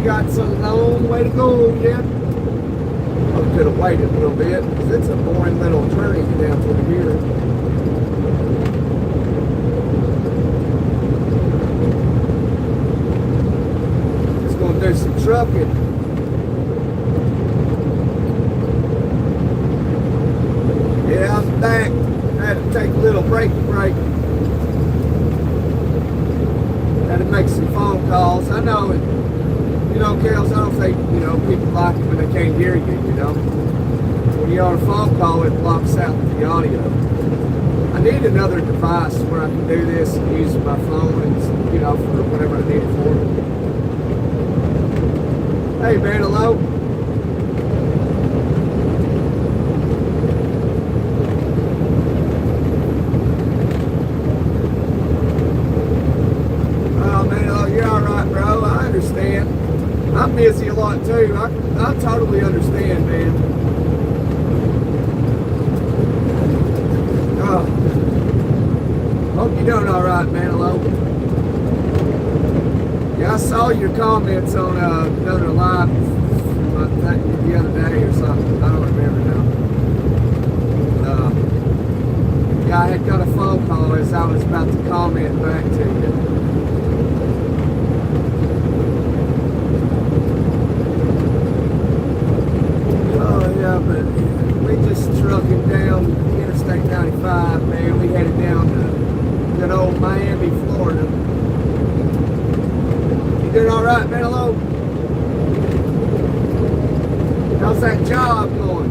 got a long way to go yet. I could have waited a little bit because it's a boring little journey down through here. Just going to do some trucking. Yeah, I'm back. I had to take a little break. Had to make some phone calls. I know it. You know, Kels, I don't think, you know, people like it when they can't hear you, you know. When you're on a phone call, it blocks out the audio. I need another device where I can do this and use my phone and, you know, for whatever I need it for. Hey, man, hello. Oh, man, oh, you're all right, bro. I understand. I'm busy a lot too. I totally understand, man. Oh, hope you're doing all right, man. Hello. Yeah, I saw your comments on another live, I think the other day or something. I don't remember now. Yeah, I had got a phone call as I was about to comment back to you. But we just trucking down Interstate 95, man. We headed down to good old Miami, Florida. You doing all right, man? Hello? How's that job going?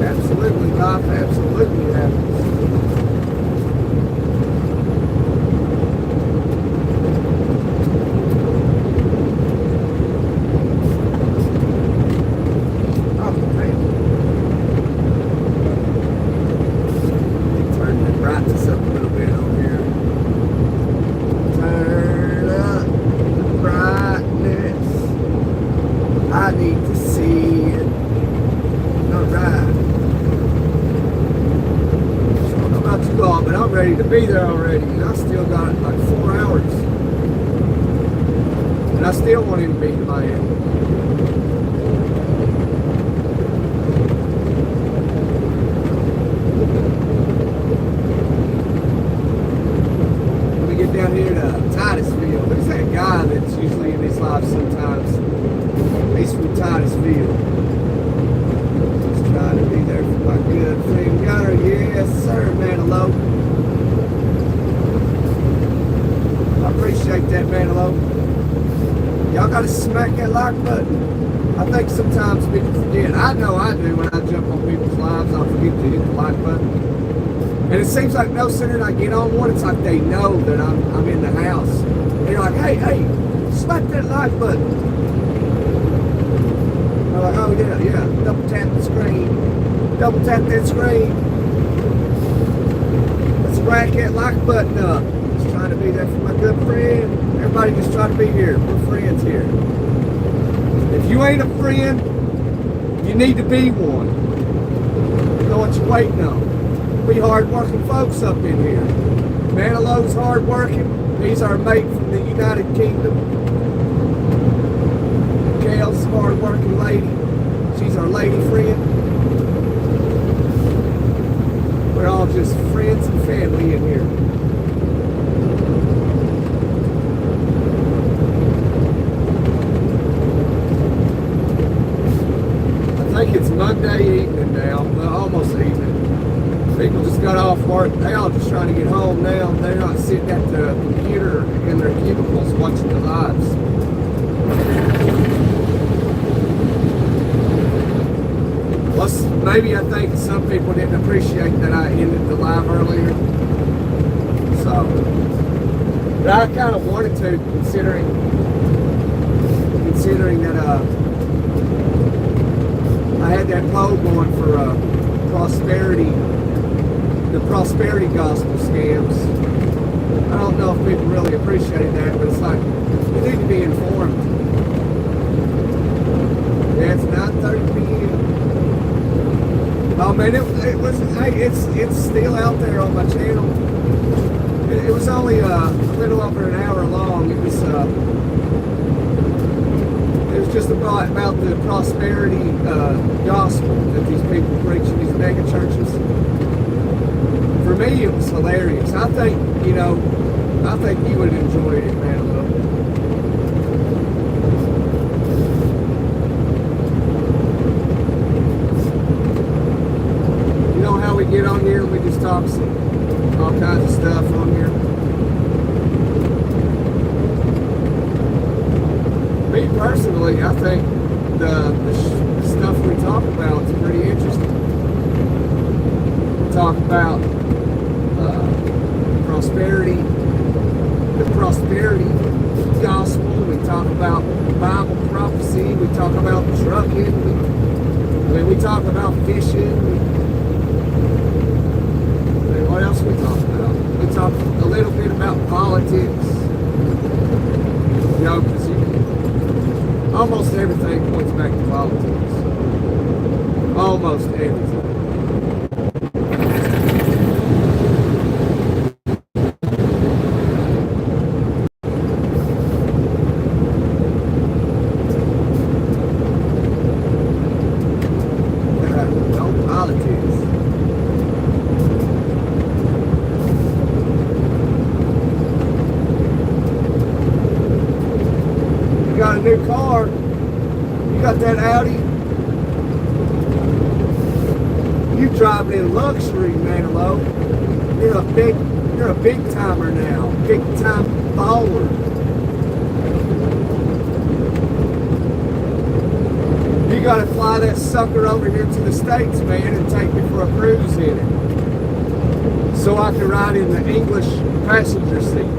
Absolutely, life absolutely happens. Ready to be there already, and I still got like 4 hours, and I still want him to be in Miami. Let me get down here to Titusville. There's that guy that's usually in these lives sometimes. He's from Titusville. Just trying to be there for my good friend Gunner. Yes, sir, man. Hello. Appreciate that, man. Hello. Y'all gotta smack that like button. I think sometimes people forget. I know I do when I jump on people's lives. I forget to hit the like button. And it seems like no sooner than I get on one, it's like they know that I'm in the house. They're like, hey, smack that like button. I'm like, oh yeah. Double tap the screen. Double tap that screen. Let's rack that like button up. Trying to be there for my good friend. Everybody just try to be here. We're friends here. If you ain't a friend, you need to be one. You know what you're waiting on. We hard-working folks up in here. Manilou's hard-working. He's our mate from the United Kingdom. Kale's a hard-working lady. She's our lady friend. We're all just friends and family in here. I think it's Monday evening now, well, almost evening. People just got off work. They all just trying to get home now. They're not sitting at the computer in their cubicles watching the lives. Well, maybe I think some people didn't appreciate that I ended the live earlier. So, but I kind of wanted to, considering that I had that poll going for the prosperity gospel scams. I don't know if people really appreciate that, but it's like, you need to be informed. Yeah, it's 9:30 p.m. Oh man, it was, hey, it's still out there on my channel. It was only a little over an hour long. It was just about the prosperity gospel that these people preach in these mega churches. For me, it was hilarious. I think you would enjoy it, man, a little. You know how we get on here and we just talk all kinds of stuff on here. Me personally, I think the stuff we talk about is pretty interesting. We talk about prosperity, the prosperity gospel. We talk about Bible prophecy. We talk about trucking. We talk about fishing. What else we talk about? We talk a little bit about politics. You know, because almost everything points back to politics. Almost everything. New car, you got that Audi, you driving in luxury, man. Hello, you're a big timer now, big time baller. You gotta fly that sucker over here to the States, man, and take me for a cruise in it, so I can ride in the English passenger seat.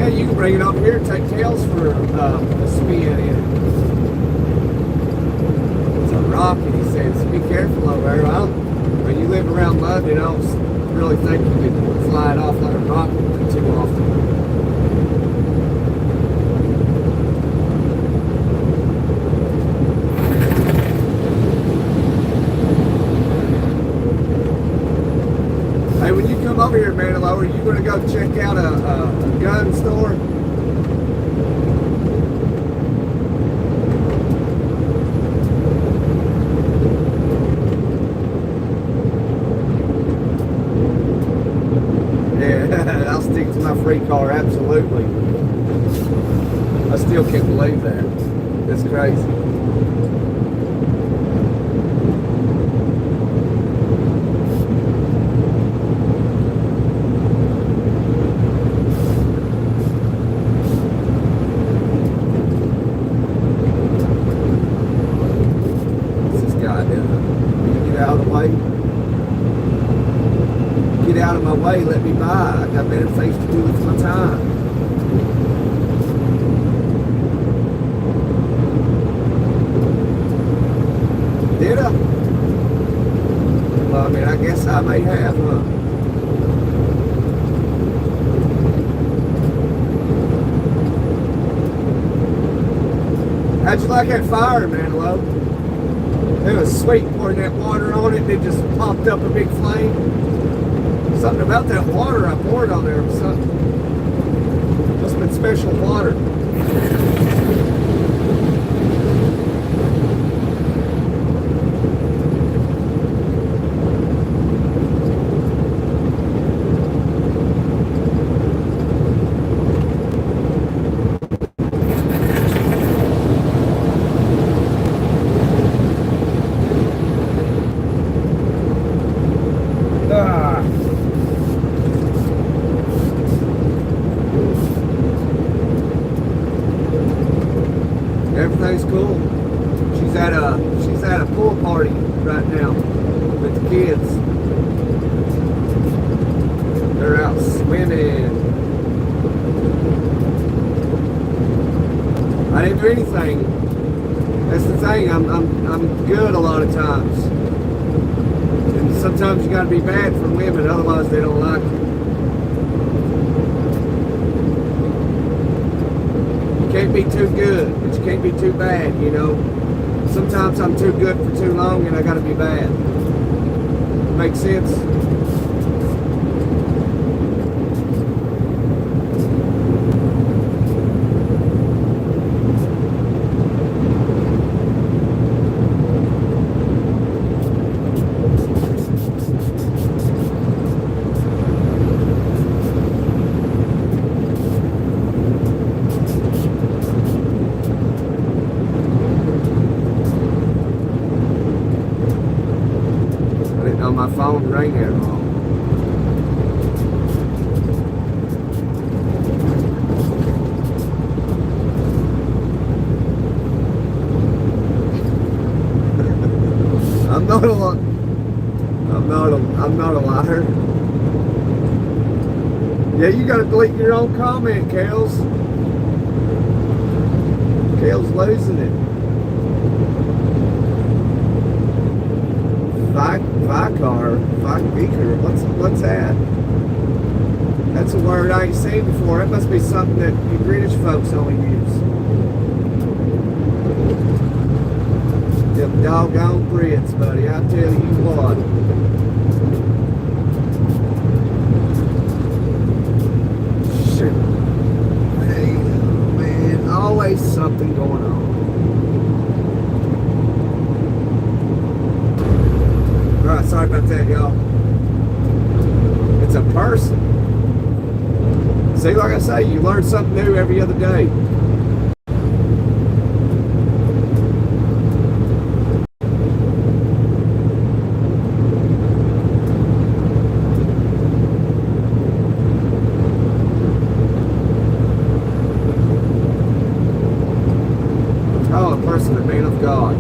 You can bring it over here and take Tails for a spin in it. It's a rocket, he says. Be careful over there. When you live around London, I don't really think you can fly it off like a rocket too often. Hey, when you come over here, Manilow, are you going to go check out a gun store? Yeah, I'll stick to my free car, absolutely. I still can't believe that. That's crazy. Get out of my way, let me by. I got better things to do with my time. Did I? Well, I mean, I guess I may have, huh? How'd you like that fire, Manilow? It was sweet pouring that water on it and it just popped up a big flame. Something about that water I poured on there was something. Must have been special water. Everything's cool. She's at a pool party right now with the kids. They're out swimming. I didn't do anything. That's the thing. I'm good a lot of times. And sometimes you gotta be bad for women, otherwise they don't like you. be too good, but you can't be too bad, you know. Sometimes I'm too good for too long and I gotta be bad. Make sense? My phone rang that wrong. I'm not a liar. Yeah, you gotta delete your own comment, Kales. Kales losing it. Vicar, what's that? That's a word I ain't seen before. That must be something that you British folks only use. Them doggone Brits, buddy, I tell you what. Shit. Hey, man, always something going on. Alright, sorry about that, y'all. It's a person. See, like I say, you learn something new every other day. Oh, a person, a man of God.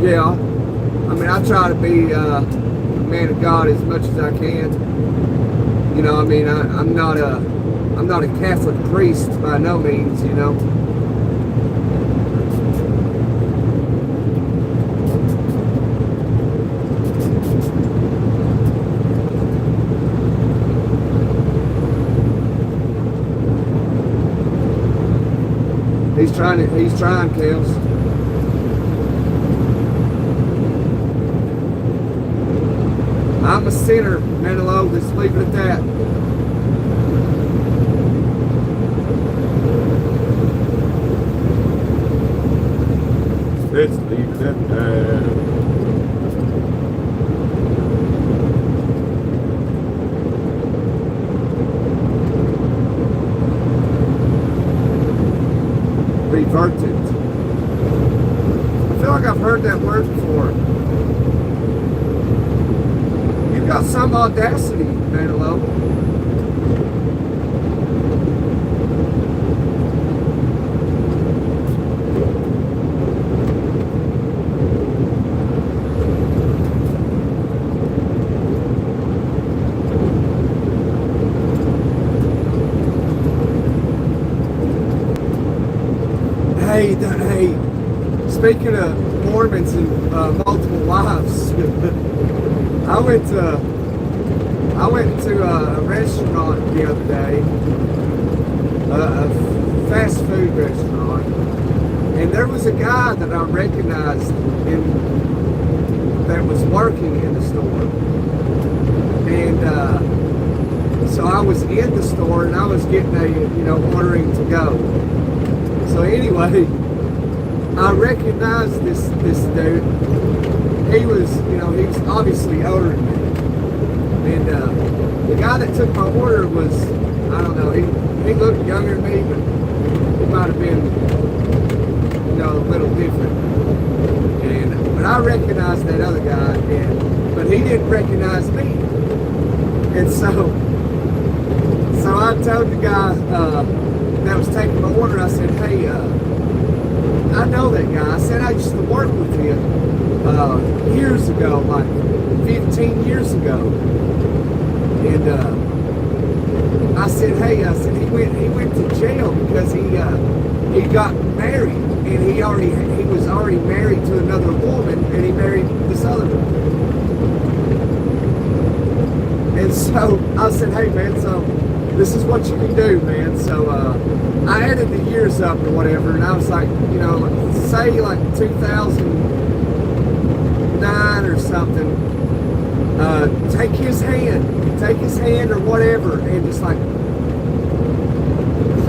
Yeah, I mean, I try to be a man of God as much as I can. You know, I mean, I'm not a Catholic priest by no means. You know. He's trying, Kales. I'm a sinner, Manilow. Let's leave it at that. Let's leave it at that. Reverted. I feel like I've heard that word before. You got some audacity, Manilow. Hey, speaking of Mormons and multiple wives, I went to a restaurant the other day, a fast food restaurant, and there was a guy that I recognized that was working in the store, and so I was in the store and I was getting ordering to go. So anyway, I recognized this dude. He was obviously older than me. And the guy that took my order was, I don't know, he looked younger than me, but he might have been, a little different. But I recognized that other guy, but he didn't recognize me. And so I told the guy that was taking my order, I said, hey, I know that guy. I said, I used to work with him years ago, like 15 years ago. And I said, hey, he went to jail because he got married, and he was already married to another woman, and he married this other one. And so I said, hey man, so this is what you can do, man. So I added the years up or whatever, and I was like, you know, say like 2009 or something. Take his hand or whatever, and just like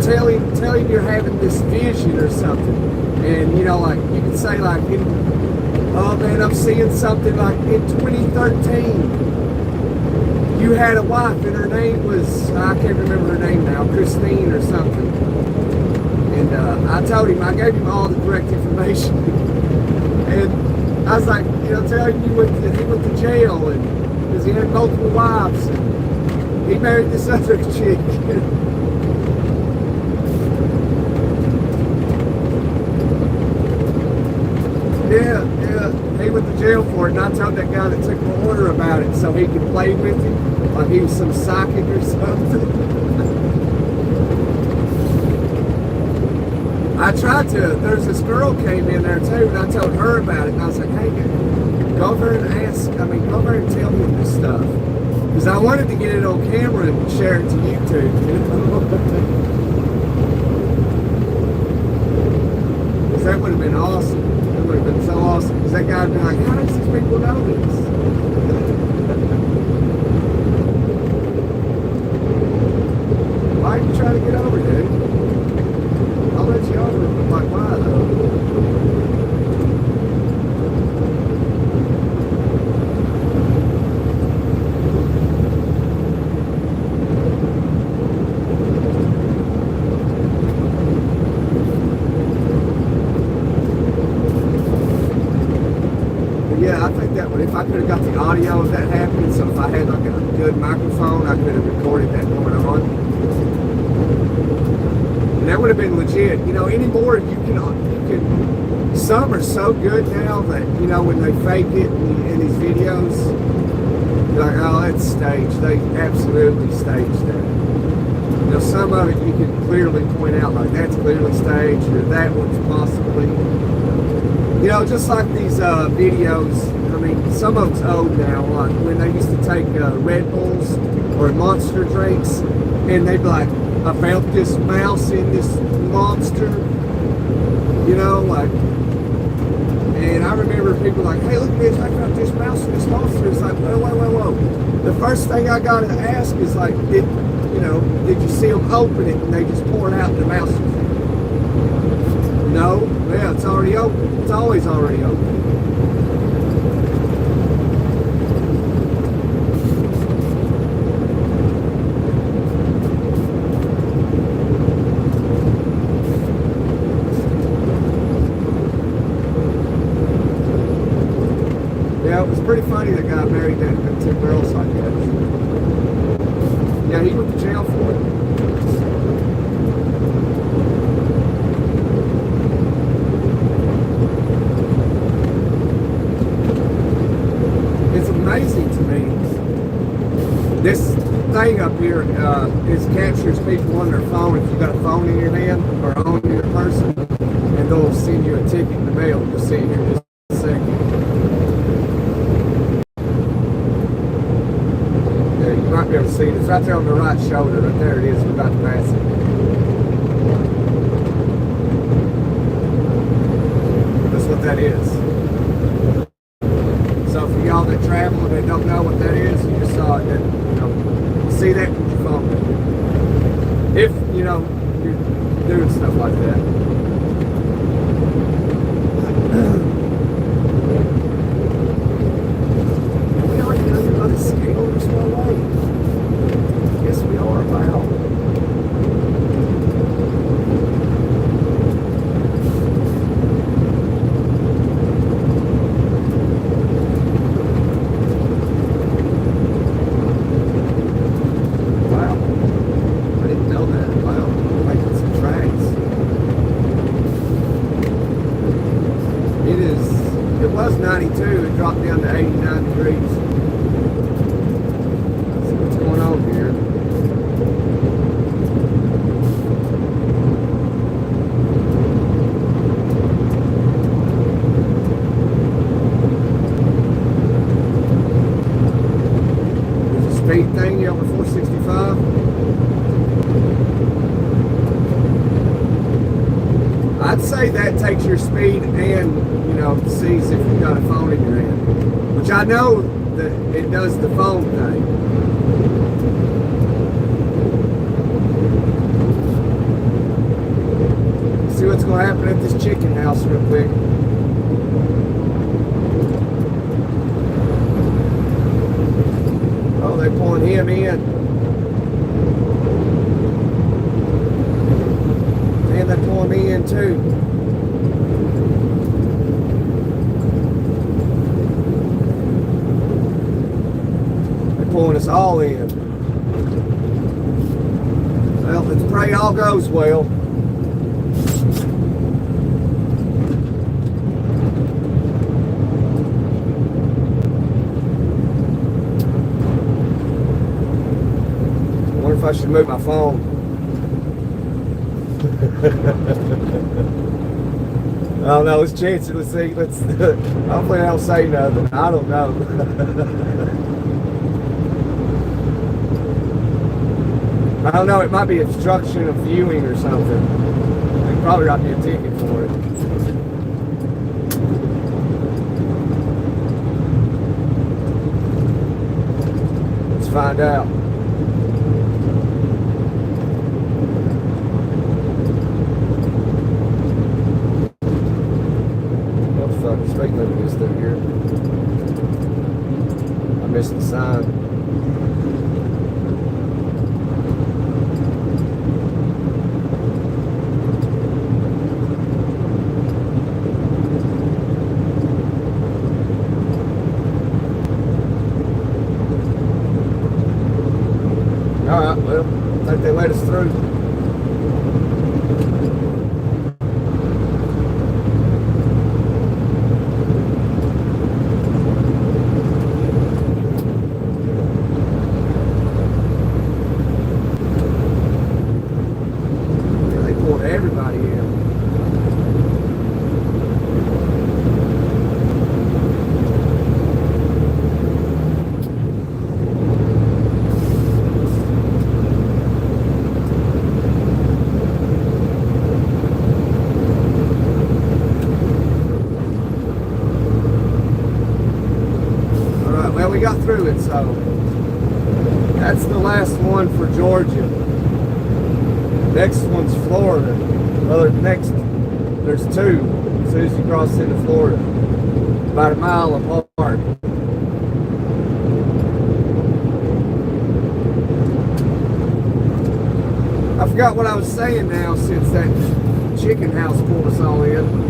tell him you're having this vision or something. And you know, like you can say like, oh man, I'm seeing something like in 2013. You had a wife and her name was, I can't remember her name now, Christine or something. And I told him, I gave him all the correct information. And I was like, you know, tell him he went to jail and because he had multiple wives and he married this other chick. Yeah, he went to jail for it, and I told that guy that took my order about it so he could play with him like he was some psychic or something. I tried to, there's this girl came in there too, and I told her about it, and I was like, hey, go over and go over and tell me this stuff. Because I wanted to get it on camera and share it to YouTube, you know? Because that would have been awesome. It would have been so awesome. Because that guy would be like, how does these people know this? Why are you trying to get over, dude? I'll let you over. I'm like, why though? Yeah, I think that if I could have got the audio of that happening, so if I had like a good microphone, I could have recorded that going on. And that would have been legit. You know, anymore you can some are so good now that, you know, when they fake it in these videos, you're like, oh, that's staged. They absolutely staged that. You know, some of it you can clearly point out, like that's clearly staged, or that one's possibly. You know, just like these videos, I mean, some of them's old now, like when they used to take Red Bulls or Monster drinks, and they'd be like, I found this mouse in this monster, you know, like, and I remember people like, hey, look, bitch, I found this mouse in this monster. It's like, whoa. The first thing I got to ask is like, did you see them open it and they just pour it out and the mouse is in? No, yeah, it's already open. It's always already open. Yeah, it was pretty funny that guy married that two girls like that. Yeah, he went to jail for it. Amazing to me. This thing up here captures people on their phone. If you got a phone in your hand or on your person, and they'll send you a ticket in the mail. You'll see it here in just a second. Yeah, you might be able to see it. It's right there on the right shoulder. Right there it is. We're about to pass it. That's what that is. So for y'all that travel and they don't know what that is, you just saw it. That, you know, see that with your phone. If you know you're doing stuff like that. We are getting on a scale this way. Yes, we are. Wow. It was 92, it dropped down to 89 degrees. Let's see what's going on here. There's a speed thing over 465. I'd say that takes your speed and, you know, sees if you've got a phone in your hand. Which I know that it does the phone thing. See what's going to happen at this chicken house real quick. Oh, they're pulling him in. And they're pulling me in too. They're pulling us all in. Well, let's pray all goes well. I wonder if I should move my phone. I don't know, let's chance it. Let's see. Hopefully I don't say nothing. I don't know. I don't know, it might be obstruction of viewing or something. They can probably write me a ticket for it. Let's find out. Speed limit is through here. I missed the sign. Alright, well, I think they let us through. Everybody in. Alright, well, we got through it, so that's the last one for Georgia. Next one's Florida. Well, there's two as soon as you cross into Florida. About a mile apart. I forgot what I was saying now since that chicken house pulled us all in.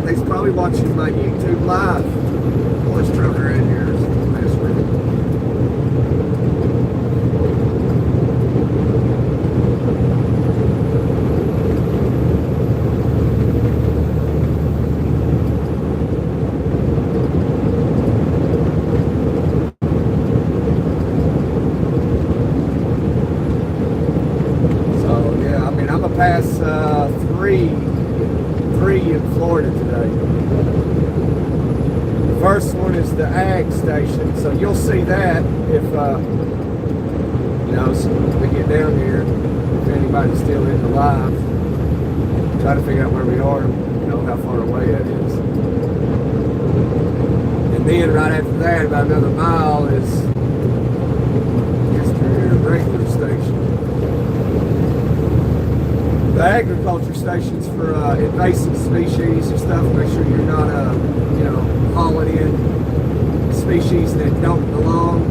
They probably watching my YouTube live. Well, this trucker in here is mess with it. So yeah, I mean I'm gonna pass three in Florida today. The first one is the ag station, so you'll see that if you know, so we get down here, if anybody's still in the live, try to figure out where we are, you know, how far away that is. And then right after that, about another mile is your regular station. The agriculture stations for invasive species and stuff. Make sure you're not, you know, hauling in species that don't belong.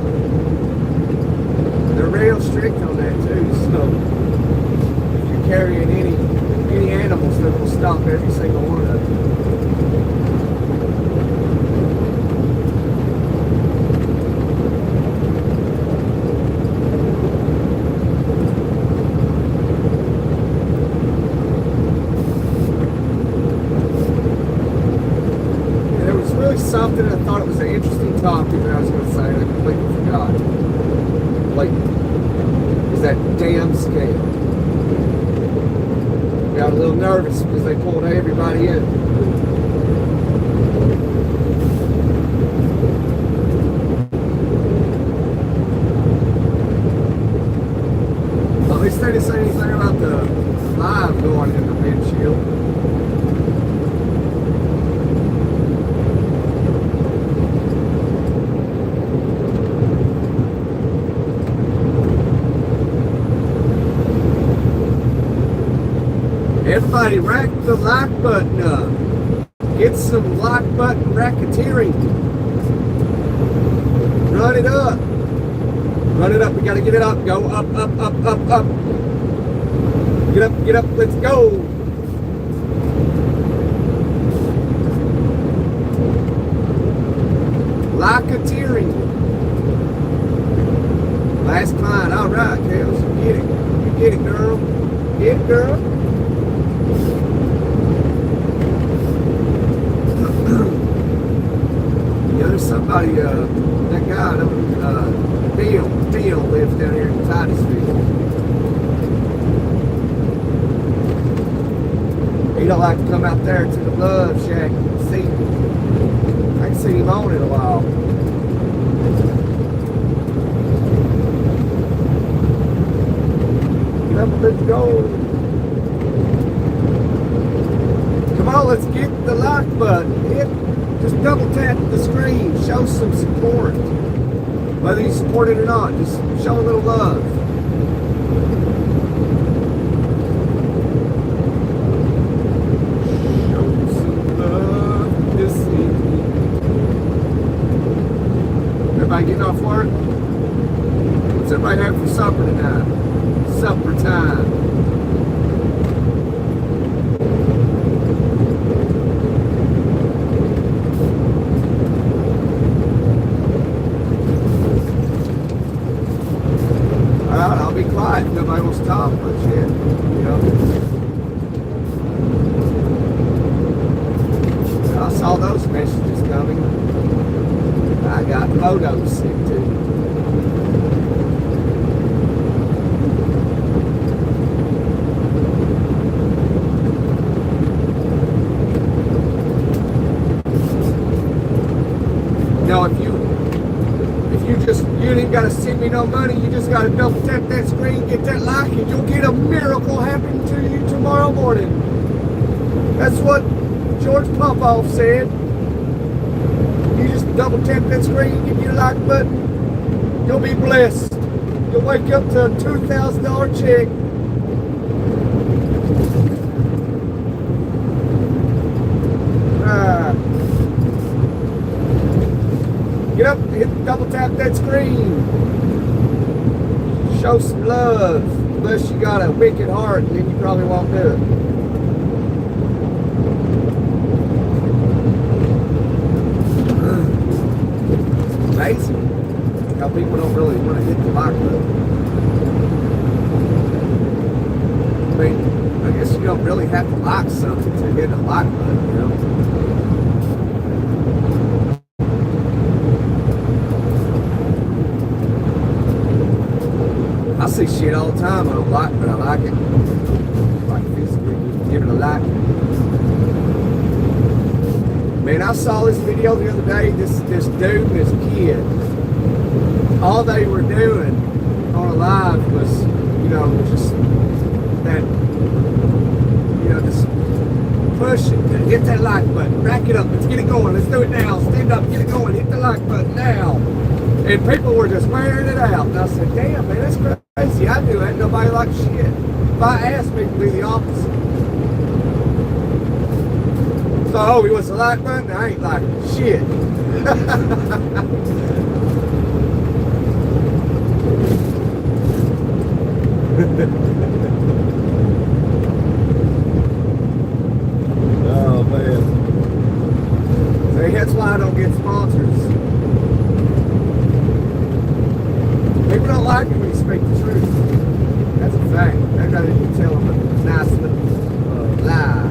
They're real strict on that too. So if you're carrying any animals, they're gonna stop every single one of them. Something I thought it was an interesting topic that I was going to say and I completely forgot. Like, is that damn scale. Got a little nervous because they pulled everybody in. At least they didn't say anything about the live going in the windshield. Everybody rack the like button up. Get some like button racketeering. Run it up. Run it up. We gotta get it up. Go up, up, up, up, up. Get up, let's go. Racketeering. Last client. All right, Kels. Get it. You get it, girl. Get it, girl. There's somebody, that guy, Bill lives down here in Titusville. He don't like to come out there to the Love Shack and see me. I ain't seen him on in a while. Get up, let's go. Come on, let's get the like button. Just double tap the screen, show some support. Whether you support it or not, just show a little love. Show some love this evening. Everybody getting off work? What's everybody having for supper tonight? Supper time. I'll be quiet. Nobody wants to talk much yet, you know. I saw those messages coming. I got photos sent to me. Now, if you ain't got to send me no money, you just got to double tap that screen, get that like, and you'll get a miracle happen to you tomorrow morning. That's what George Popoff said. You just double tap that screen, get your like button, you'll be blessed. You'll wake up to a $2,000 check. Get up, double tap that screen. Show some love. Unless you got a wicked heart, then you probably won't do it. It's amazing how people don't really want to hit the like button. I mean, I guess you don't really have to like something to hit a like button, you know? I see shit all the time I don't like, but I like it. Like physically, give it a like. Man, I saw this video the other day, this dude and his kid. All they were doing on a live was, you know, just that, you know, just push it, hit that like button, rack it up, let's get it going, let's do it now, stand up, get it going, hit the like button now. And people were just wearing it out. And I said, damn, man, that's crazy. I do that. Nobody likes shit. If I asked me to be the opposite. So, oh, he wants a like button? I ain't like shit. Oh, man. See, that's why I don't get sponsors. People don't like it when you speak the truth. That's a fact. They'd rather you tell them a nice little lie.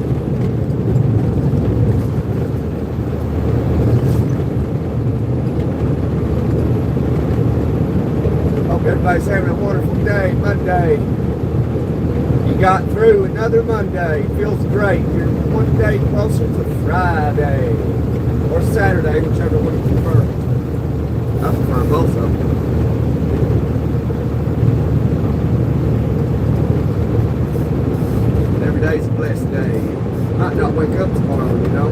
Hope everybody everybody's having a wonderful day. Monday. You got through another Monday. Feels great. You're one day closer to Friday. Or Saturday, whichever one you prefer. I prefer both of them. Every day's a blessed day. Might not wake up tomorrow, you know.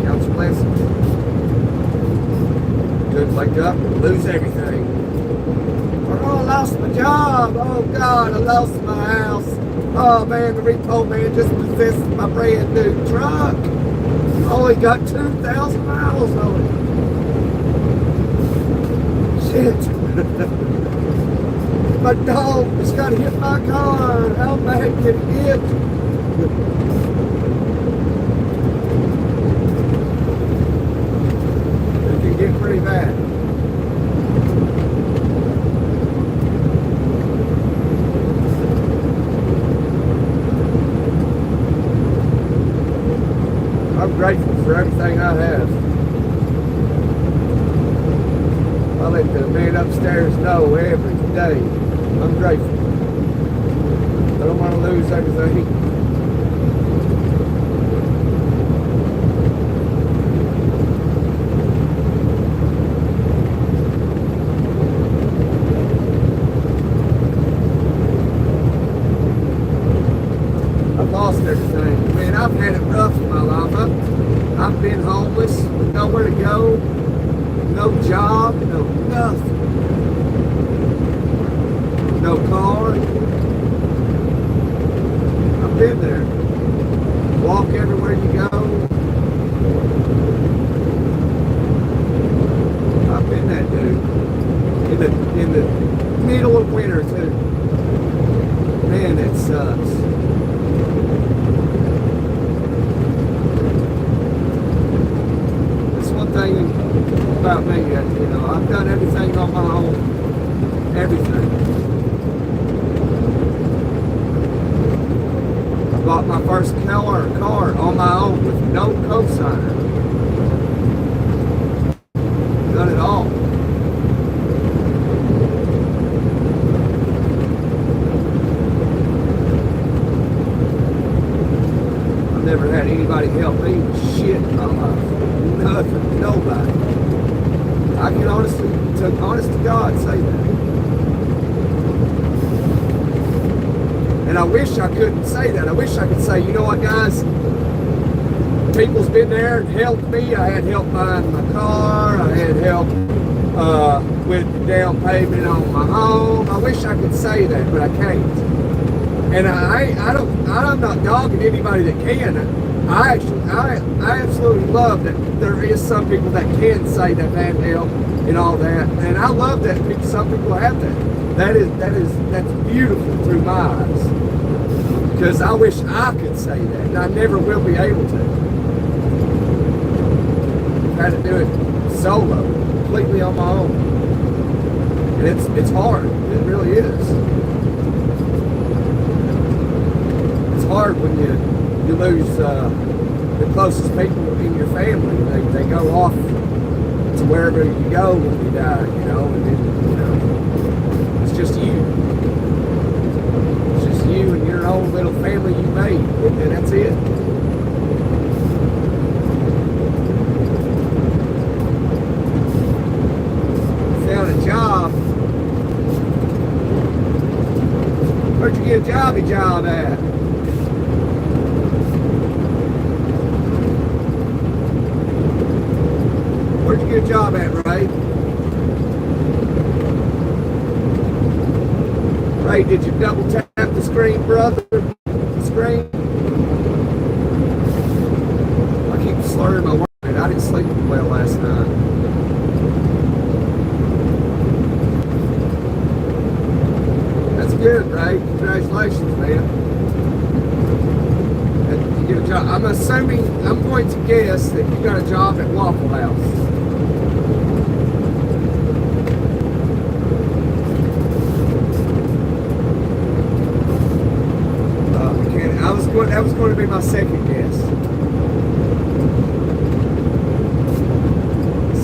Count your blessings. Could wake up and lose everything. Or, oh, I lost my job. Oh, God, I lost my house. Oh, man, the repo man just possessed my brand new truck. Oh, he got 2,000 miles on it. Shit. My dog just got hit my car. How bad can it get? It can get pretty bad. I'm grateful for everything I have. I let the man upstairs know every day. I'm grateful. I don't want to lose everything. I've lost everything. Man, I've had it rough in my life. I've been homeless with nowhere to go, no job, no nothing. No car. I've been there. Walk everywhere you go. I've been that dude. In the middle of winter too. Man, it sucks. That's one thing about me, you know, I've done everything on my own. Everything. Bought my first car on my own with no cosigner. Done it all. I've never had anybody help me with shit in my life. Nothing. Nobody. I can honest to God say that. And I wish I couldn't say that. I wish I could say, you know what, guys? People's been there and helped me. I had help buying my car. I had help with the down payment on my home. I wish I could say that, but I can't. And I'm not dogging anybody that can. I absolutely love that there is some people that can say that they had help and all that. And I love that some people have that. That's beautiful through my eyes. Because I wish I could say that, and I never will be able to. I've had to do it solo, completely on my own. And it's hard. It really is. It's hard when you lose the closest people in your family. They go off to wherever you go when you die, you know, and then, you know, it's just you. It's just you and your own little family you made, and that's it. Found a job. Where'd you get a job at? Where'd you get a job at, Ray? Ray, did you double tap the screen, brother? The screen? I keep slurring my words. I didn't sleep well last night. That's good, Ray. Congratulations, man. And you get a job. I'm going to guess that you got a job at Waffle House. That was going to be my second guess.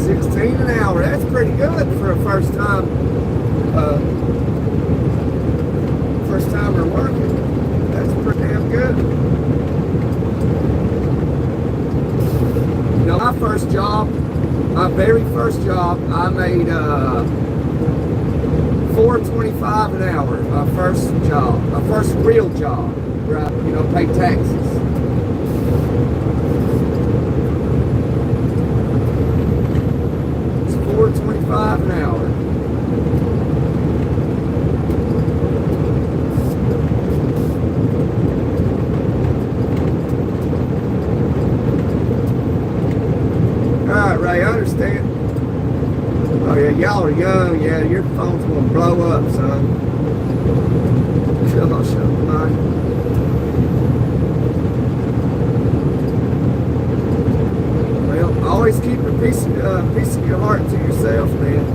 16 an hour. That's pretty good for a first time first timer working. That's pretty damn good. You know, my very first job, I made $4.25 an hour. My first job, my first real job, where I, you know, paid taxes. It's $4.25 an hour. Alright, Ray, I understand. Oh yeah, y'all are young. Yeah, your phone's gonna blow up, son. Chill, I'll show mine. Well, always keep a piece of your heart to yourself, man.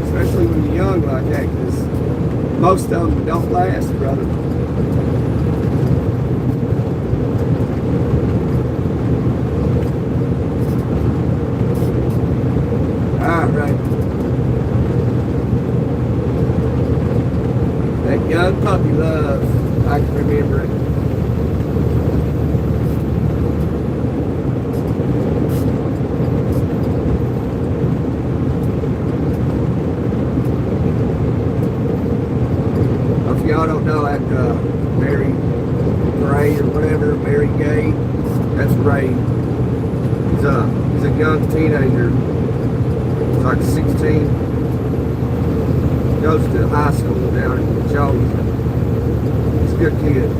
Especially when you're young like that, because most of them don't last, brother. Right. That young puppy love, I can remember it. If y'all don't know, that Mary Gray or whatever, Mary Gay, that's Ray. He's a young teenager. Like 16, goes to high school down in Geographic. He's a good kid.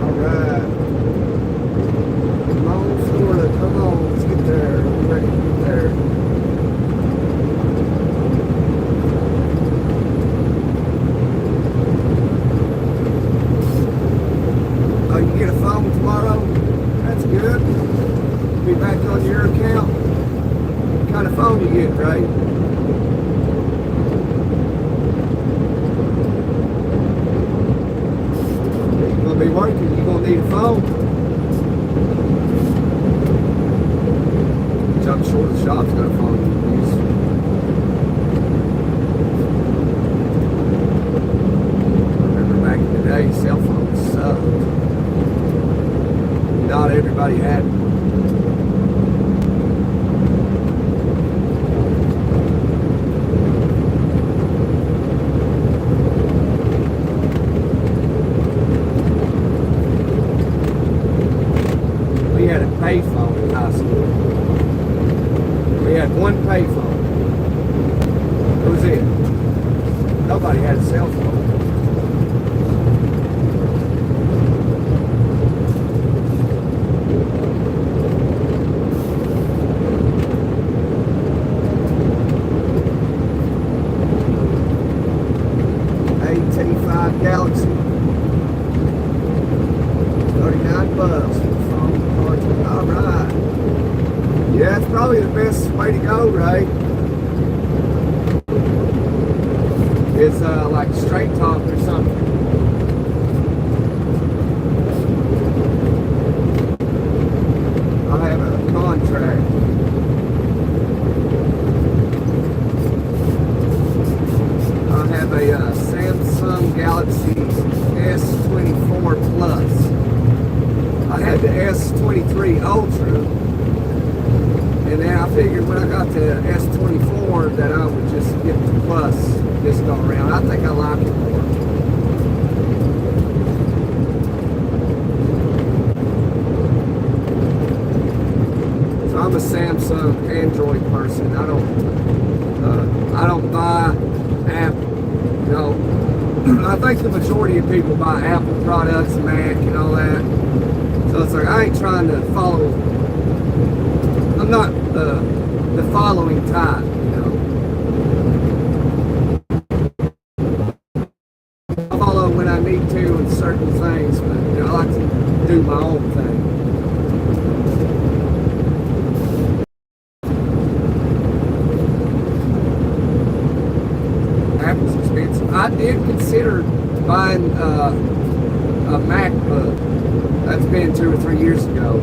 All right. Come on, Florida. Come on. Let's get there. We're ready to get there. Tomorrow, that's good. Be back on your account. What kind of phone you get, right? You're gonna be working, you're gonna need a phone. I'm sure the shop's got a phone you can use. I remember back in the day, cell phones sucked. Not everybody had it. We had a payphone in high school. We had one payphone. That was it. Nobody had a cell phone. Galaxy, 39 bucks for the phone. All right. Yeah, it's probably the best way to go, right? It's like Straight Talk or something. I have a contract. I have a Samsung Galaxy S24 Plus. I had the S23 Ultra, and then I figured when I got the S24 that I would just get the Plus this go around. I think I like it more. So I'm a Samsung Android person. I don't buy Apple. You know, I think the majority of people buy Apple products, Mac, and all that. So it's like, I ain't trying to follow. I'm not the following type, you know. I follow when I need to in certain things, but you know, I like to do my own thing. I did consider buying a MacBook. That's been 2 or 3 years ago.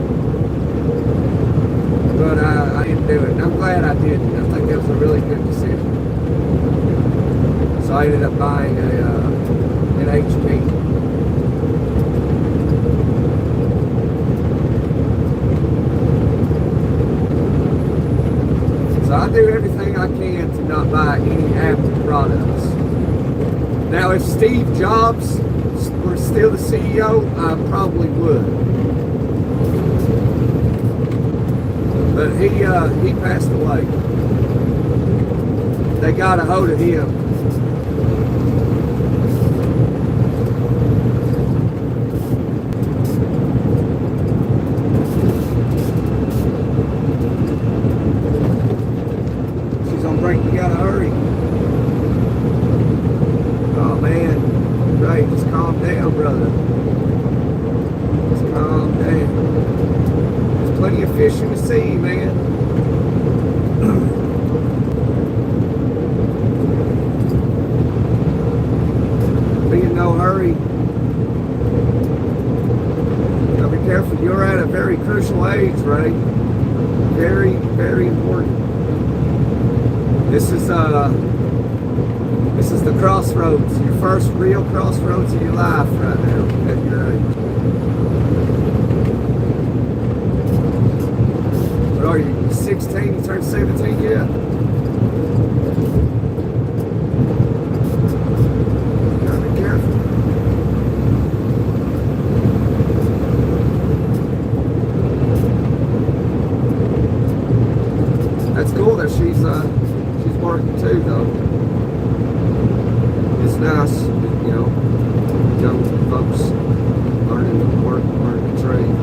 But I didn't do it. And I'm glad I didn't. I think that was a really good decision. So I ended up buying an HP. So I do everything I can to not buy any Apple products. Now, if Steve Jobs were still the CEO, I probably would. But he passed away. They got a hold of him. She's on break. You gotta hurry. Oh man, right? Just calm down, brother. Just calm down. There's plenty of fish in the sea, man. Be in no hurry. Now be careful. You're at a very crucial age, Ray. Very, very important. This is the crossroads. Your first real crossroads of your life right now at your age. What are you? 16? You turned 17 yet? Gotta be careful. That's cool that she's working too, though. It's nice, you know, young folks learning to work, learning to trade.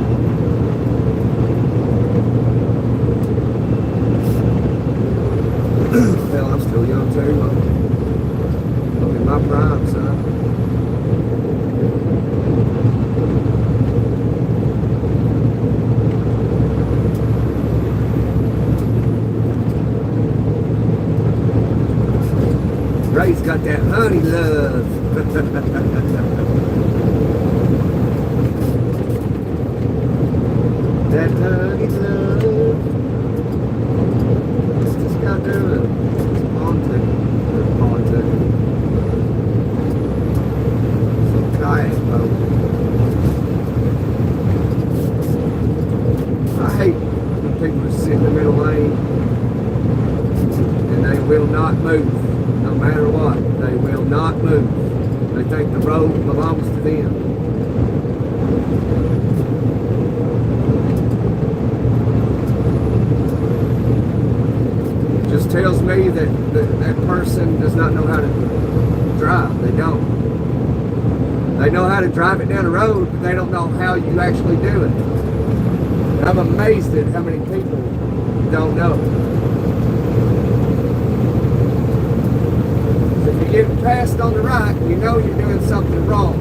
Hell, I'm still young too. I'm in my prime, son. Ray's got that honey love. That honey love. What's this guy doing? It's pontoon. Some kayak boat. I hate when people just sit in the middle lane and they will not move. No matter what, they will not move. They think the road belongs to them. It just tells me that that person does not know how to drive. They don't. They know how to drive it down the road, but they don't know how you actually do it. And I'm amazed at how many people don't know. If you're getting passed on the right, you know you're doing something wrong.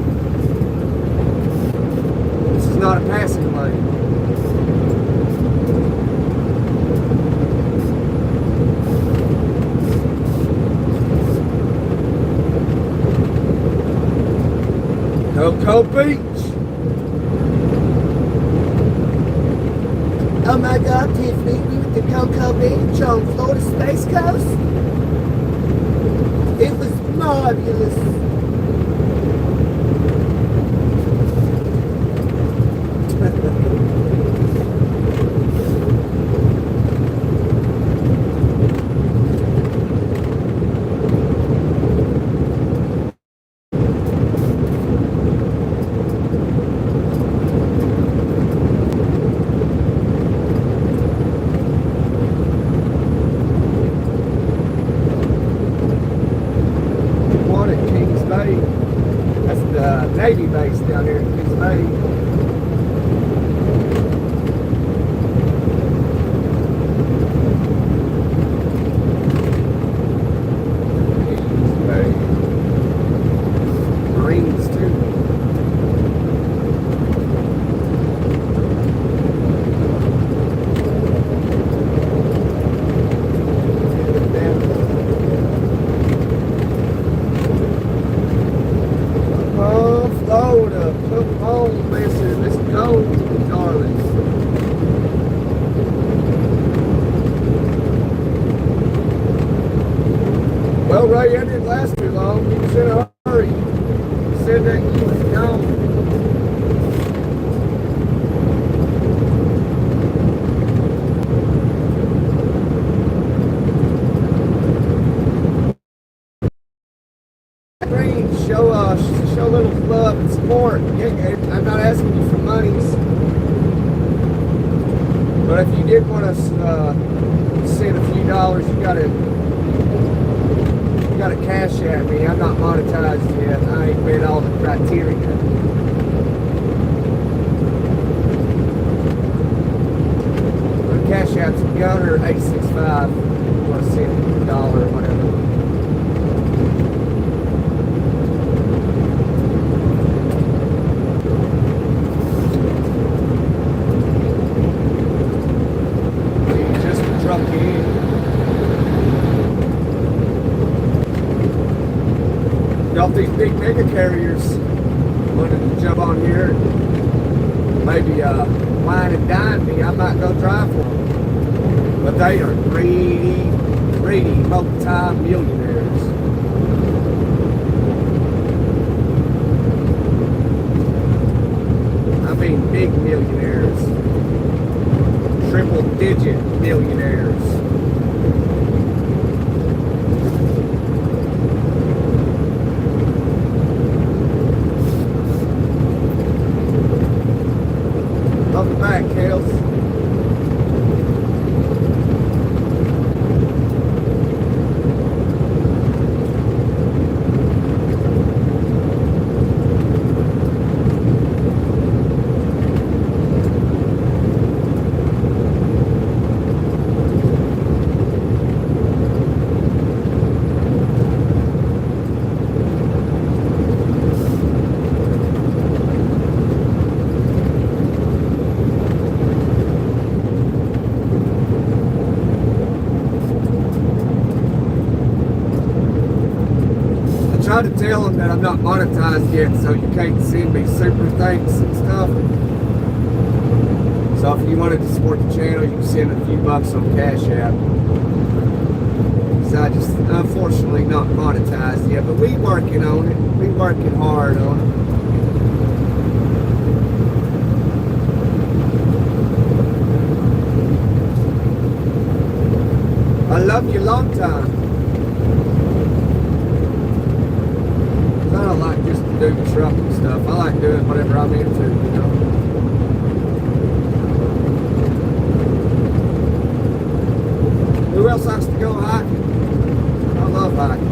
This is not a passing lane. Cocoa Beach. Oh my God, Tiffany, we went to Cocoa Beach on Florida Space Coast. It was marvelous. Navy base down here in Kings Bay. Marines too. Well, Ray, that didn't last too long. You was in a hurry. You said that you was gone. Show a little love and support. I'm not asking you for monies, but if you did want to send a few dollars, you gotta cash at me. I'm not monetized yet. I ain't met all the criteria. But cash app's Gunner 865. You want to send a dollar or whatever. Off these big mega carriers wanted to jump on here and maybe wine and dine me, I might go drive for them. But they are greedy multi-millionaires. I mean big millionaires, triple-digit millionaires. Welcome back, Kales. Try to tell them that I'm not monetized yet, so you can't send me super thanks and stuff. So if you wanted to support the channel, you can send a few bucks on Cash App. So I just, unfortunately, not monetized yet, but we working on it. We working hard on it. I love you long time. I don't like just to do truck and stuff. I like doing whatever I'm into, you know. Who else likes to go hiking? I love hiking.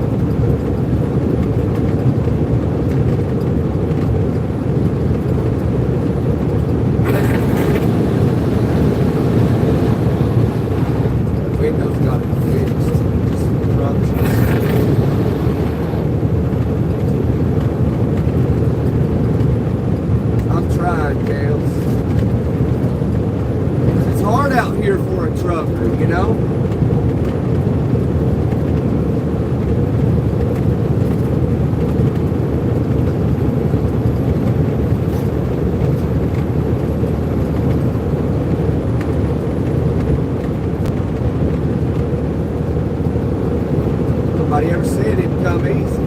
The windows got to be fixed. Trucks. Trying, Kales. It's hard out here for a trucker, you know? Nobody ever said it'd come easy.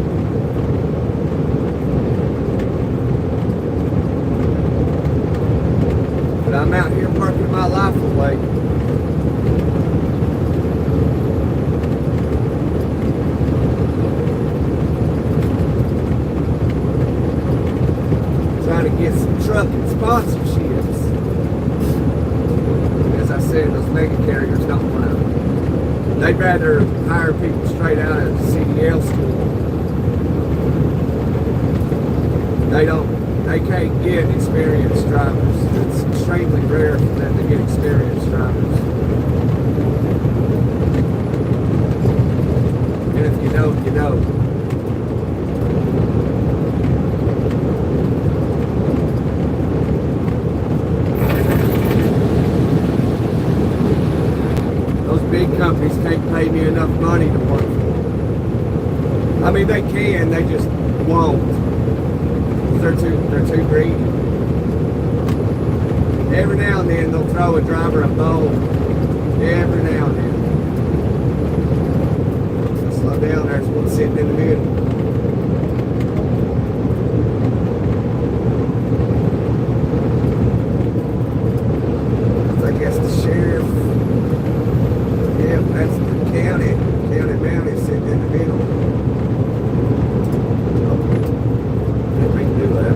But I'm out here working my life away. Trying to get some trucking sponsorships. As I said, those mega carriers don't want to. They'd rather hire people straight out of CDL school. They can't get experienced drivers. It's extremely rare for them to get experienced drivers. And if you know, you know. Those big companies can't pay me enough money to work for them. I mean, they can, they just won't. They're too greedy. Every now and then they'll throw a driver a bone. Every now and then. Just slow far down, there's one sitting in the middle. I guess the sheriff, yeah, that's the county bounty sitting in the middle. Didn't mean to do that.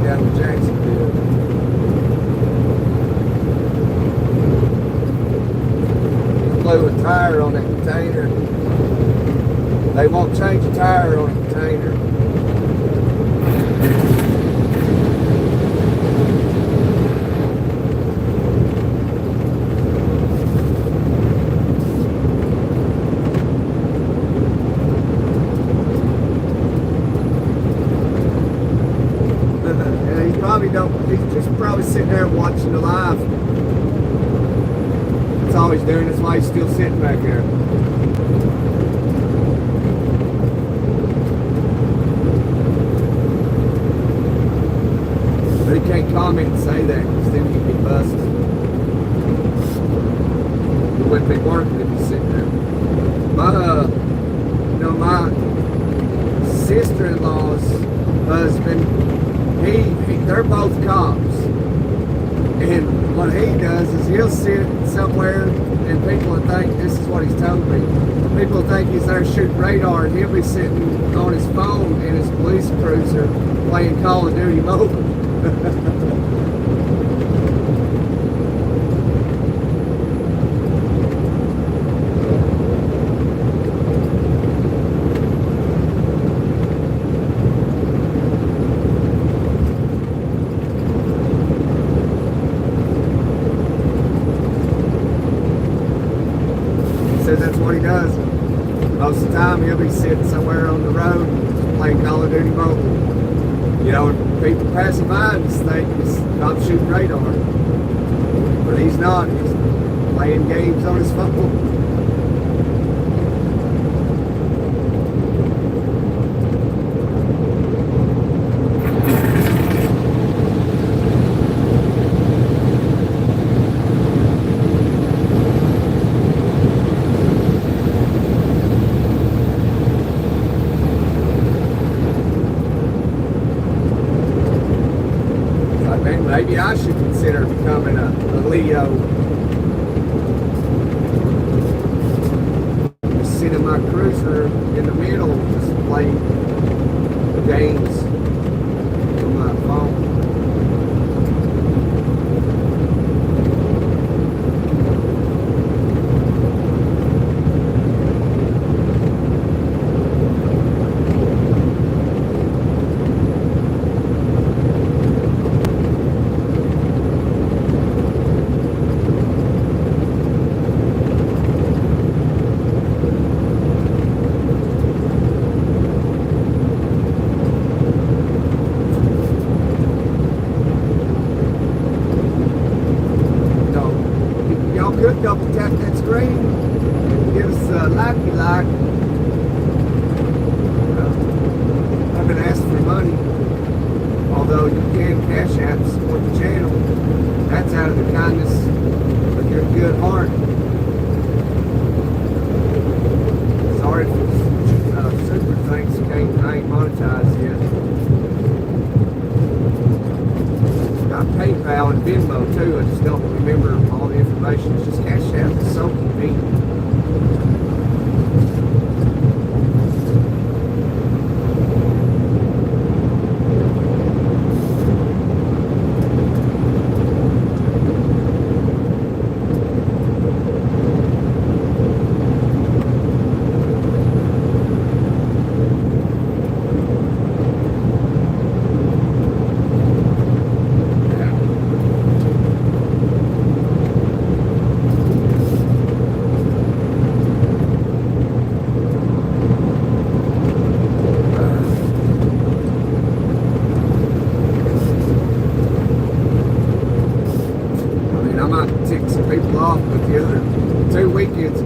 Down to Jacksonville. Blew a tire on that container. They won't change a tire on a container. He's just probably sitting there watching the live. That's all he's doing. That's why he's still sitting back there. But he can't comment and say that because then he'd be busted. He wouldn't be working if he's sitting there. My sister-in-law's husband, they're both cops, and what he does is he'll sit somewhere and people will think, this is what he's told me, people will think he's there shooting radar, and he'll be sitting on his phone in his police cruiser playing Call of Duty Mobile. That's what he does. Most of the time he'll be sitting somewhere on the road playing Call of Duty Mobile. You know, people passing by just think he's not shooting radar. But he's not. He's playing games on his phone. Maybe I should consider becoming a Leo. Just sit in my cruiser in the middle, just play games on my phone. Could double tap that screen, give us a like you like. I've been asked for money, although you can cash app support the channel. That's out of the kindness of your good heart. Sorry if super things I ain't monetized yet. Got PayPal and Venmo too. I just don't remember all the information. It's just Cash App. It's so convenient.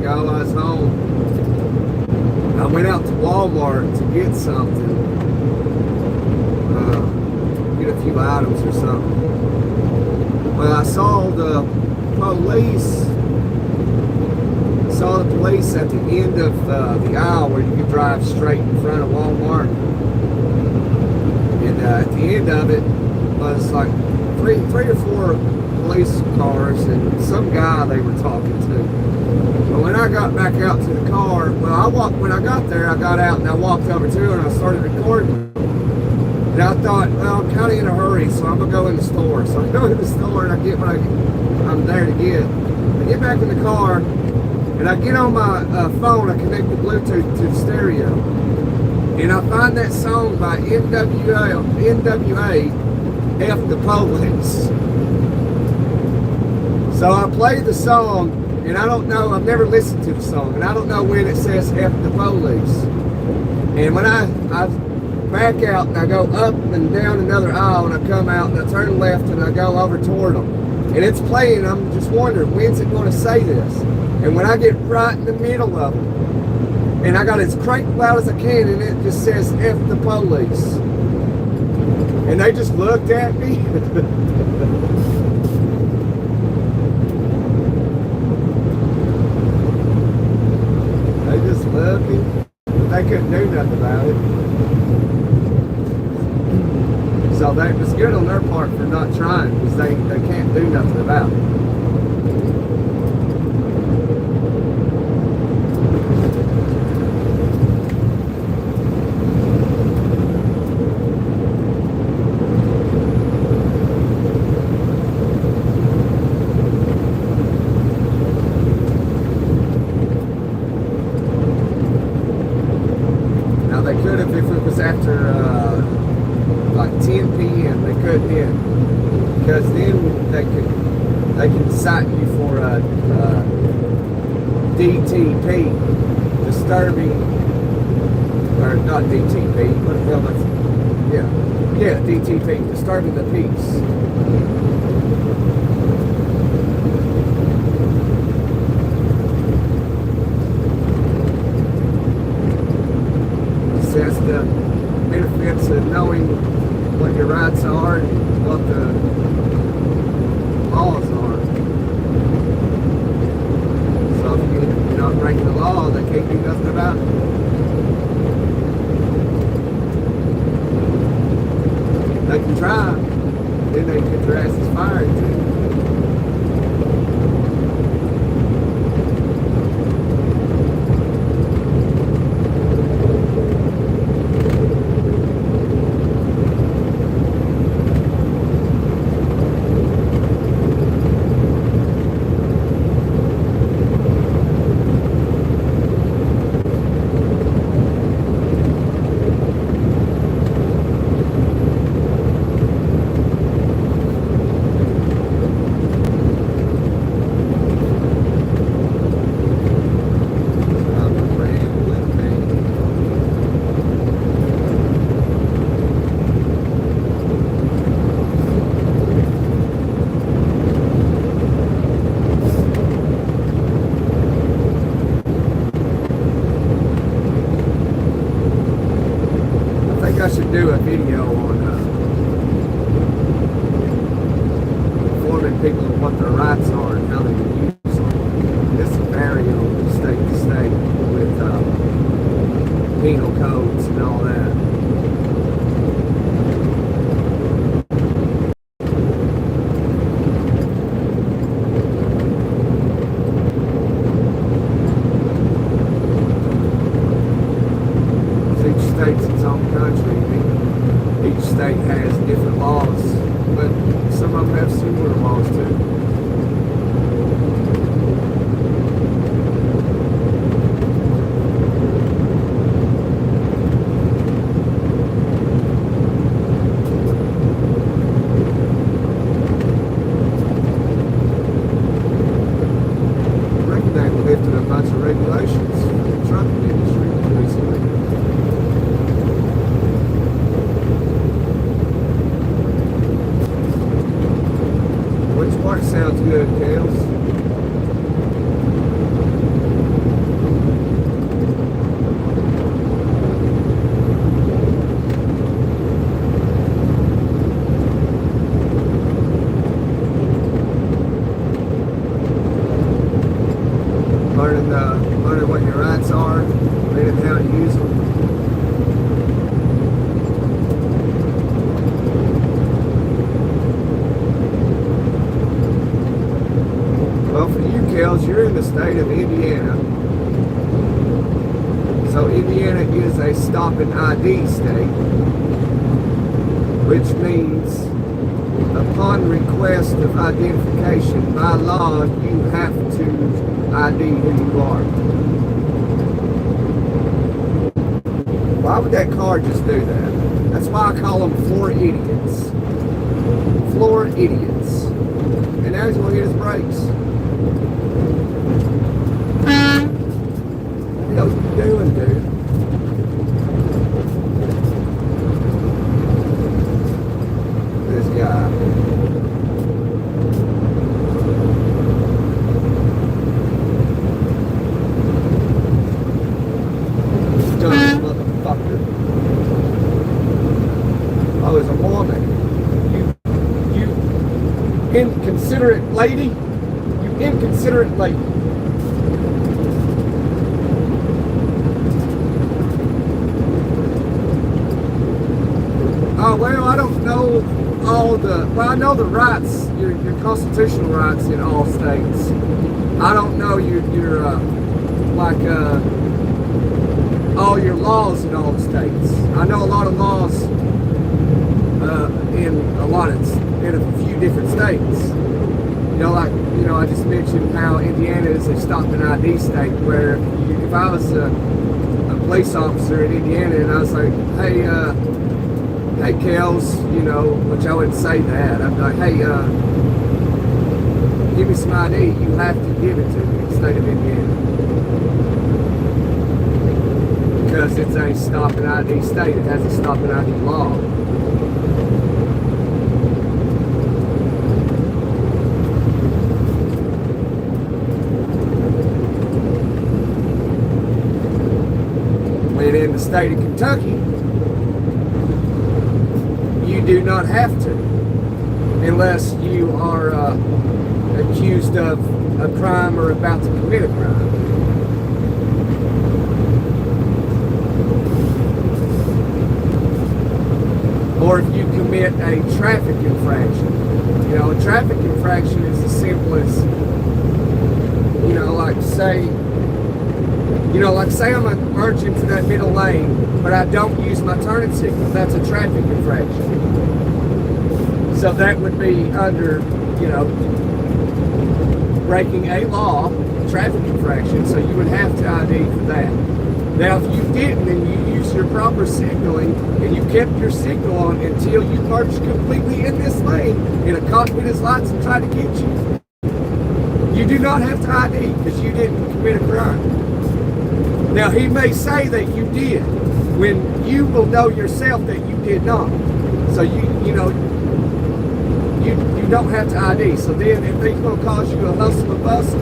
ago. I was home. I went out to Walmart to get something. Get a few items or something. Well, I saw the police. Saw the police at the end of the aisle where you could drive straight in front of Walmart. And at the end of it was like three or four police cars and some guy they were talking to. But when I got back out to the car, when I got there, I got out and I walked over to her and I started recording. And I thought, well, I'm kind of in a hurry, so I'm going to go in the store. So I go in the store and I get what I'm there to get. I get back in the car and I get on my phone, I connect the Bluetooth to the stereo. And I find that song by NWA, F the Police. So I play the song, and I don't know, I've never listened to the song, and I don't know when it says F the Police. And when I back out and I go up and down another aisle and I come out and I turn left and I go over toward them. And it's playing, I'm just wondering, when's it going to say this? And when I get right in the middle of them, and I got it as crank loud as I can, and it just says F the Police. And they just looked at me. They just loved me. They couldn't do nothing about it. So that was good on their part for not trying, because they can't do nothing about it. After like 10 p.m. they couldn't in, because then they can cite you for DTP, disturbing, or not DTP, what the hell is it? Yeah, DTP, disturbing the peace. Says the benefits of knowing what your rights are and what the laws are. So if you're not breaking the law, they can't do nothing about it. They can try, then they get their asses fired too. I should do a video on informing people of what their rights are and how they can use them. This vary on state to state with penal codes and all that. Each state's its own country. Each state has different laws, but some of them have similar laws too. I reckon they lifted a bunch of regulations for the trucking industry recently. Which part sounds good, Kales? Kels, you're in the state of Indiana. So Indiana is a stop and ID state, which means upon request of identification by law, you have to ID who you are. Why would that car just do that? That's why I call them floor idiots. Floor idiots. And now he's going to hit his brakes. What are you doing, dude? This guy. Dumb motherfucker. Oh, there's a woman. You inconsiderate lady. You inconsiderate lady. Oh, well, I don't know all the, well, I know the rights, your constitutional rights in all states. I don't know your all your laws in all the states. I know a lot of laws in a few different states. I just mentioned how Indiana is a stop and ID state, where if I was a police officer in Indiana and I was like, hey Kels, which I wouldn't say that. I'd be like, hey, give me some ID. You have to give it to me in the state of Indiana. Because it's a stop and ID state. It has a stop and ID law. And in the state of Kentucky, you do not have to, unless you are accused of a crime or about to commit a crime. Or if you commit a traffic infraction. A traffic infraction is as simple as, say I'm a merge into that middle lane, but I don't use my turning signal. That's a traffic infraction. So that would be under, breaking a law, traffic infraction, so you would have to ID for that. Now, if you didn't and you used your proper signaling and you kept your signal on until you merged completely in this lane and a cop hit his lights and tried to get you, you do not have to ID because you didn't commit a crime. Now, he may say that you did, when you will know yourself that you did not. So you don't have to ID. So then if he's going to cause you a hustle and bustle,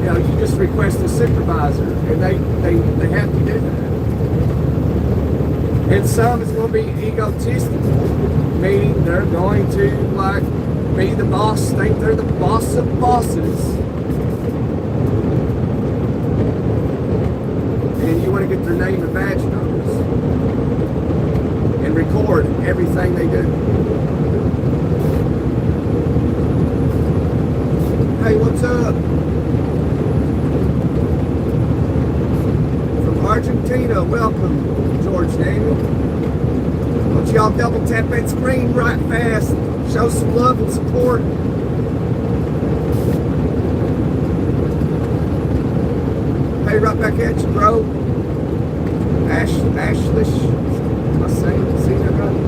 you just request a supervisor, and they have to do that. And some is going to be egotistical, meaning they're going to be the boss, think they're the boss of bosses. And you want to get their name and badge numbers and record everything they do. Hey, what's up? From Argentina, welcome, George Daniel. Why don't y'all double tap that screen right fast, show some love and support. Hey, right back at you, bro. Ashlish. Am I saying that right?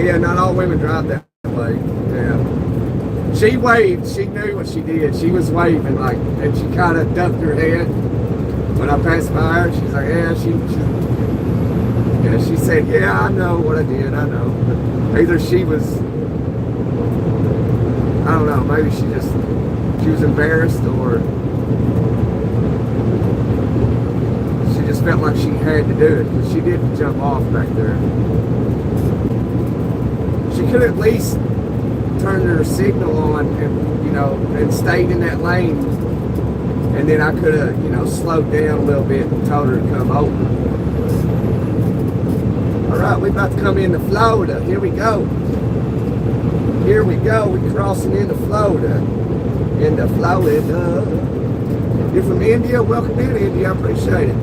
Yeah, not all women drive that way. Yeah. She waved. She knew what she did. She was waving, and she kind of ducked her head when I passed by her. She's like, yeah, she said, yeah, I know what I did. I know. But either she was, I don't know, maybe she was embarrassed, or she just felt like she had to do it, because she didn't jump off back there. She could at least turn her signal on and stayed in that lane, and then I could have, slowed down a little bit and told her to come over. All right, we about to come into Florida. Here we go. Here we go. We're crossing into Florida. Into Florida. You're from India? Welcome in, India. I appreciate it.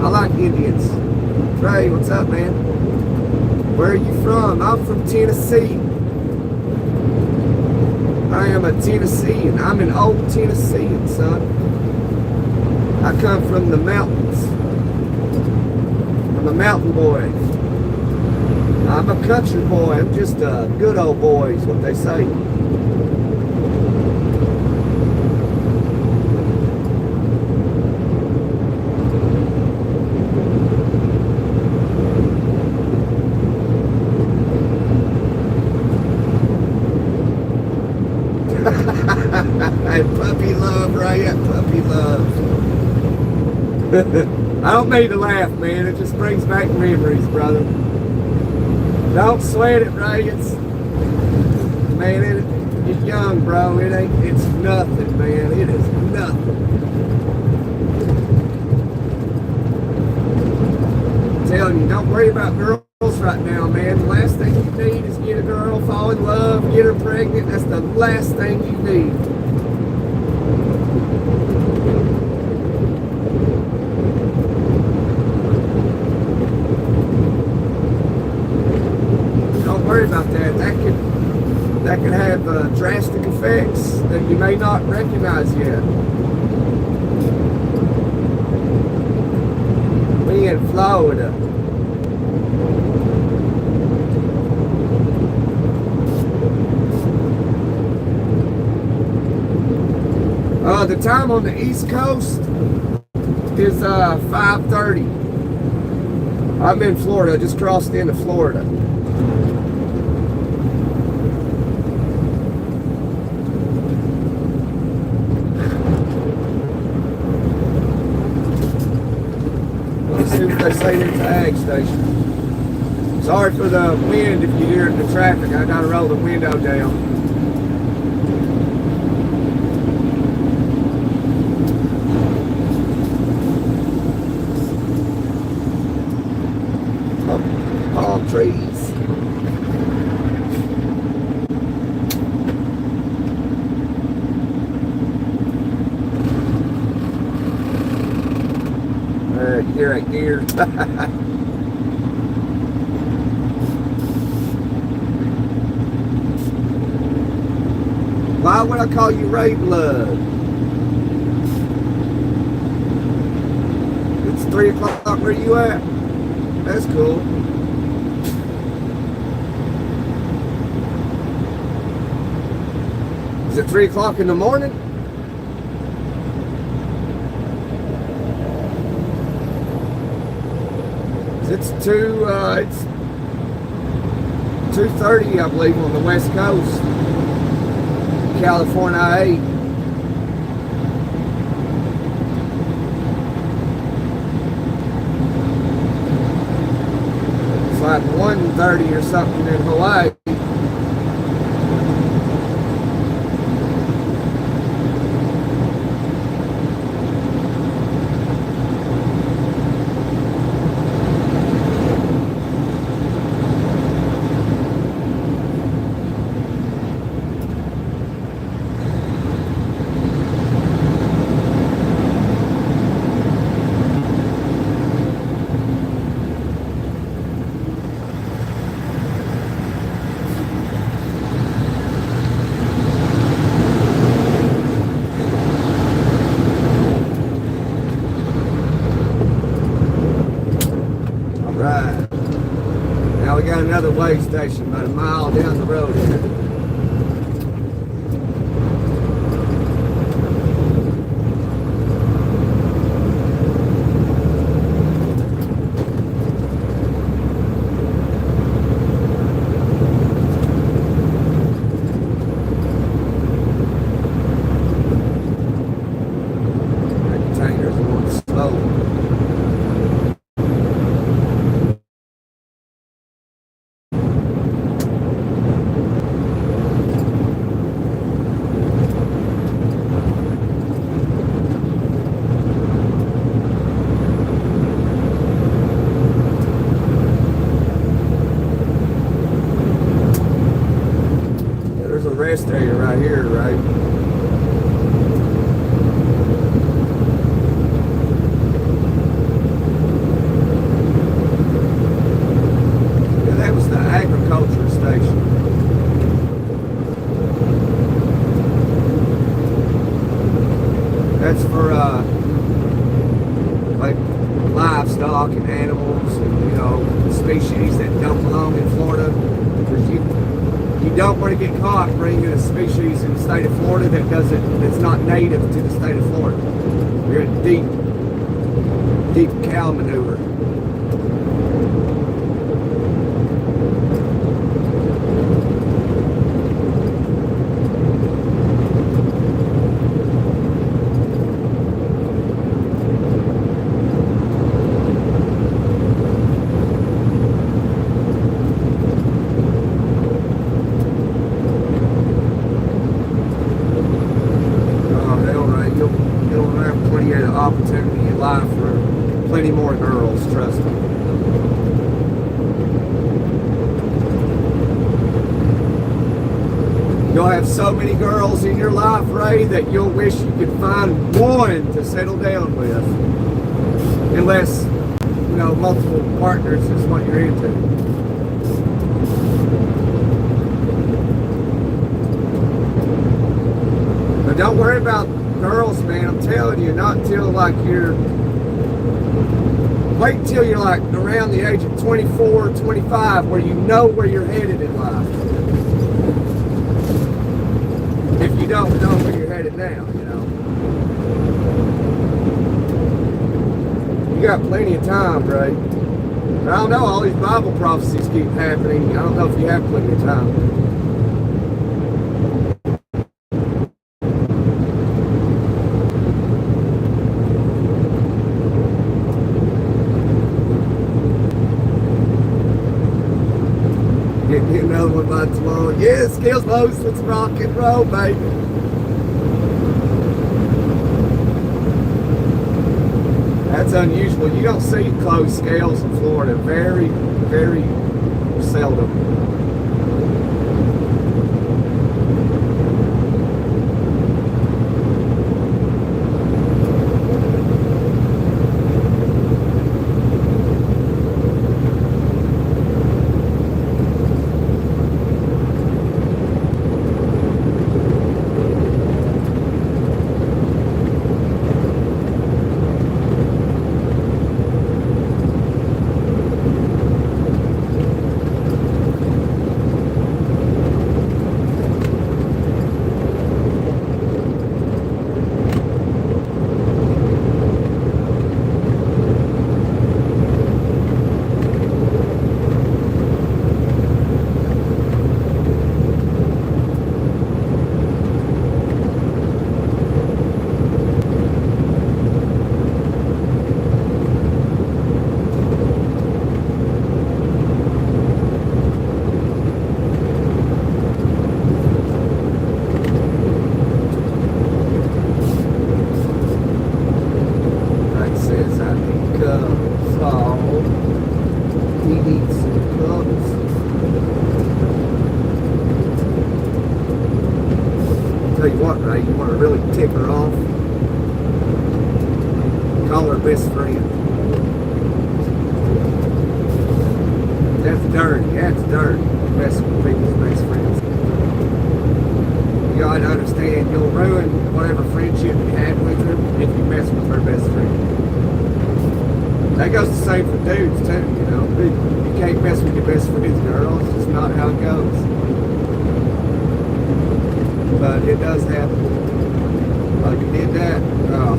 I like Indians. Trey, what's up, man? Where are you from? I'm from Tennessee. I am a Tennessean. I'm an old Tennessean, son. I come from the mountains. I'm a mountain boy. I'm a country boy. I'm just a good old boy is what they say. Puppy love, right? Puppy love. I don't mean to laugh, man. It just brings back memories, brother. Don't sweat it, Ray. It's, man, it's young, bro. It's nothing, man. It is nothing. I'm telling you, don't worry about girls right now, man. The last thing you need is get a girl, fall in love, get her pregnant. That's the last thing you need. Don't worry about that. That could have drastic effects that you may not recognize yet. We in Florida. The time on the East Coast is 5:30. I'm in Florida. Just crossed into Florida. Let's see what they say at the ag station. Sorry for the wind if you hear it in the traffic. I gotta roll the window down. Palm trees. Gear at gear. Why would I call you Ray Blood? It's 3 o'clock where you at? That's cool. Is it 3 o'clock in the morning? It's 2:30, I believe, on the West Coast, California 8. It's like 1:30 or something in Hawaii. Another way station about a mile down the road here. That container's going slow. that's for like livestock and animals and, you know, species that don't belong in Florida. Because you don't want to get caught bringing a species in the state of Florida that's not native to the state of Florida. You're in deep cow manure. Opportunity in life for plenty more girls, trust me. You'll have so many girls in your life, Ray, that you'll wish you could find one to settle down with. Unless, you know, multiple partners is what you're into. But don't worry about girls, man, I'm telling you, not until like wait until you're like around the age of 24, 25, where you know where you're headed in life. If you don't know where you're headed now, you know. You got plenty of time, right? But I don't know, all these Bible prophecies keep happening. I don't know if you have plenty of time. Get another one by tomorrow. Yeah, scales low, let's rock and roll, baby. That's unusual. You don't see closed scales in Florida. Very, very seldom. Tell you what, Ray, you want to really tick her off? Call her best friend. That's dirty. That's dirty. Messing with people's best friends. You ought to understand you'll ruin whatever friendship you had with her if you mess with her best friend. That goes the same for dudes too, you know. You can't mess with your best friend's girl. It's just not how it goes. But it does happen. Oh, you did that? Oh.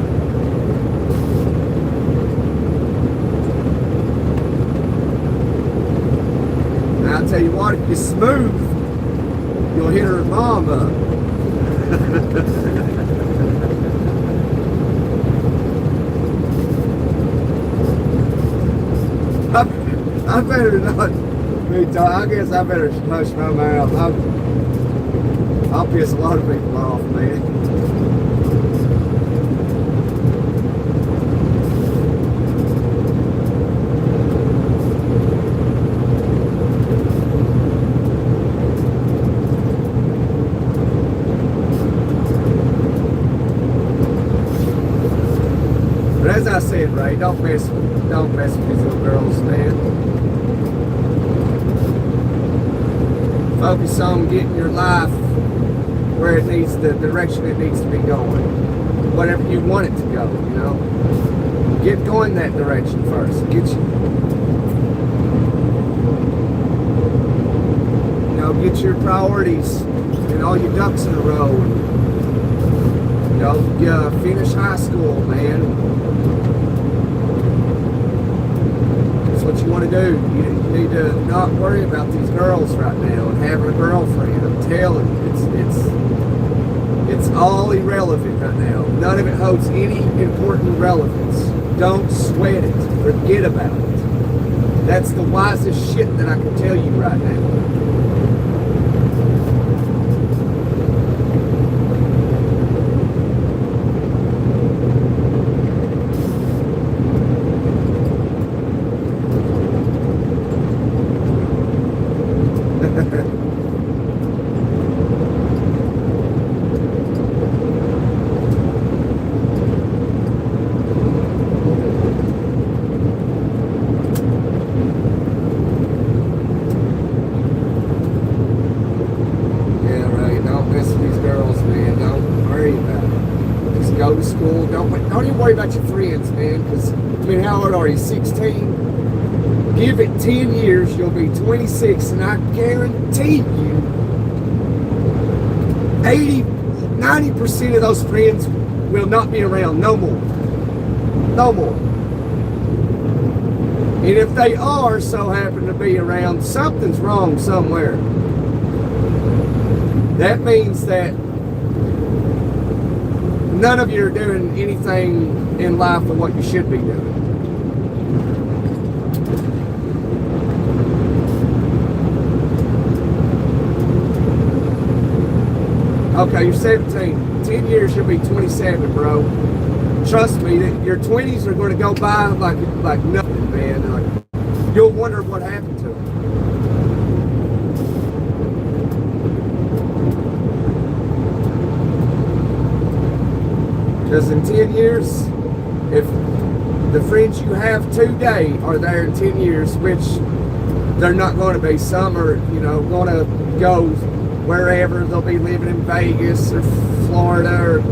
Now, I'll tell you what, if you're smooth, you'll hit her mom up. I better not. I guess I better hush my mouth. I'll piss a lot of people off, man. But as I said, Ray, don't mess with these little girls, man. Focus on getting your life where it needs, the direction it needs to be going. whatever you want it to go, you know. Get going that direction first. Get your priorities and all your ducks in a row. And, finish high school, man. That's what you want to do. You need to not worry about these girls right now and having a girlfriend. I'm telling you, it's all irrelevant right now. None of it holds any important relevance. Don't sweat it. Forget about it. That's the wisest shit that I can tell you right now. Go to school. Don't even worry about your friends, man. Because how old are you? 16. Give it 10 years, you'll be 26, and I guarantee you, 90% of those friends will not be around no more. No more. And if they are so happen to be around, something's wrong somewhere. That means that none of you are doing anything in life of what you should be doing. Okay, you're 17. 10 years, you'll be 27, bro. Trust me, that your 20s are going to go by like nothing, man. Like, you'll wonder what happened to them. Because in 10 years, if the friends you have today are there in 10 years, which they're not going to be, some are, going to go wherever. They'll be living in Vegas or Florida or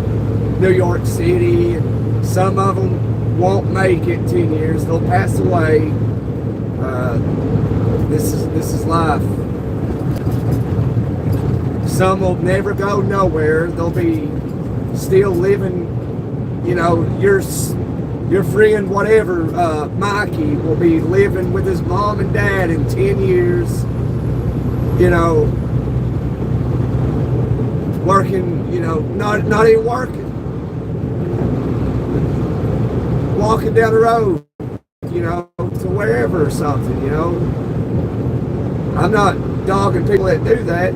New York City. And some of them won't make it 10 years. They'll pass away. This is life. Some will never go nowhere. They'll be still living. Your friend, whatever, Mikey, will be living with his mom and dad in 10 years, working, not even working, walking down the road, to wherever or something, I'm not dogging people that do that,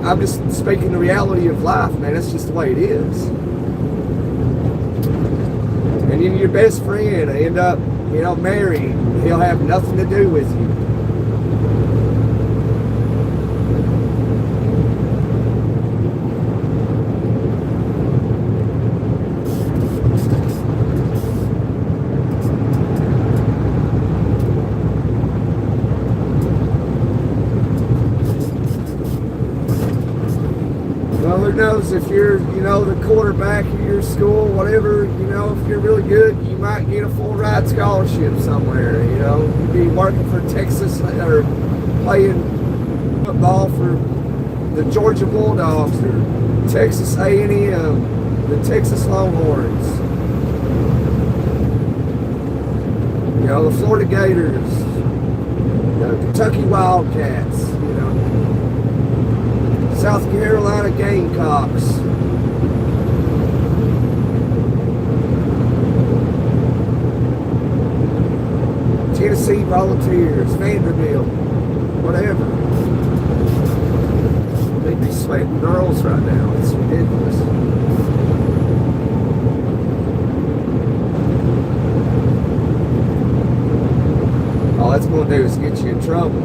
I'm just speaking the reality of life, man. That's just the way it is. And then your best friend end up, married. He'll have nothing to do with you. Well, who knows if you're, the quarterback of your school, whatever, if you're really good, you might get a full ride scholarship somewhere, You'd be working for Texas or playing football for the Georgia Bulldogs or Texas A&M, the Texas Longhorns, the Florida Gators, the Kentucky Wildcats, South Carolina Gamecocks. Tennessee Volunteers, Vanderbilt, whatever. They'd be sweating girls right now. It's ridiculous. All that's going to do is get you in trouble.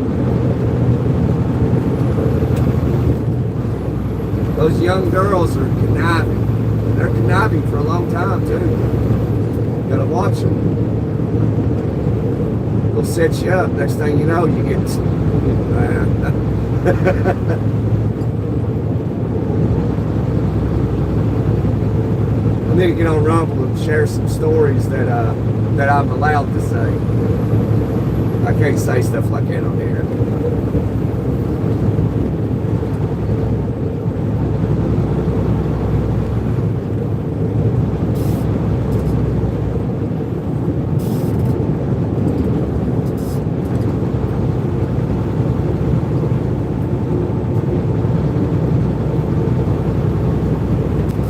Those young girls are conniving. They're conniving for a long time, too. You gotta watch them. They'll set you up. Next thing you know, you get I need to get on Rumble and share some stories that I'm allowed to say. I can't say stuff like that on here.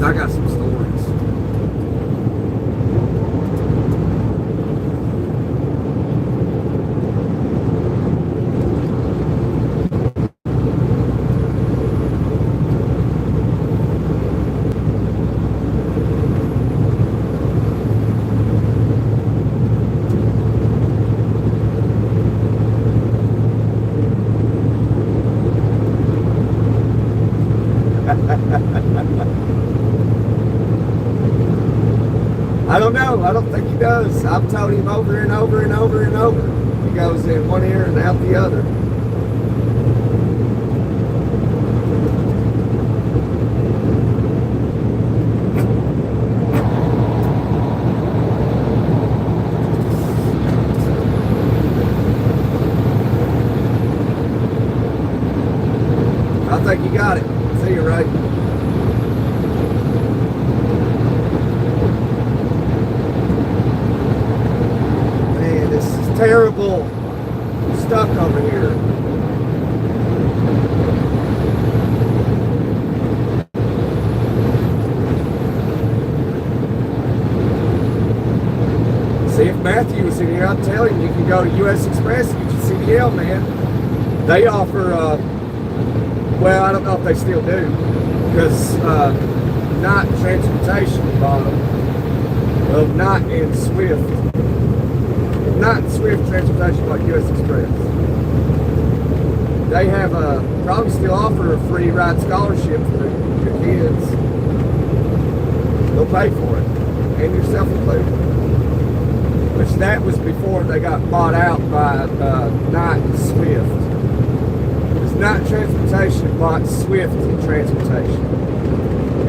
I got some stories. I don't know. I don't think he does. I've told him over and over and over and over. He goes in one ear and out the other. I think you got it. See you, right? Terrible stuck over here. See, if Matthew was in here, I'd tell him you can go to US Express and get your CDL, man. They offer, well, I don't know if they still do, because not transportation bottom of not in Swift. Not Swift transportation like US Express. They have probably still offer a free ride scholarship for your kids. They'll pay for it, and yourself included. Which that was before they got bought out by Not Swift. It's Not Transportation bought Swift Transportation,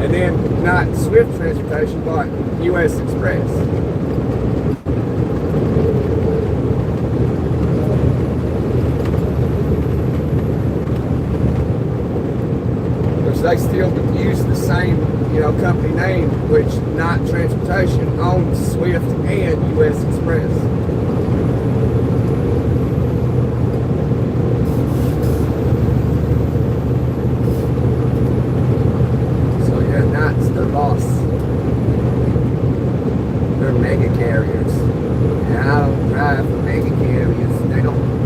and then Not Swift Transportation bought US Express. They still use the same, company name, which Not Transportation owns Swift and US Express. So yeah, Not's their boss. They're mega carriers. And I don't drive for mega carriers.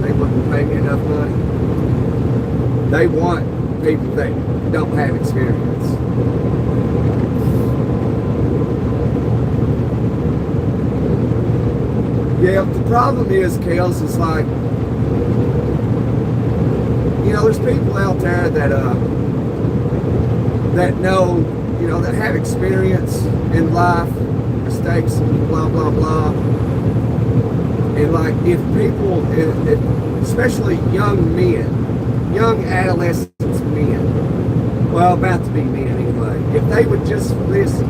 They wouldn't pay me enough money. They want people that don't have experience. Yeah, the problem is, Kels, is like, there's people out there that know, that have experience in life, mistakes, blah, blah, blah. And like, if people, especially young men, young adolescents men, well, about to be men anyway, if they would just listen,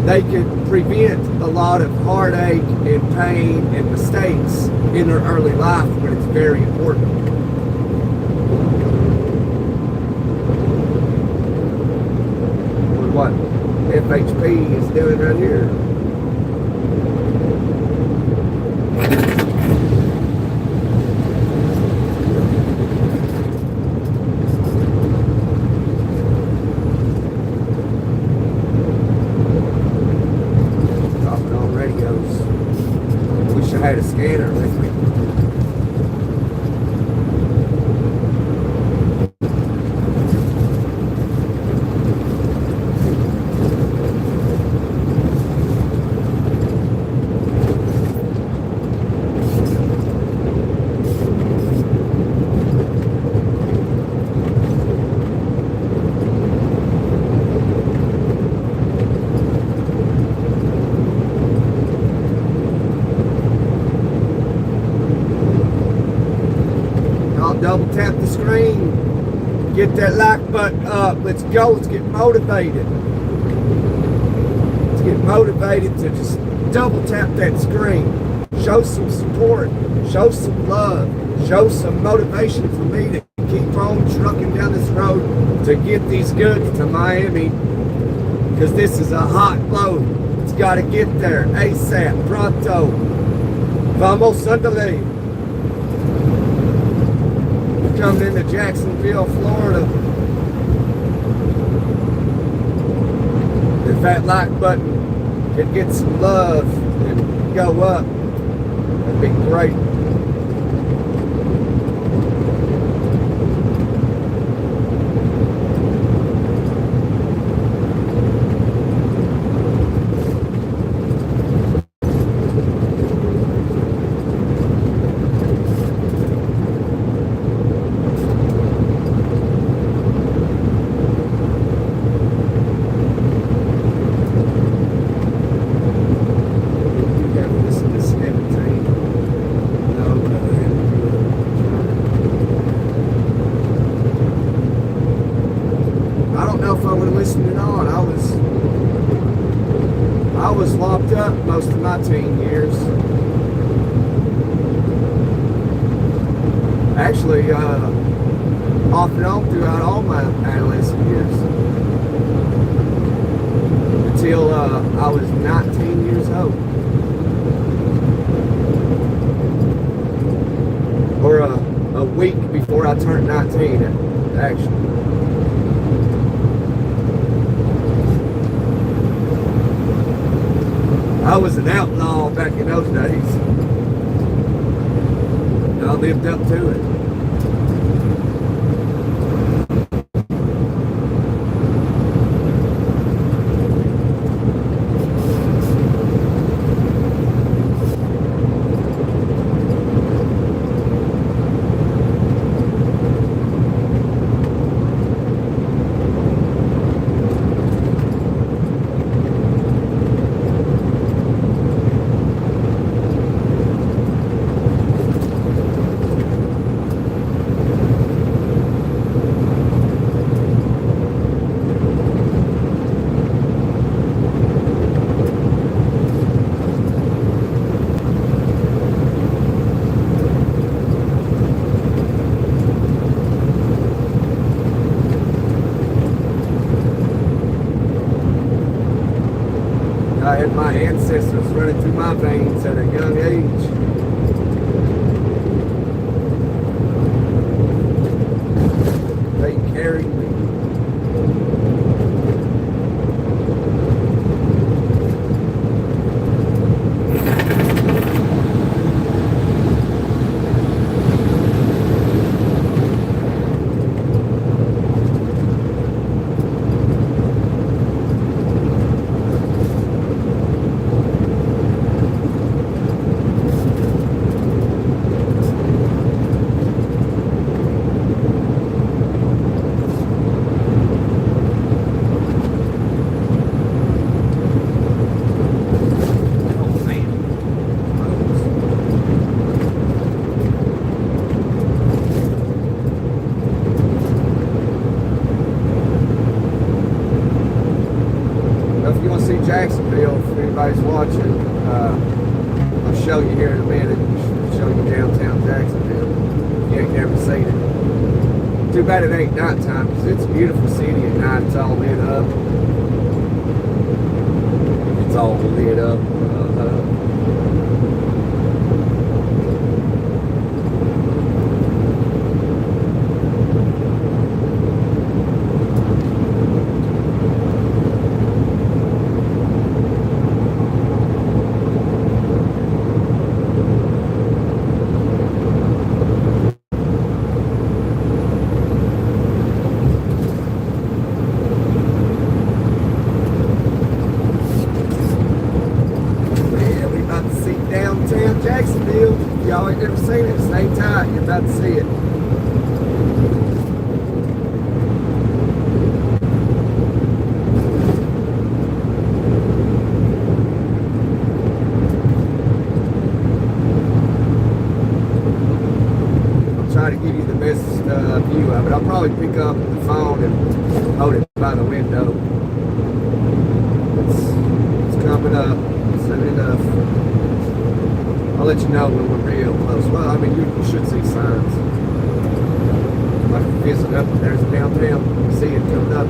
they could prevent a lot of heartache and pain and mistakes in their early life when it's very important. What FHP is doing right here. I had a scanner with me. Double tap the screen, get that like button up. Let's go, let's get motivated. motivated to just double tap that screen, show some support, show some love, show some motivation for me to keep on trucking down this road to get these goods to Miami, because this is a hot load. It's got to get there ASAP, pronto. Vamos, andale. We're coming into Jacksonville, Florida. If that like button can get some love and go up, that'd be great. I was locked up most of my teen years. Actually, off and on throughout all my adolescent years. Until I was 19 years old. Or a week before I turned 19, actually. I was an outlaw back in those days. I lived up to it. I had my ancestors running through my veins at a young age. They carried me. Jacksonville, if anybody's watching, I'll show you here in a minute. I'll show you downtown Jacksonville if you ain't never seen it. Too bad it ain't nighttime, because it's a beautiful city at night. It's all lit up. It's all lit up. Jacksonville, if y'all ain't never seen it, stay tight, you're about to see it. I'll try to give you the best view of it. I'll probably pick up the phone and hold it by the window. It's coming. coming up soon enough. I'll let you know when we're real close. Well, I mean, you should see signs. I can visit up. There's downtown. You see it coming up.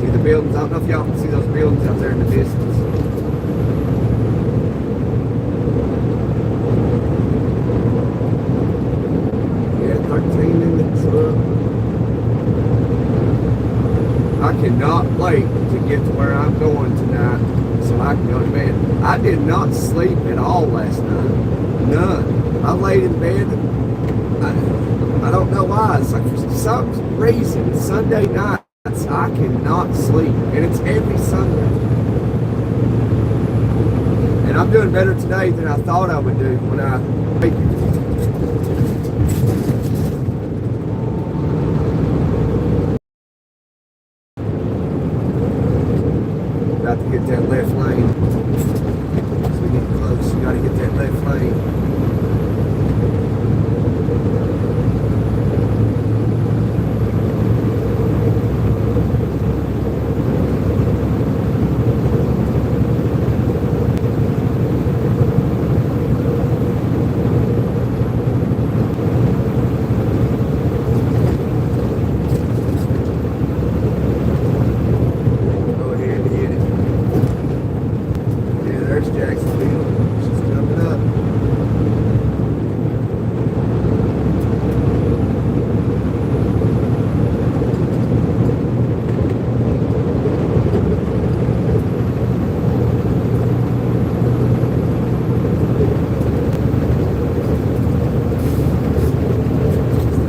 See the buildings? I don't know if y'all can see those buildings out there in the distance. Yeah, 13 in the truck. I cannot wait to get to where I'm going tonight so I can go to bed. I did not sleep at all last night. None. I laid in bed. I don't know why. It's like for some reason, Sunday nights, I cannot sleep. And it's every Sunday. And I'm doing better today than I thought I would do when I... About to get that left lane. As we get close, you got to get that left lane. Jacksonville. She's coming up.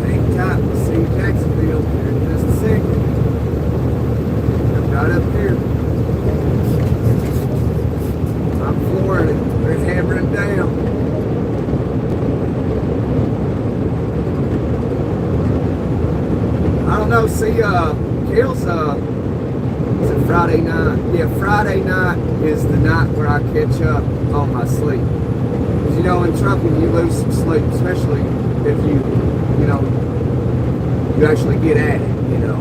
Hang tight. We'll see Jacksonville here in just a second. I'm right up here. I'm flooring it. They're hammering it down. I don't know. See, Kale's, is it Friday night? Yeah, Friday night is the night where I catch up on my sleep. Because, you know, in trucking, you lose some sleep, especially if you actually get at it, you know.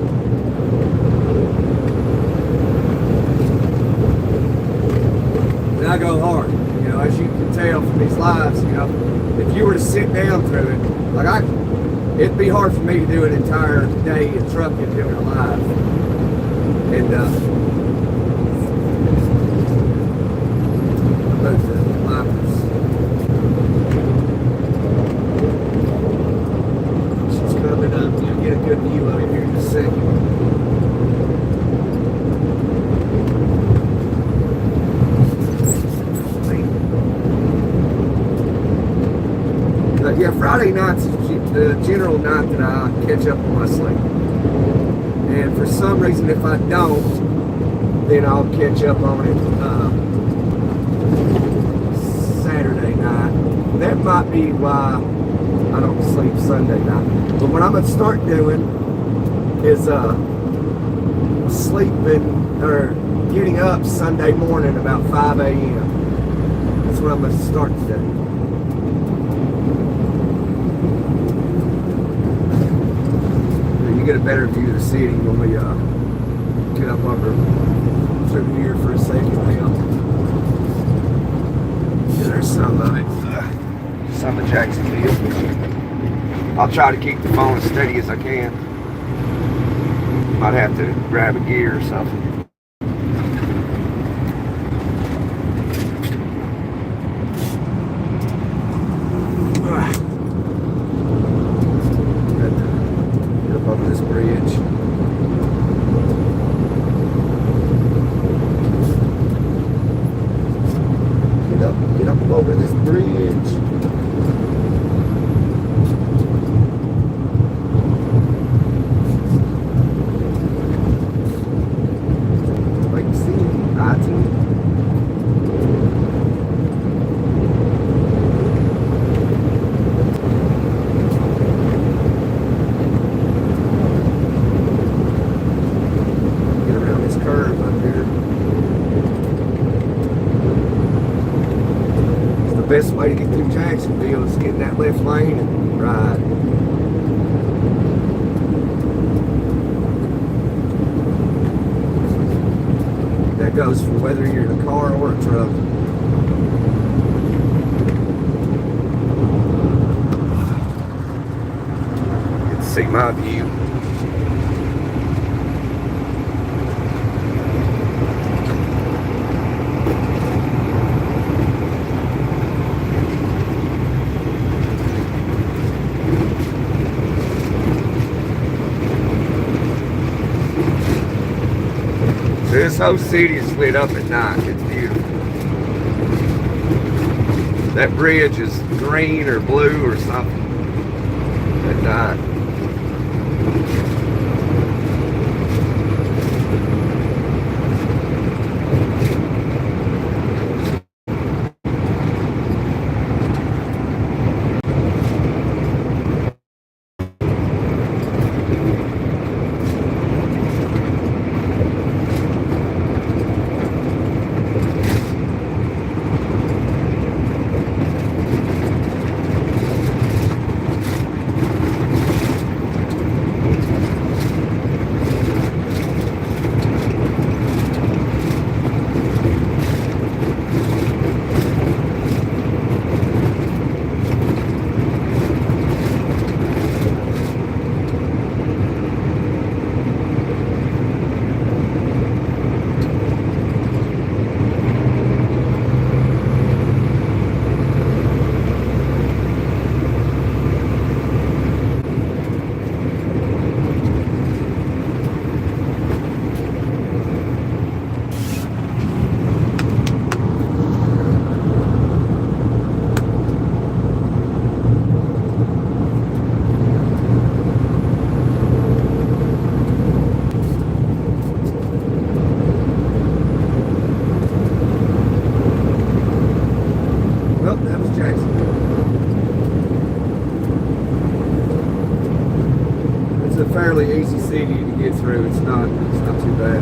And I go hard, you know, as you can tell from these lives, you know, if you were to sit down through it, like it'd be hard for me to do an entire day in trucking doing a live. And, both the livers. She's coming up, you'll get a good view of it here in a second. Yeah, Friday night's the general night that I catch up on my sleep. And for some reason, if I don't, then I'll catch up on it Saturday night. That might be why I don't sleep Sunday night. But what I'm going to start doing is sleeping or getting up Sunday morning about 5 a.m. That's what I'm going to start to do. You get a better view of the city when we get up over through here for a second now. Yeah, there's some of it. Some of Jacksonville. I'll try to keep the phone as steady as I can. Might have to grab a gear or something. Over this bridge. Get up over this bridge. Like you see, I-10. The best way to get through Jacksonville is get in that left lane and ride. That goes for whether you're in a car or a truck. You can see my view. This whole city is lit up at night. It's beautiful. That bridge is green or blue or something at night. Well, that was Jacksonville. It's a fairly easy city to get through. It's not too bad.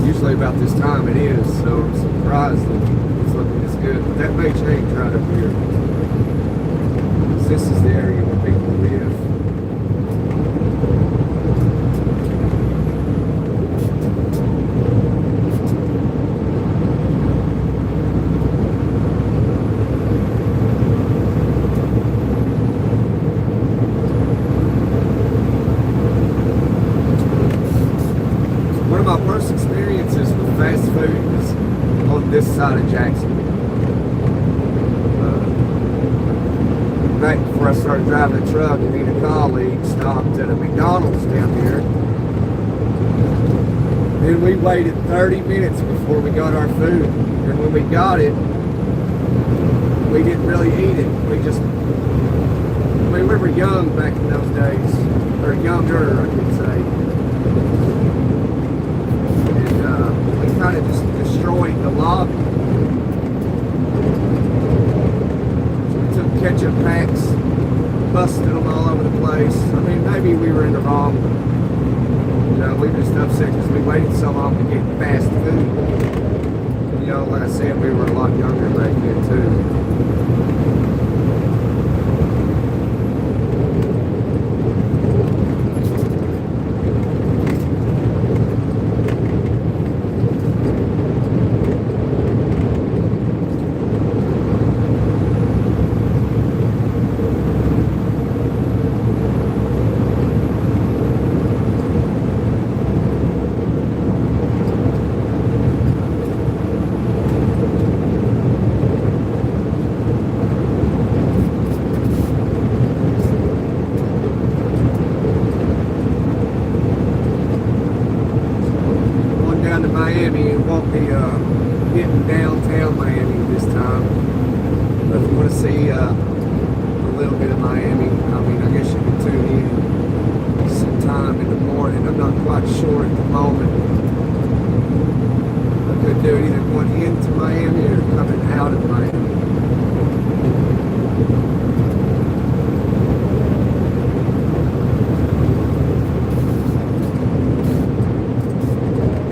Usually about this time it is, so I'm surprised that it's looking this good. But that may change right up here. This is the area where people live. One of my first experiences with fast food was on this side of Jacksonville. Back before I started driving a truck, me and a colleague stopped at a McDonald's down here. Then we waited 30 minutes before we got our food. And when we got it, we didn't really eat it. We were young back in those days. Or younger, I could say. We kind of just destroyed the lobby. So we took ketchup packs, busted them all over the place. I mean, maybe we were in the wrong. We were just upset because we waited so long to get fast food. And, like I said, we were a lot younger back then too. Miami and won't be hitting downtown Miami this time. But if you want to see a little bit of Miami, I mean, I guess you can tune in sometime in the morning. I'm not quite sure at the moment. I could do it either going into Miami or coming out of Miami.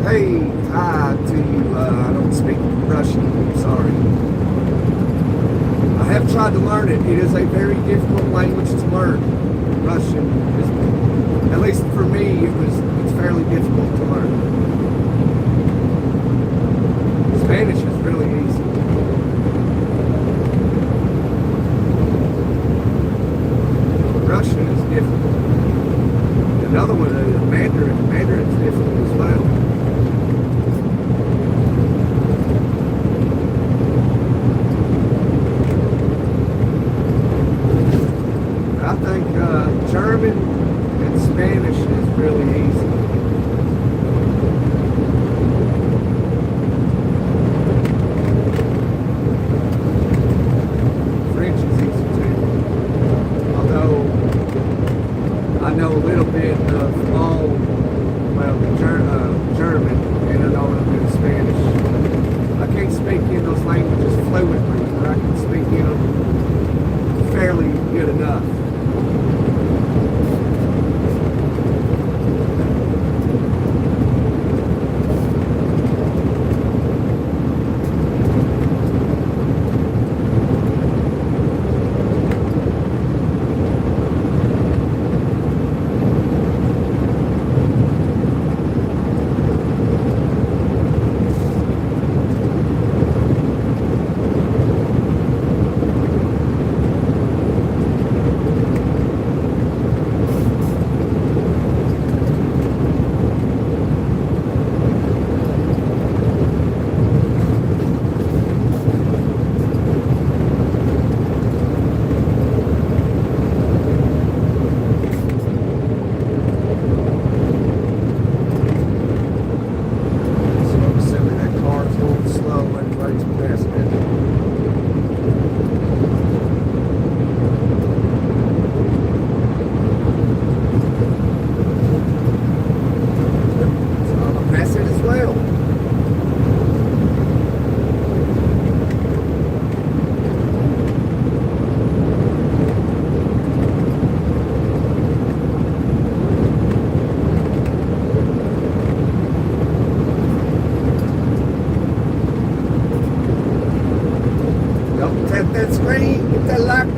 Hey, hi to you. I don't speak Russian. I'm sorry. I have tried to learn it. It is a very difficult language to learn. Russian, at least for me, it's fairly difficult to learn.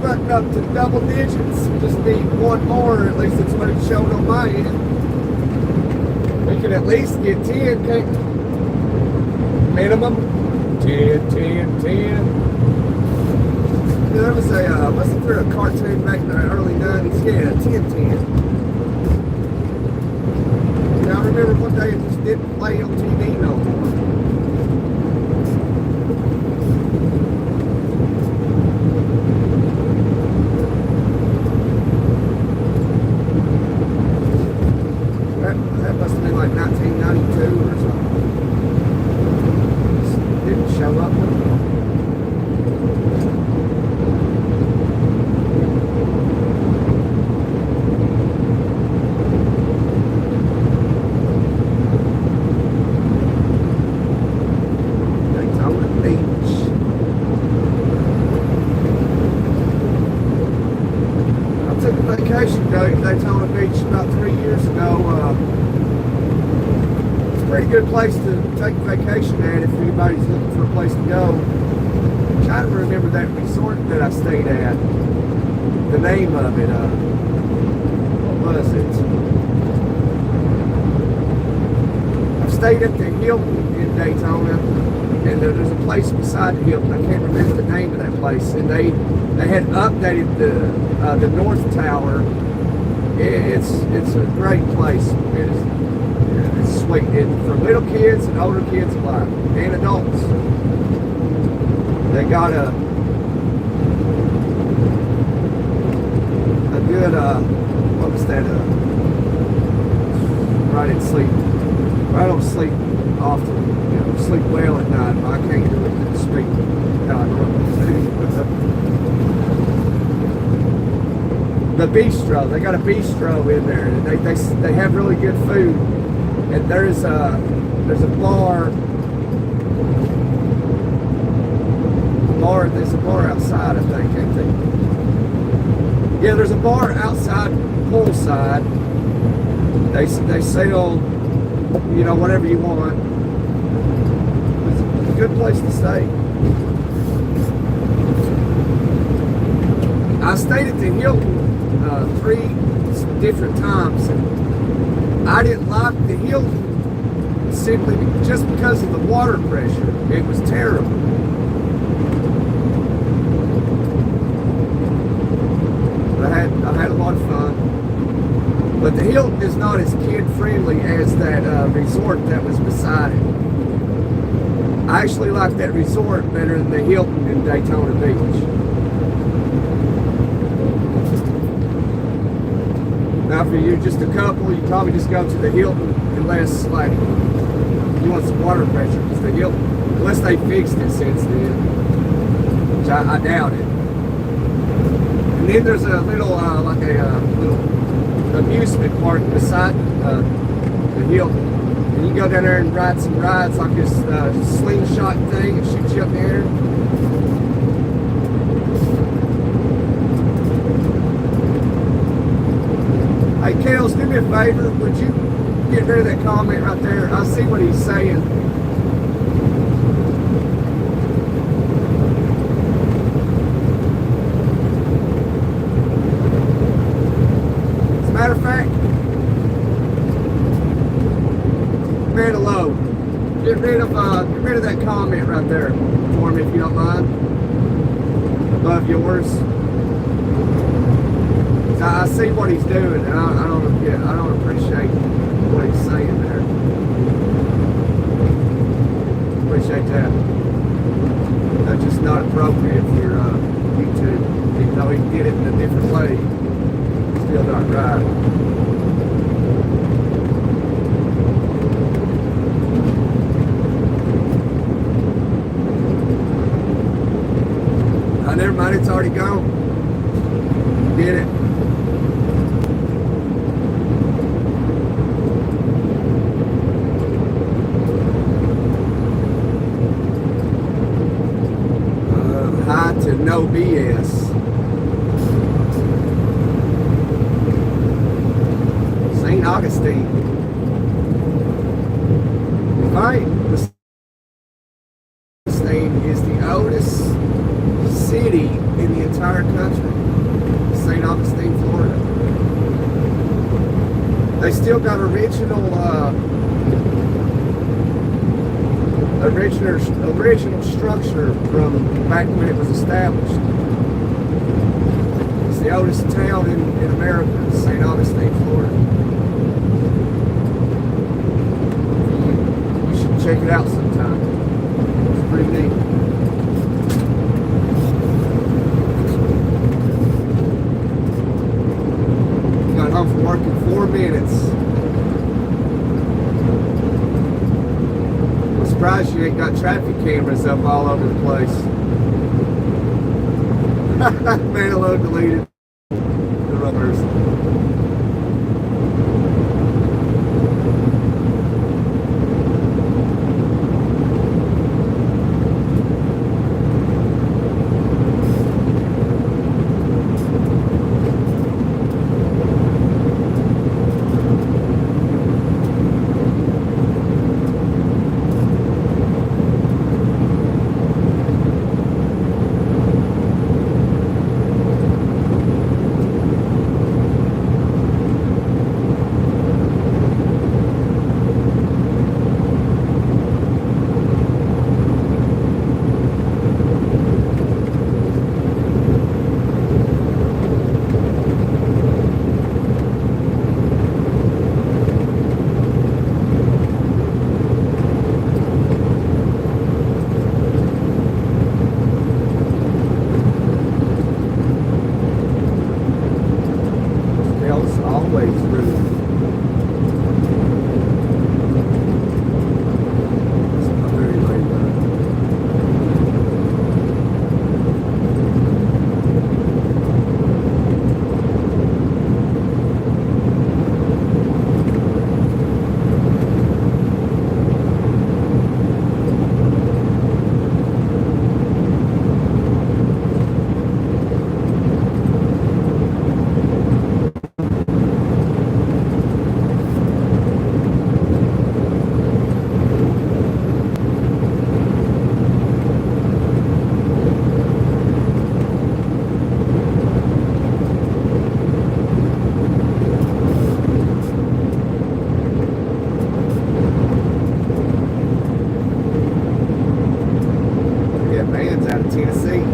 button up to double digits. We just need one more, at least it's what it's showing on my end. We can at least get 10, can't we? Minimum 10, 10, 10. Yeah, there was wasn't there a cartoon back in the early 90s? Yeah, 10, 10. I remember one day it just didn't play on TV no more. That must have been like 1992 or something. Just didn't show up no more. Daytona Beach about 3 years ago. It's a pretty good place to take a vacation at if anybody's looking for a place to go. I'm trying to remember that resort that I stayed at. The name of it, what was it? I've stayed at the Hilton in Daytona, and there's a place beside the Hilton. I can't remember the name of that place. And they had updated the North Tower. It's a great place. It's sweet. For little kids and older kids alike, and adults. They got a good what was that? Right in sleep. I don't sleep often. Sleep well at night. But I can't do it to sleep. The bistro, they got a bistro in there, and they have really good food. And there's a bar. There's a bar outside, I think, ain't there? Yeah, there's a bar outside poolside. They sell, whatever you want. It's a good place to stay. I stayed at the Hilton 3 different times, and I didn't like the Hilton simply just because of the water pressure. It was terrible. But I had a lot of fun. But the Hilton is not as kid friendly as that resort that was beside it. I actually like that resort better than the Hilton in Daytona Beach. Now, for you, just a couple, you probably just go to the Hilton unless, like, you want some water pressure. Because the Hilton, unless they fixed it since then, which I doubt it. And then there's a little, little amusement park beside the Hilton. And you go down there and ride some rides, like this slingshot thing, and shoots you up in the air. Hey, Kels, do me a favor. Would you get rid of that comment right there? I see what he's saying. As a matter of fact, man, low. Get rid of that comment right there for me, if you don't mind. Above yours. I see what he's doing, and I don't appreciate what he's saying there. Appreciate that. That's just not appropriate for YouTube, even though he did it in a different way. Still not right. Never mind, it's already gone. Did it. Hi to no BS. St. Augustine. Right. Augustine is the oldest city in the entire original structure from back when it was established. It's the oldest town in America, St. Augustine, Florida. You should check it out sometime. It's pretty neat. Got home from work in 4 minutes. I'm surprised you ain't got traffic cameras up all over the place. Man, hello, deleted. The rubbers. Tennessee. I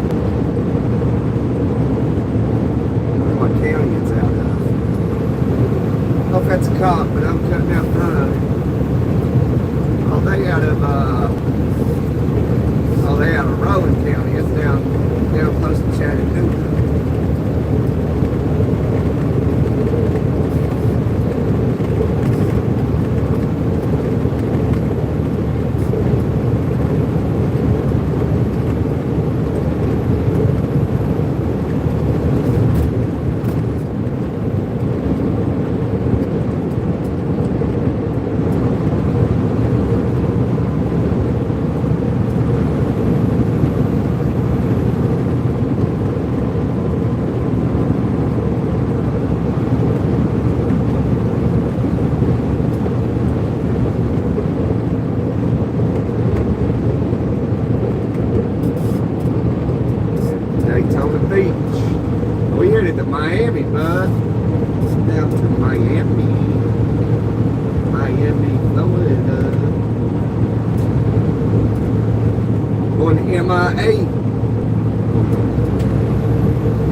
don't know what county it's out of. I don't know if that's a cop, but I'm cutting out front of it. Oh, they out of Rowan County. It's down close to Chattanooga. Daytona Beach. We headed to Miami, bud. Down to Miami, Florida. Going to MIA.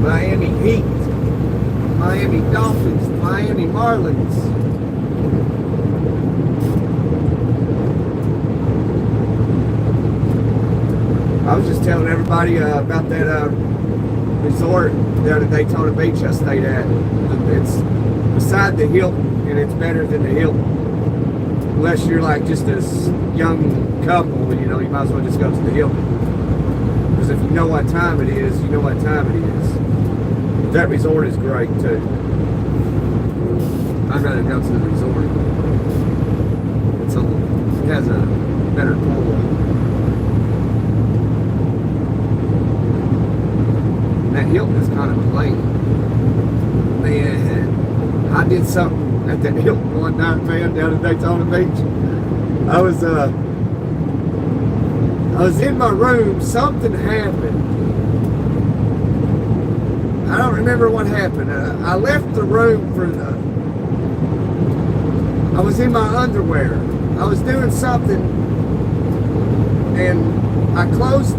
Miami Heat. Miami Dolphins. Miami Marlins. I was just telling everybody about that resort down at Daytona Beach I stayed at. It's beside the Hilton, and it's better than the Hilton. Unless you're like just a young couple, you know, you might as well just go to the Hilton. Because if you know what time it is, you know what time it is. That resort is great too. I'd rather go to the resort. It has a better pool. That Hilton is kind of plain. Man, I did something at that Hilton one night, man, down at Daytona Beach. I was in my room, something happened. I don't remember what happened. I left the room for I was in my underwear. I was doing something, and I closed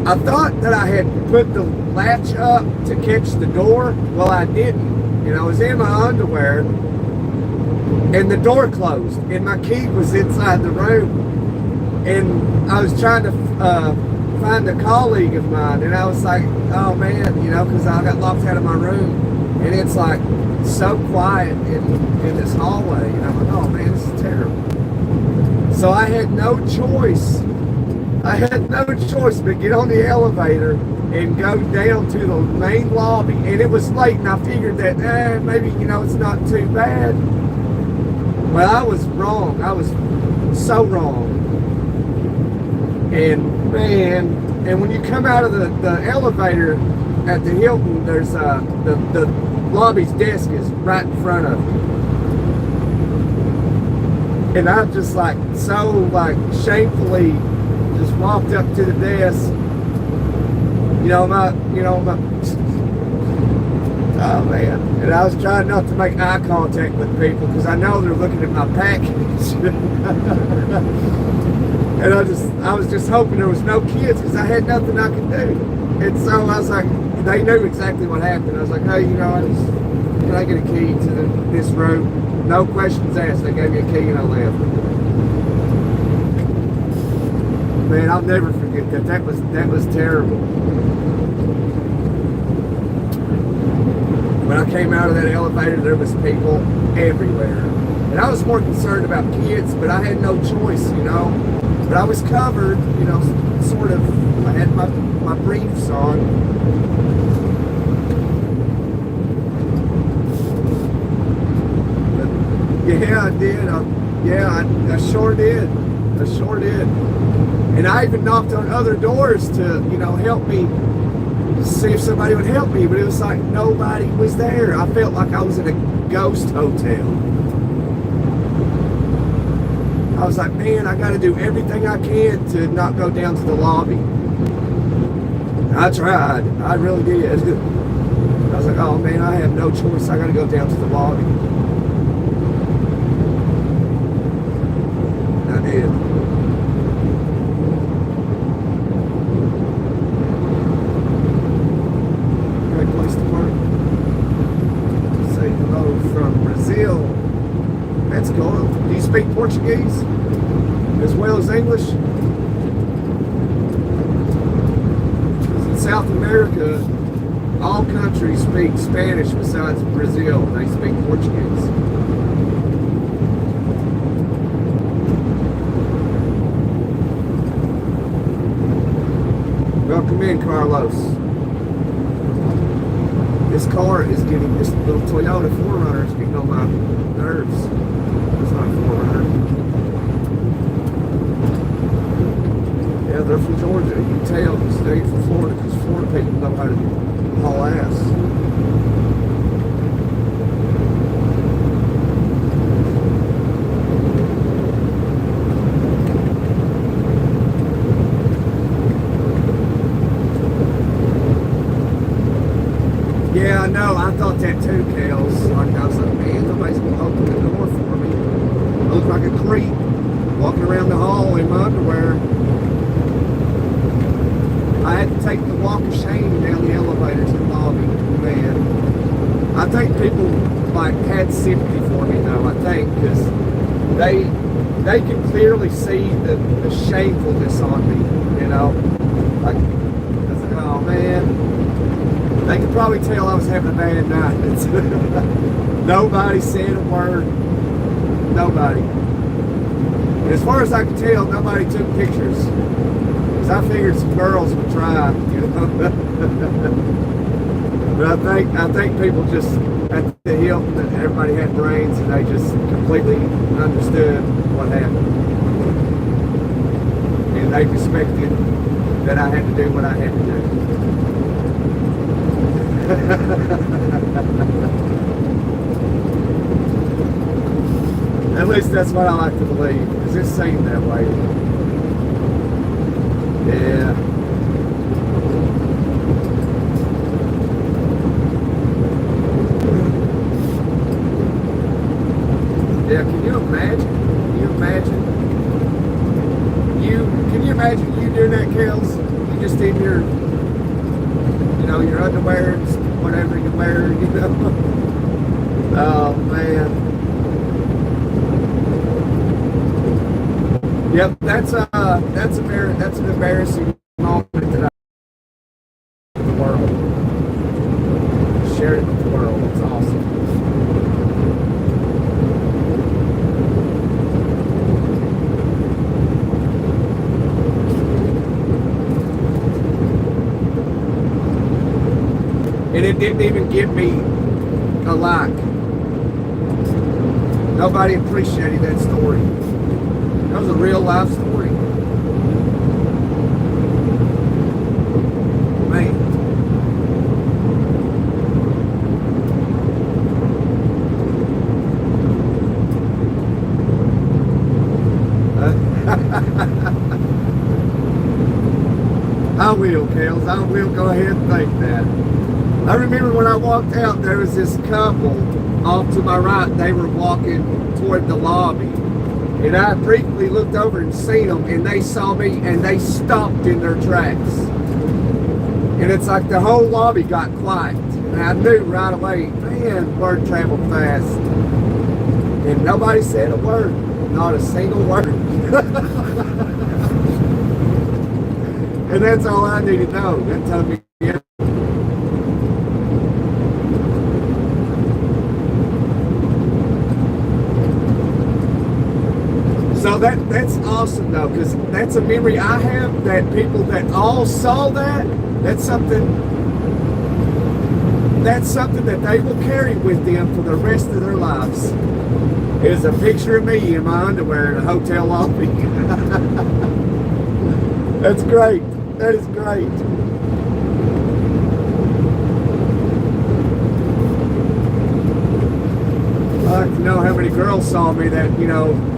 I thought that I had put the latch up to catch the door. Well, I didn't. And I was in my underwear, and the door closed, and my key was inside the room. And I was trying to find a colleague of mine, and I was like, oh man, because I got locked out of my room, and it's like so quiet in this hallway, and I'm like, oh man, this is terrible. So I had no choice but get on the elevator and go down to the main lobby. And it was late, and I figured that maybe it's not too bad. Well, I was wrong. I was so wrong. And man, and when you come out of the elevator at the Hilton, there's the lobby's desk is right in front of you. And I just shamefully just walked up to the desk. Oh man. And I was trying not to make eye contact with people because I know they're looking at my package. And I was just hoping there was no kids because I had nothing I could do. And so I was like, they knew exactly what happened. I was like, hey, can I get a key to this room? No questions asked. They gave me a key and I left. Man, I'll never forget that. That was terrible. When I came out of that elevator, there was people everywhere. And I was more concerned about kids, but I had no choice, But I was covered, sort of. I had my briefs on. But yeah, I did. I sure did. I sure did. And I even knocked on other doors to, help me, see if somebody would help me. But it was like nobody was there. I felt like I was in a ghost hotel. I was like, man, I got to do everything I can to not go down to the lobby. I tried. I really did. I was like, oh man, I have no choice. I got to go down to the lobby. I did. Great place to park. Say hello from Brazil. That's cool. Do you speak Portuguese as well as English? In South America, all countries speak Spanish besides Brazil. They speak Portuguese. Welcome in, Carlos. This car is getting, this little Toyota 4Runner is getting on my nerves. It's not a 4Runner. Yeah, they're from Georgia. You can tell because they ain't from Florida because Florida people know how to haul ass. Yeah, I know. I thought that too, Kels. Like, I was like, man, nobody's going to open the door for me. I look like a creep walking around the hall in my underwear. I had to take the walk of shame down the elevator to the lobby. Man, I think people had sympathy for me though. I think because they could clearly see the shamefulness on me. Like I was like, oh man. They could probably tell I was having a bad night. Nobody said a word. Nobody. And as far as I could tell, nobody took pictures. Because I figured some girls would try, But I think people just at the Hilton, that everybody had brains and they just completely understood what happened. And they respected that I had to do what I had to do. At least that's what I like to believe, because it seemed that way. Yeah. Yeah, can you imagine? Can you imagine? Can you imagine you doing that, Kels? You just in your, your underwear and whatever you wear, Oh man. Yep, that's an embarrassing moment that I the world. Share it with the world. It's awesome. And it didn't even give me a like. Nobody appreciated that story. That was a real life story. Man. I will, Kels. I will go ahead and think that. I remember when I walked out, there was this couple off to my right. They were walking toward the lobby. And I briefly looked over and seen them, and they saw me, and they stopped in their tracks. And it's like the whole lobby got quiet. And I knew right away, man, word traveled fast. And nobody said a word. Not a single word. And that's all I need to know. That told me, yeah. So that's awesome though, because that's a memory I have, that people that all saw that, that's something that they will carry with them for the rest of their lives. Is a picture of me in my underwear in a hotel lobby. That's great. That is great. I'd like to know how many girls saw me that,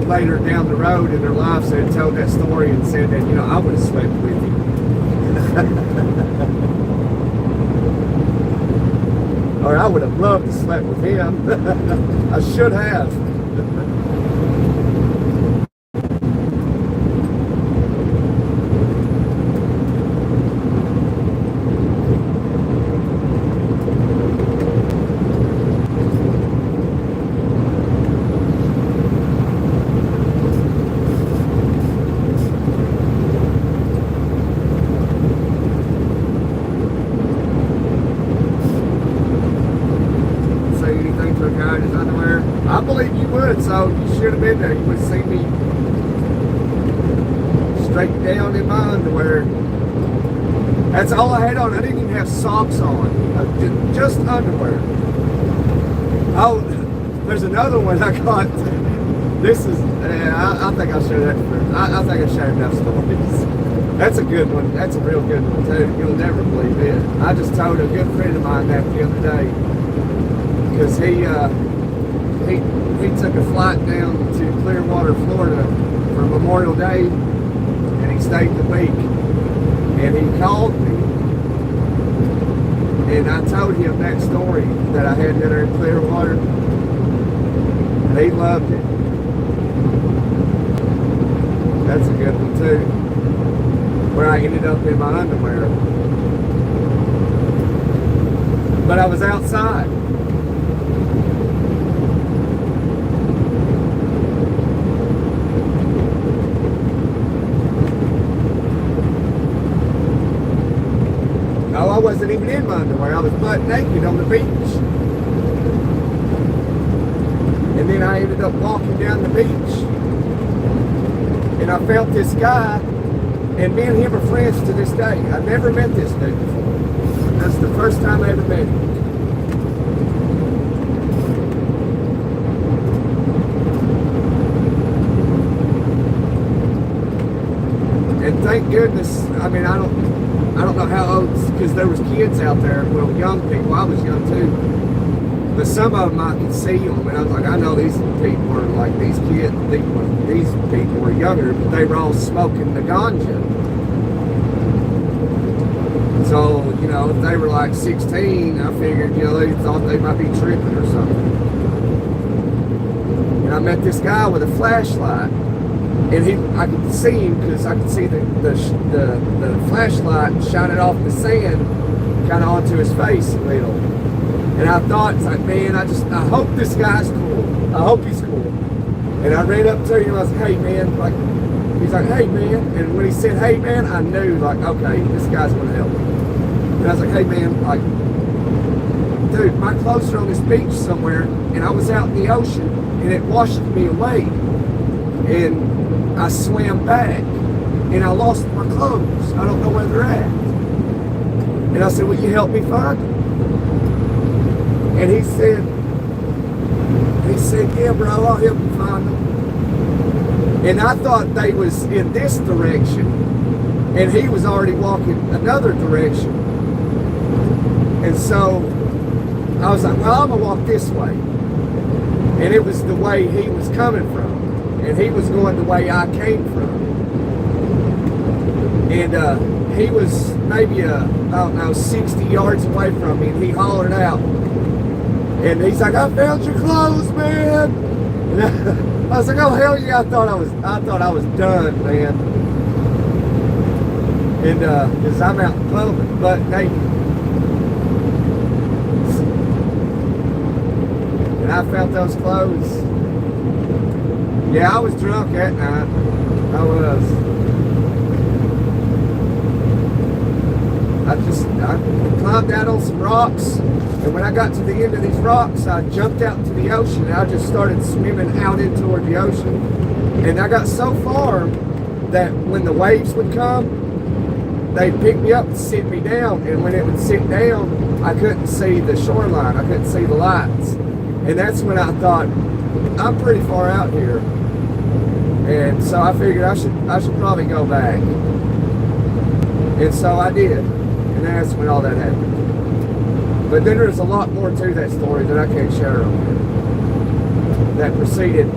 later down the road in their lives had told that story and said that, I would have slept with you. Or I would have loved to sleep with him. I should have. I believe you would, so you should have been there. You would have seen me straight down in my underwear. That's all I had on. I didn't even have socks on. Just underwear. Oh, there's another one I got. This is, I think I'll share that first. I think I've shared enough stories. That's a good one. That's a real good one, too. You'll never believe it. I just told a good friend of mine that the other day. Because he took a flight down to Clearwater, Florida for Memorial Day, and he stayed the week. And he called me, and I told him that story that I had dinner in Clearwater, and he loved it. That's a good one too, where I ended up in my underwear. But I was outside. I wasn't even in my underwear. I was butt naked on the beach. And then I ended up walking down the beach. And I felt this guy, and me and him are friends to this day. I never met this dude before. That's the first time I ever met him. And thank goodness, I mean, I don't know how old, because there was kids out there, well, young people. I was young too, but some of them I could see them, and I was like, I know these people are like, these people were younger, but they were all smoking the ganja. So, if they were like 16, I figured, they thought they might be tripping or something. And I met this guy with a flashlight, and I could see him because I could see the flashlight shining off the sand kind of onto his face a little. And I thought, it's like, man, I hope this guy's cool. I hope he's cool. And I ran up to him and I was like, hey man, like, he's like, hey man. And when he said, hey man, I knew, like, okay, this guy's gonna help me. And I was like, hey man, like, dude, my clothes are on this beach somewhere, and I was out in the ocean, and it washed me away. And I swam back, and I lost my clothes. I don't know where they're at. And I said, will you help me find them? And he said, yeah, bro, I'll help you find them. And I thought they was in this direction, and he was already walking another direction. And so I was like, well, I'm gonna walk this way. And it was the way he was coming from, and he was going the way I came from. And he was maybe I don't know, 60 yards away from me, and he hollered out. And he's like, I found your clothes, man. And I was like, oh hell yeah! I thought I was done, man. And because I'm out in public, but naked. And I found those clothes. Yeah, I was drunk that night. I was. I climbed out on some rocks, and when I got to the end of these rocks, I jumped out into the ocean, and I just started swimming out in toward the ocean. And I got so far that when the waves would come, they'd pick me up and sit me down, and when it would sit down, I couldn't see the shoreline, I couldn't see the lights. And that's when I thought, I'm pretty far out here. And so I figured I should probably go back. And so I did. And that's when all that happened. But then there's a lot more to that story that I can't share on here. That proceeded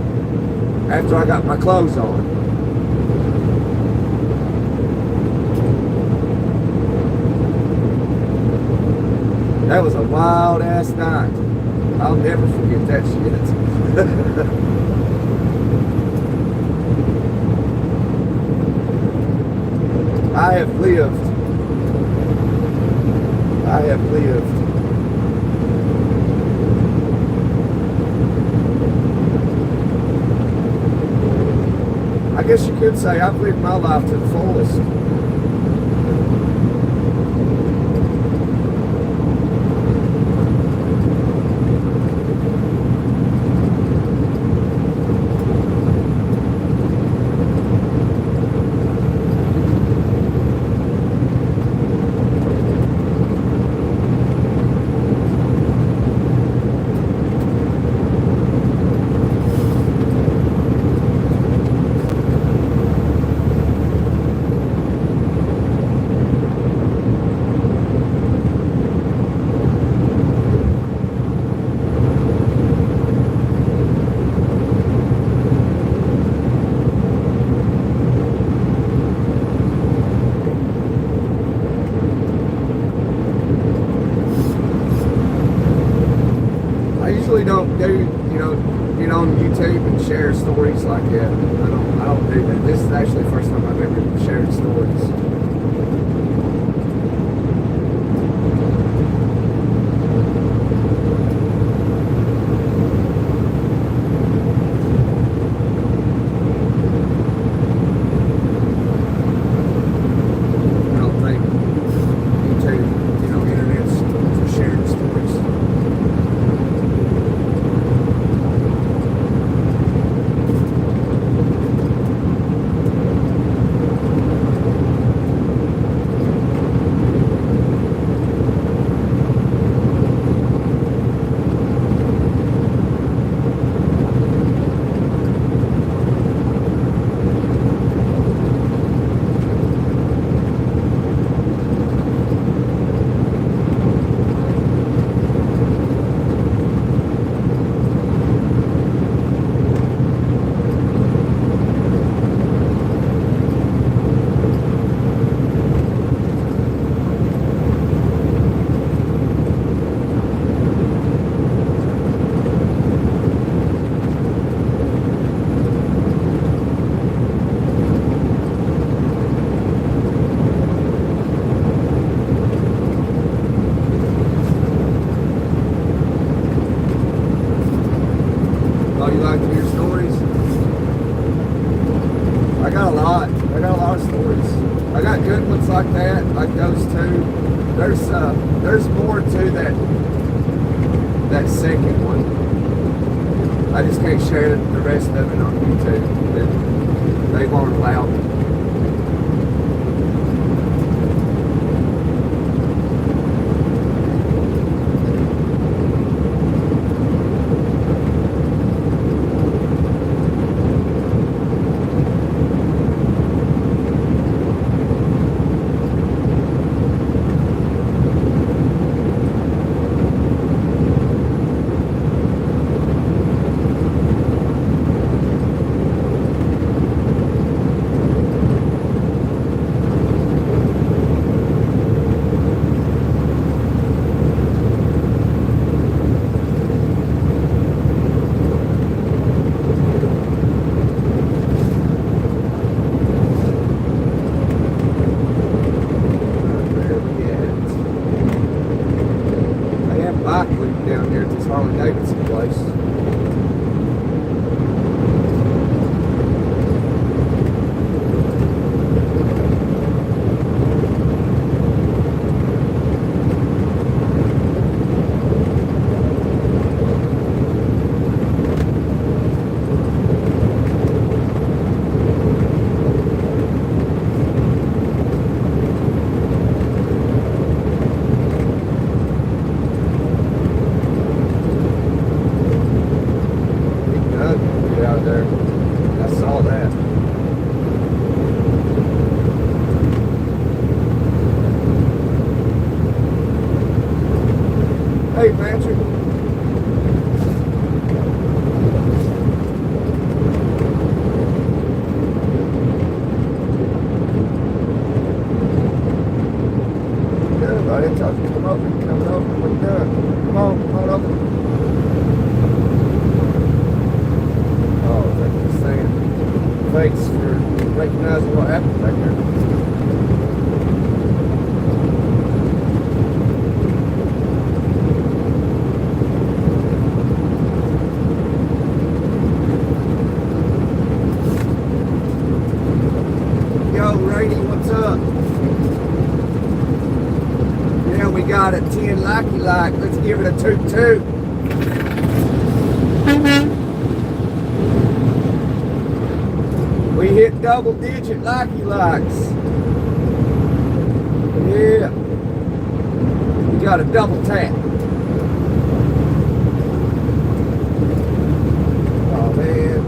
after I got my clothes on. That was a wild ass night. I'll never forget that shit. I have lived. I have lived. I guess you could say I've lived my life to the fullest. Don't do, get on YouTube and share stories like that. I don't do that. This is actually the first time I've ever shared stories. I don't think YouTube, internet's for sharing stories. good ones like that, like those two. There's more to that second one. I just can't share the rest of it on YouTube. They won't allow me. Down here at this Harley Davidson place. Hey, Patrick. Good, buddy. I told you to come over. Come over. What are you doing? Come on over. Oh, thank you for saying. Thanks for recognizing what happened back there. What's up? Yeah, we got a 10 like. Let's give it a toot. We hit double digit likes. Yeah. We got a double tap. Oh man.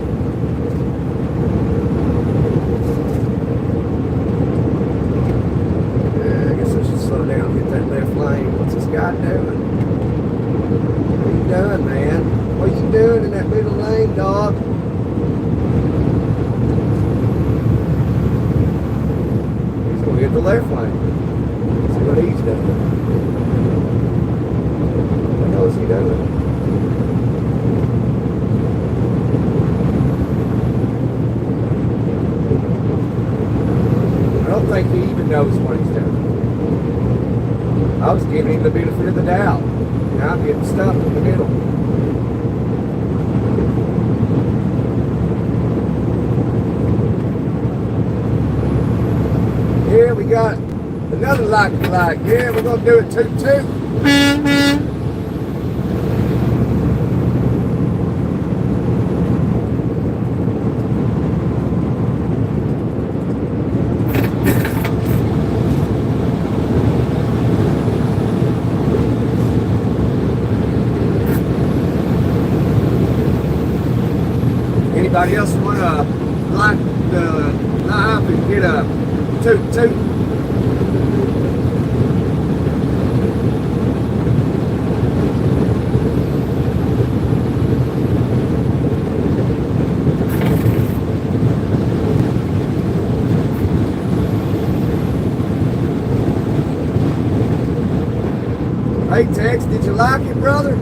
Slow down, hit that left lane. What's this guy doing? What are you doing, man? What are you doing in that middle lane, dog? He's gonna hit the left lane. See what he's doing. What the hell is he doing? I don't think he even knows what he's doing. I was giving him the benefit of the doubt. Now I'm getting stuck in the middle. Here we got another like. Yeah, we're going to do it toot. Anybody else want to like the live and get a toot? Hey Tex, did you like it, brother?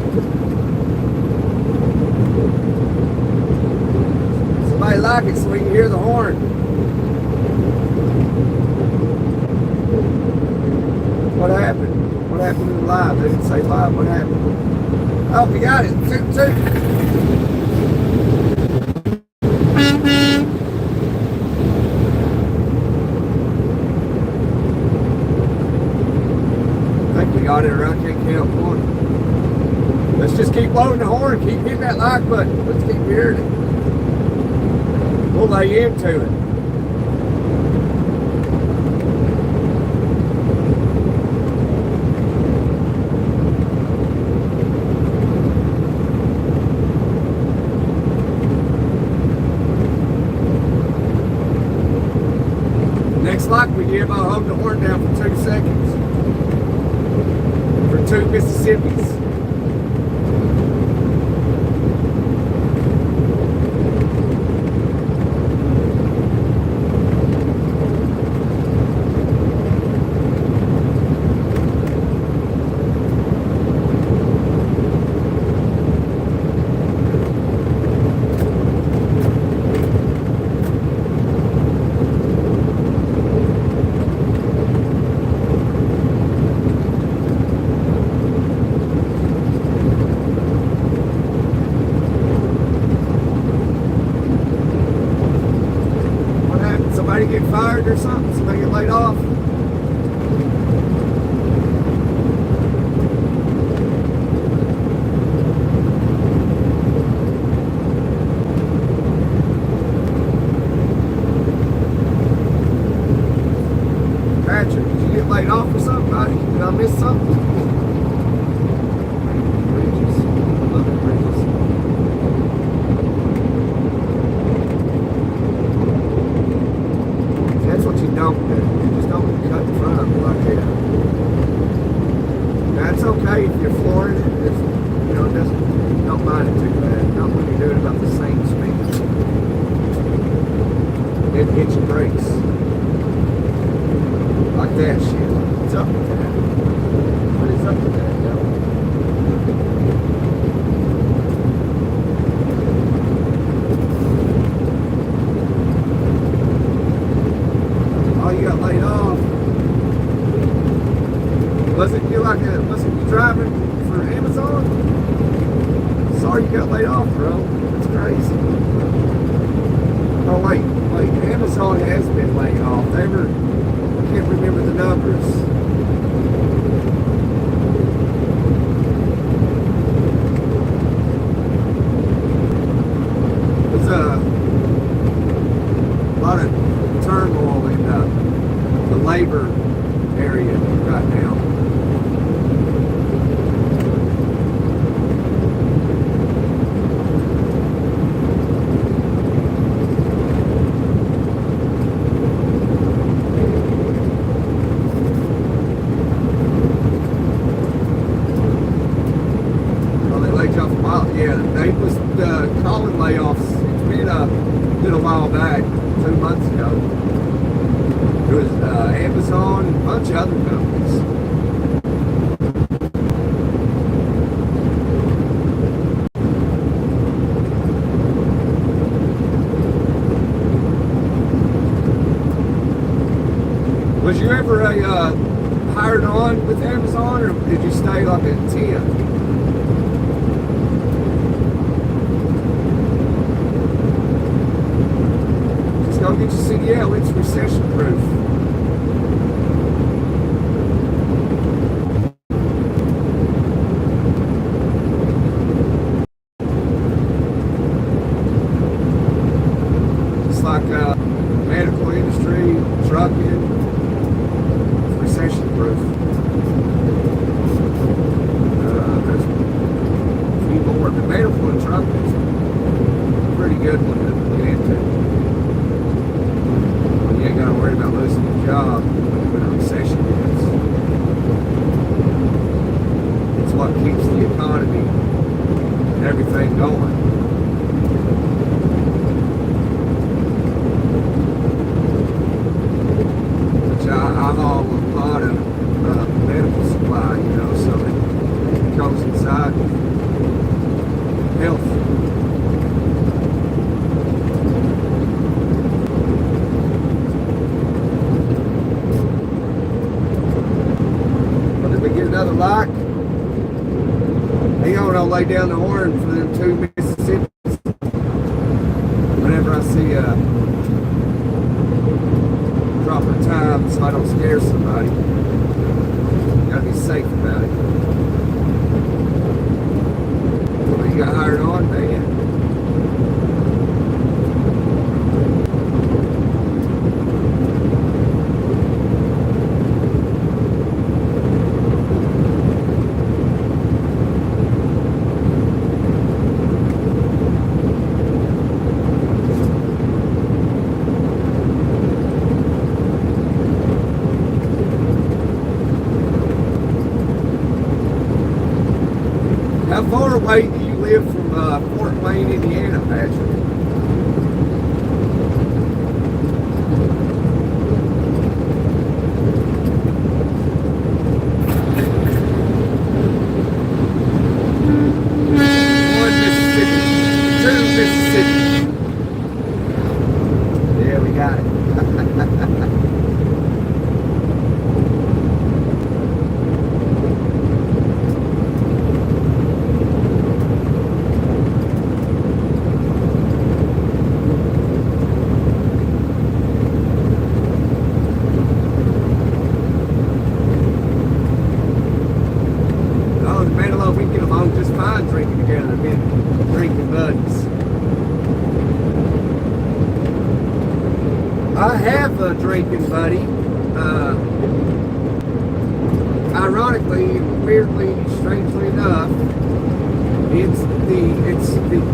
Somebody like it so we can hear the horn. What happened? What happened in the live? They didn't say live. What happened? Oh, we got it. Toot. help on it. Let's just keep blowing the horn, keep hitting that like button. Let's keep hearing it. We'll lay into it. Next like we give, I'll hold the horn down for 2 seconds. For 2 Mississippis. Somebody get fired or something? Somebody get laid off? Patrick, did you get laid off or something, buddy? Did I miss something? Bridges. I love the bridges. That's what you don't do. You just don't cut in front of me like that. That's okay if you're flooring it. It's, you know, it doesn't, don't mind it too bad. Not when you're doing about the same speed. It hits your brakes. Like that shit. What's up with that? What is up with that, yo? You got laid off. Wasn't you driving for Amazon? Sorry you got laid off, bro. That's crazy. Oh wait, Amazon has been laid off. I can't remember the numbers. There's a lot of turmoil in the labor area right now. Well, they laid you off a while. Yeah, they was calling layoffs. It's been a little while back, 2 months ago. It was Amazon and a bunch of other companies. Was you ever hired on with Amazon, or did you stay like a 10? Go get your CDL, it's recession proof. Just like medical industry, trucking, it's recession proof. There's a few more, but medical and trucking is a pretty good one to get into. You ain't gotta worry about losing your job when a recession hits. It's what keeps the economy and everything going. Which I haul a lot of medical supply, you know, so it goes inside health. Another lock. Hang on, I'll lay down the horn for them 2 Mississippis. Whenever I see proper time, so I don't scare somebody. Gotta be safe about it. you got hired on, man. How far away do you live from Fort Wayne, Indiana, Patrick? One Mississippi, two Mississippi. Yeah, we got it. We get along just fine drinking together, being drinking buddies. I have a drinking buddy. Ironically, weirdly, strangely enough, it's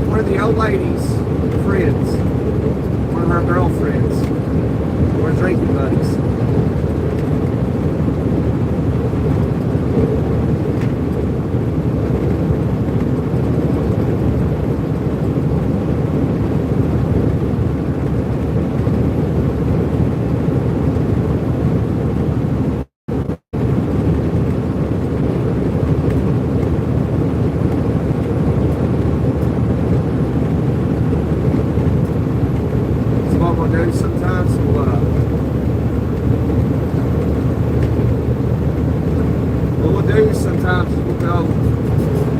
one of the old lady's friends, one of her girlfriends. We're drinking buddies. Sometimes what we'll do sometimes is we'll go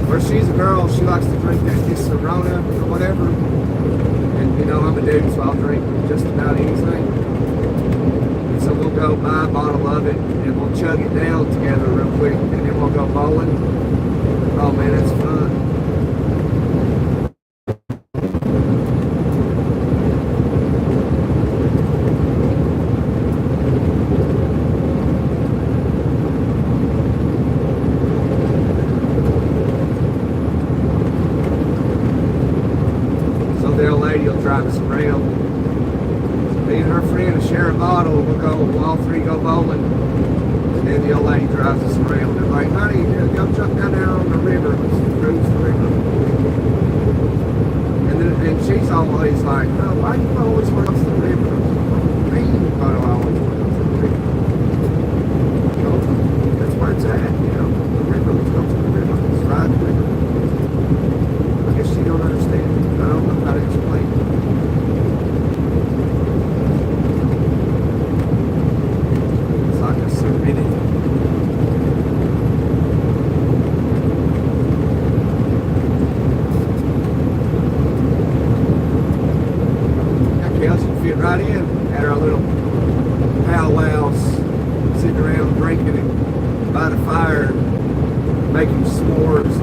where she's a girl, she likes to drink that Corona or whatever, and you know I'm a dude, so I'll drink just about anything. And so we'll go buy a bottle of it and we'll chug it down together real quick, and then we'll go bowling. Oh man, that's fun. The old lady will drive us around. Me and her friend will share a bottle. We'll all three go bowling, and then the old lady drives us around. They're like, "Honey, go jump down there on the river. Let's cruise the river." And she's always like, "Oh, why do you always want to the river? What do you mean? Why do I always want to the river? You know, that's where it's at. You know, the river. Let's go to the river. Let's ride the river." I guess she don't understand. I don't know how to explain it. It's like a serenity. That Kelsey fit right in at our little powwows, sitting around drinking it by the fire, making s'mores,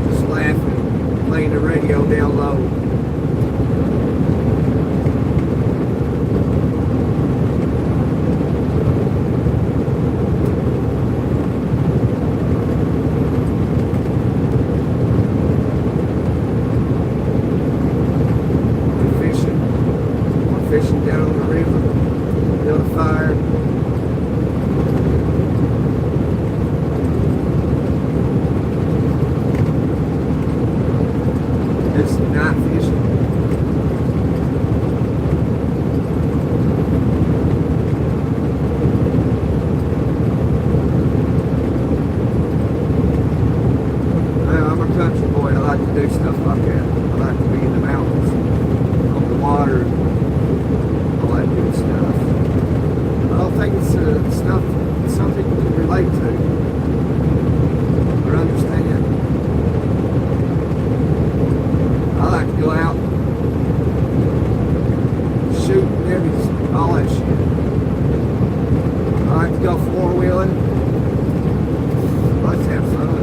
just laughing, playing the radio down low. We're fishing down on the river, build a fire. It's not fishing. Well, I'm a country boy. I like to do stuff like that. I like to be in the mountains, on the water, all that good stuff. I don't think it's stuff that some people can relate to or understand. I like to go out, shoot, all that shit. I like to go four-wheeling. Let's have fun.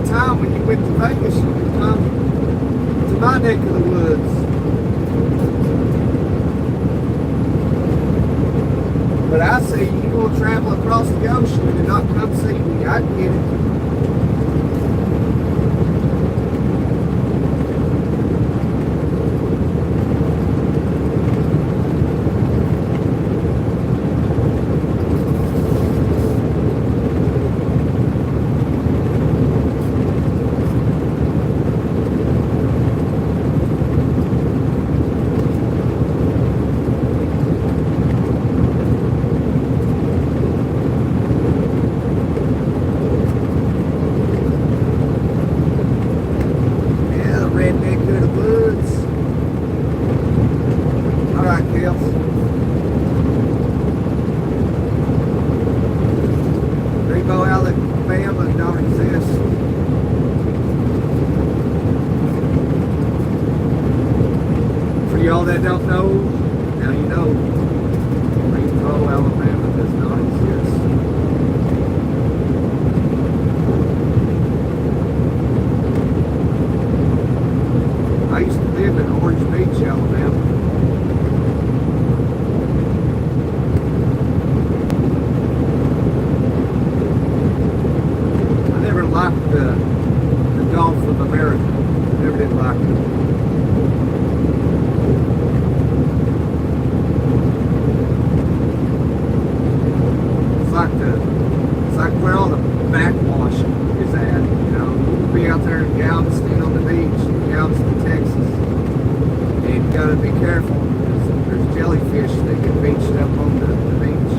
the time when you went to Vegas, you could come to my neck of the woods. But I see you gonna travel across the ocean and not come see me. I get it. Y'all that don't know, now you know. Greenbow, Alabama does not exist. I used to live in Orange Beach, Alabama. I never liked the Gulf of America. Never did like it. It's like where all the backwash is at, you know. You can be out there in Galveston on the beach, in Galveston, Texas, and you gotta be careful because there's jellyfish that get beached up on the beach.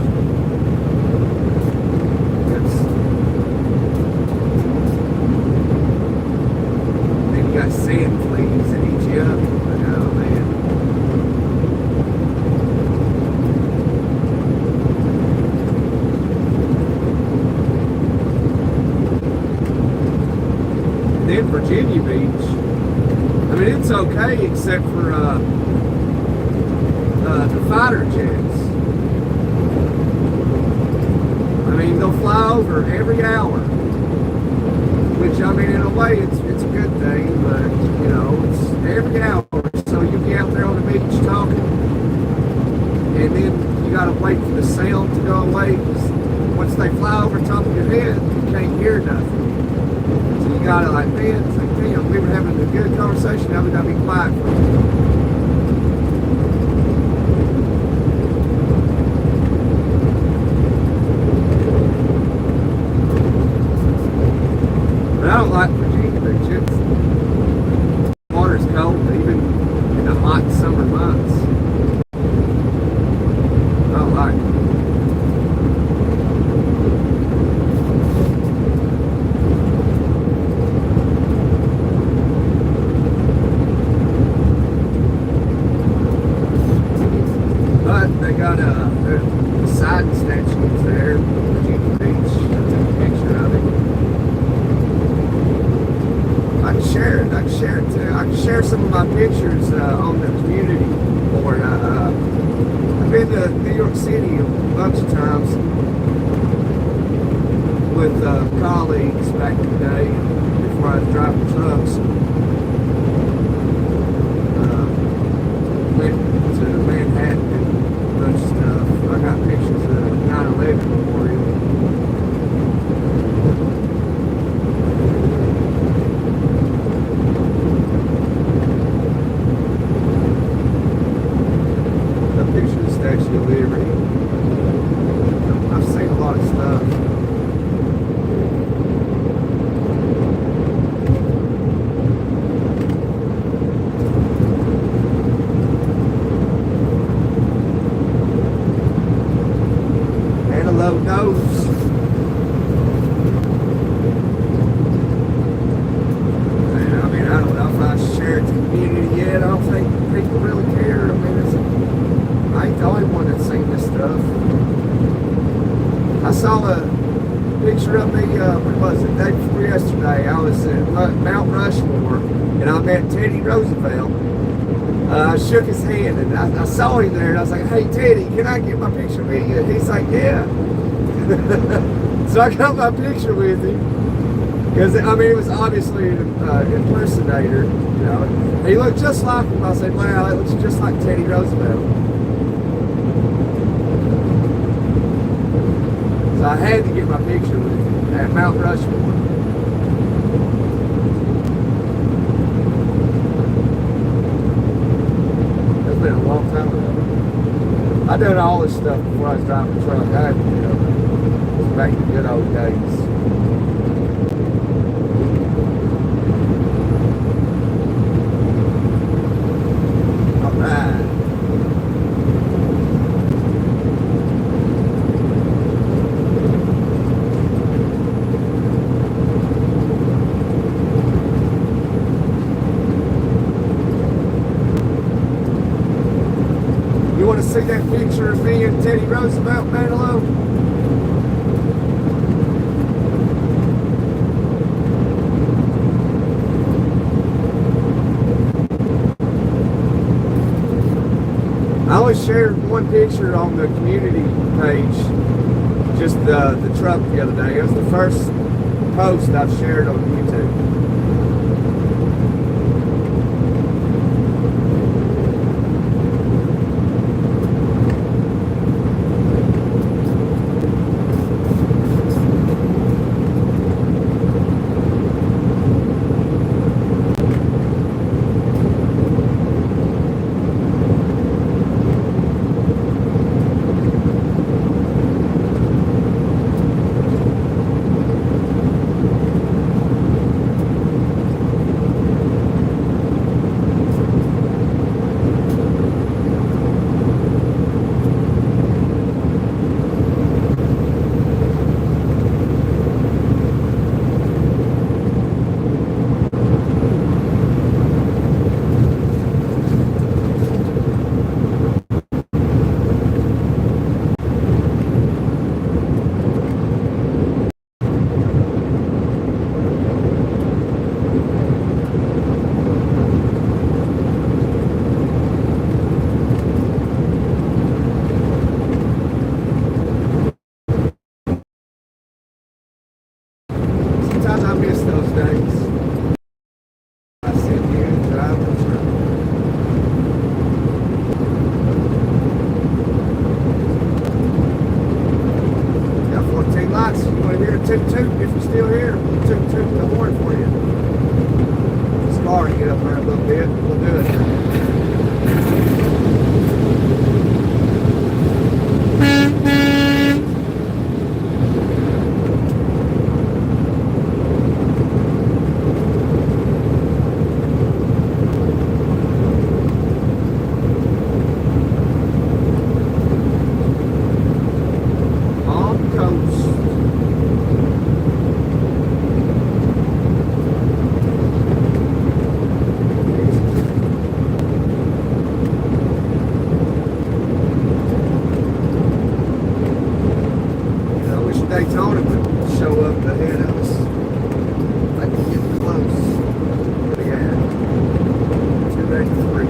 Then you got sand fleas that eat you up. Oh man. In Virginia Beach, I mean, it's okay except for the fighter jets. I mean, they'll fly over every hour, which, I mean, in a way, it's a good thing, but, you know, it's every hour. So you'll be out there on the beach talking, and then you got to wait for the sound to go away, because once they fly over top of your head, you can't hear nothing. So you gotta like, man, it's like, damn, we were having a good conversation, now we gotta be quiet for a minute. But I don't like Virginia Beach. The water's cold, even in the hot summer months. I don't like it. They got the side statues there, Virginia Beach. I took a picture of it. I can share it. I can share it too. I can share some of my pictures on the community board. I've been to New York City a bunch of times with colleagues back in the day before I was driving trucks. Went to Manhattan. Bunch of stuff. I got pictures of 9/11 Memorial. The picture of the Statue of Liberty. I've seen a lot of stuff. Low nose. And, I mean, I don't know if I share it to the community yet. I don't think people really care. I mean, I ain't the only one that's seen this stuff. I saw a picture of me, what was it, the day before yesterday. I was at Mount Rushmore, and I met Teddy Roosevelt. I shook his hand, and I saw him there, and I was like, hey, Teddy, can I get my picture with you? And he's like, yeah. So I got my picture with him. Because, I mean, it was obviously an impersonator, you know. He looked just like him. I said, wow, that looks just like Teddy Roosevelt. So I had to get my picture with him at Mount Rushmore. That's been a long time ago. I done all this stuff before I was driving the truck. I had, you know, it was back in the good old days. You want to see that picture of me and Teddy Roosevelt, Manilow? I only shared one picture on the community page, just the truck the other day. It was the first post I've shared on YouTube. Sometimes I miss those days. I sit here and drive the truck. Got 14 lights. You want to hear a toot toot? If you're still here, toot toot the horn for you. It's hard to get up there a little bit. We'll do it. Daytona would show up ahead of us. I can get close. What do you have? 283.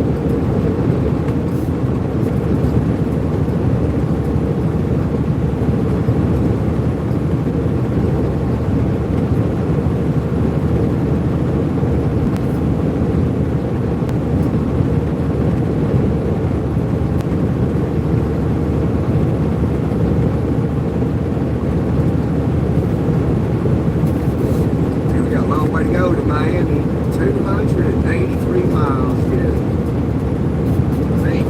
Way to go to Miami, 283 miles yet. See?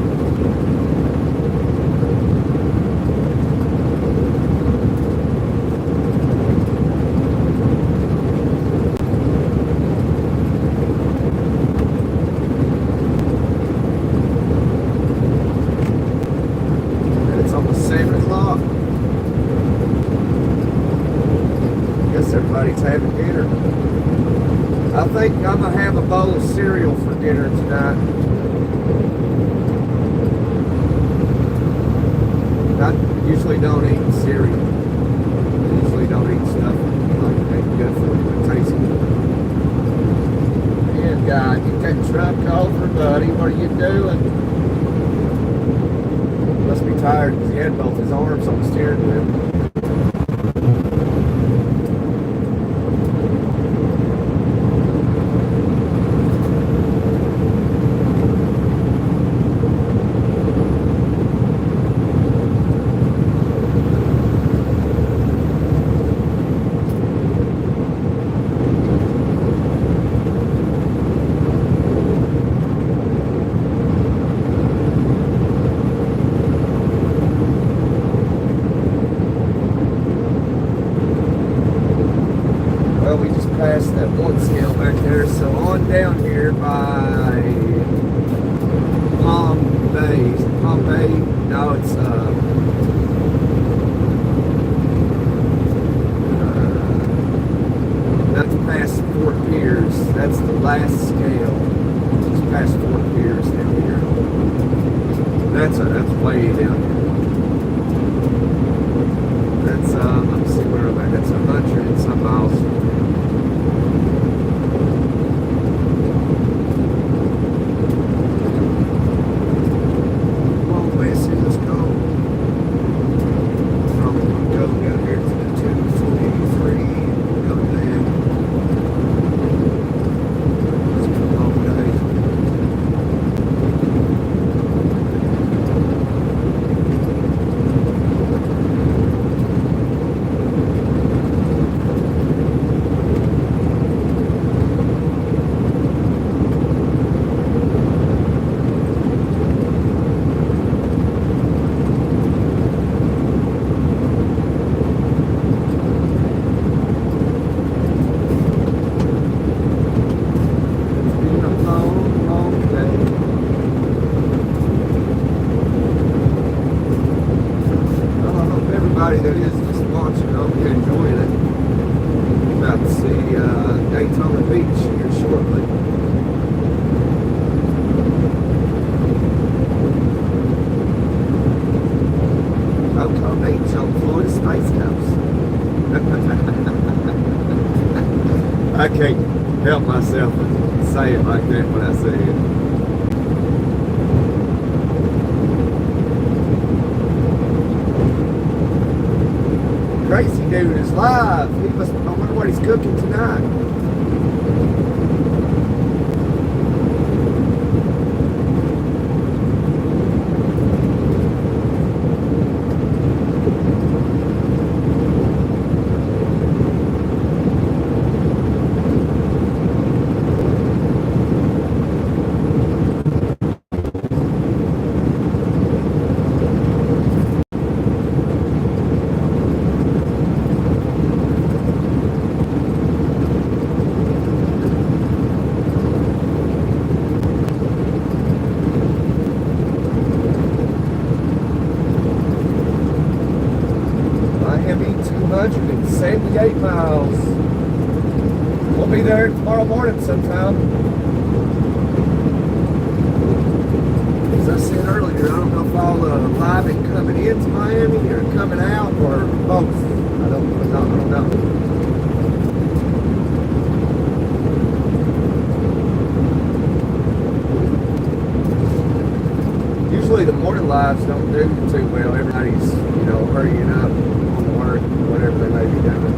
And it's almost 7 o'clock. Guess everybody's having dinner. I think I'm going to have a bowl of cereal for dinner tonight. I usually don't eat cereal. I usually don't eat stuff like that good for you. It tastes good. Yeah, God, get that truck over, buddy. What are you doing? Must be tired because he had both his arms on the steering wheel. one scale back there. So on down here by Palm Bay. No, it's that's past Fort Pierce. That's the last scale. It's past Fort Pierce down here. That's way down here. That's let's see where I'm at. That's 100 and some miles. That is just watching. I hope you're enjoying it. About to see Daytona Beach here shortly. Daytona Beach on Florida Space Coast. I can't help myself and say it like that when I say it. Crazy dude is live. He must. I wonder what he's cooking tonight. Miami, 278 miles. We'll be there tomorrow morning sometime. As I said earlier, I don't know if I'll live it coming into Miami or coming out or both. I don't know. Usually the morning lives don't do too well. Everybody's, hurrying up on work, whatever they may be doing.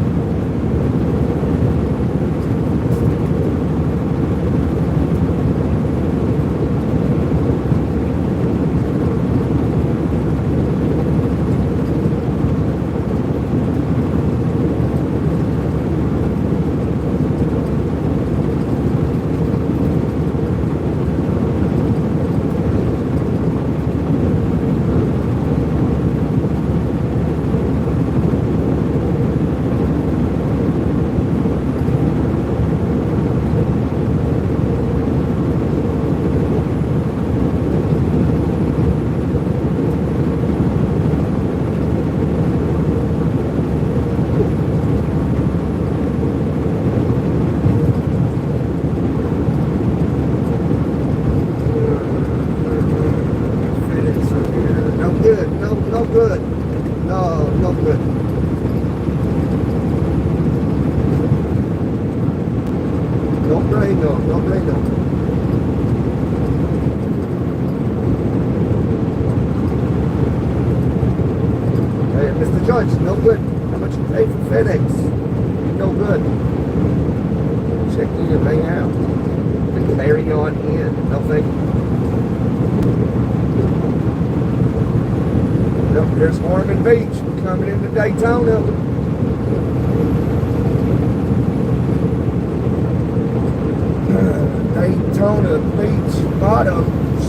No good. Don't blame them. Hey, Mr. Judge, no good. How much you pay for FedEx? No good. Check in and hang out. And carry on in. No thank you. Yep, there's Harmon Beach. We're coming into Daytona. Daytona Beach Bottoms.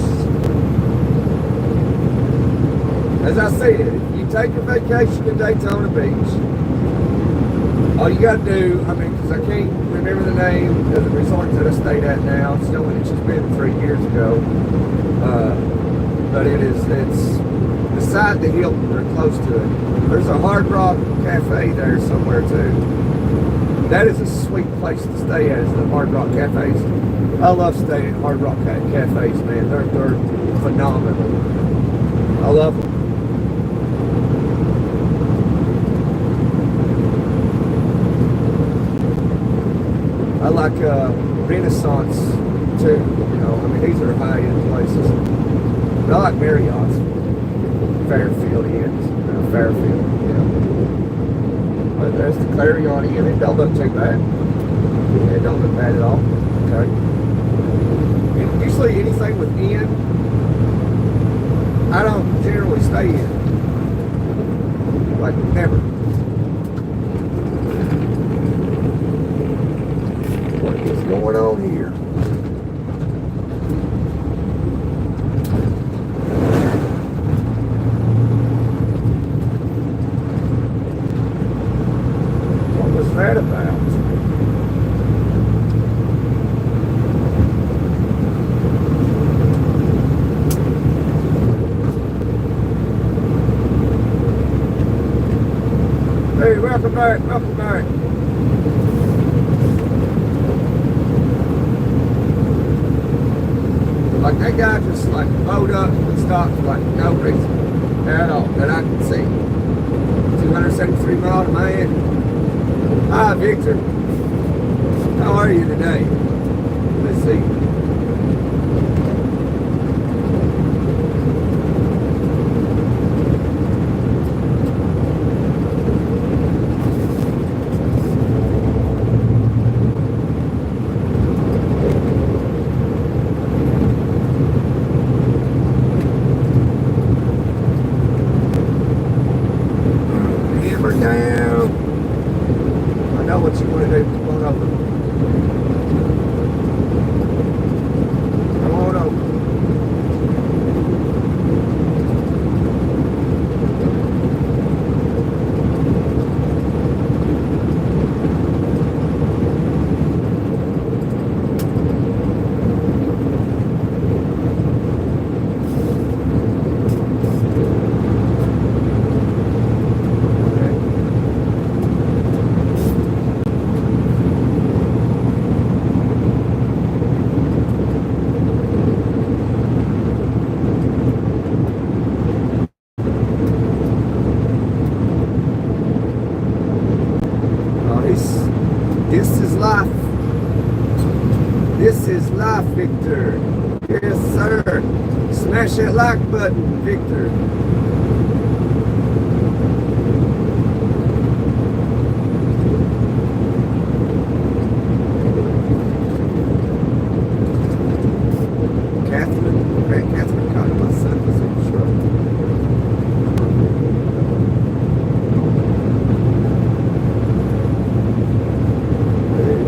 As I said, if you take a vacation to Daytona Beach, All you gotta do, I mean, because I can't remember the name of the resort that I stayed at now. It's only just been 3 years ago. But it's beside the Hilton, or close to it. There's a Hard Rock Cafe there somewhere too. That is a sweet place to stay at, is the Hard Rock Cafes. I love staying at Hard Rock Cafes, man. They're phenomenal. I love them. I like Renaissance too, you know. I mean, these are high-end places. But I like Marriott's, Fairfield Inns, Fairfield, you know. But there's the Clarion Inn. It don't look too bad. It don't look bad at all. Okay. And usually anything with inn, I don't generally stay in. Like, never. What is going on here? What was that about? Hey, welcome back, welcome back. Like that guy just like pulled up and stopped for like no reason at all that I can see. 273 miles a man. Hi, Victor. How are you today? Let's see. Down. I know what you want to do. Come on over. Come on over. This is life. This is life, Victor. Yes, sir. Smash that like button, Victor. Catherine, Grant Catherine caught my son was in trouble.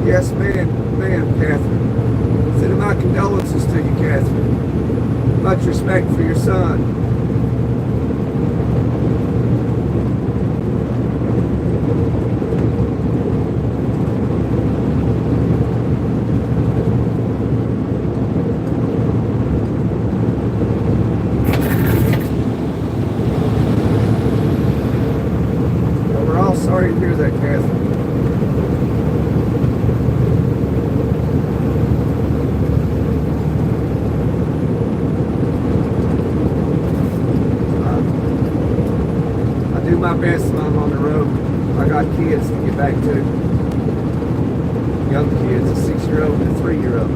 Yes, ma'am, Catherine. Send my condolences to you, Catherine. Much respect for your son. Well, we're all sorry to hear that, Catherine. My best when I'm on the road. I got kids to get back to. Young kids, a 6-year-old and a 3-year-old.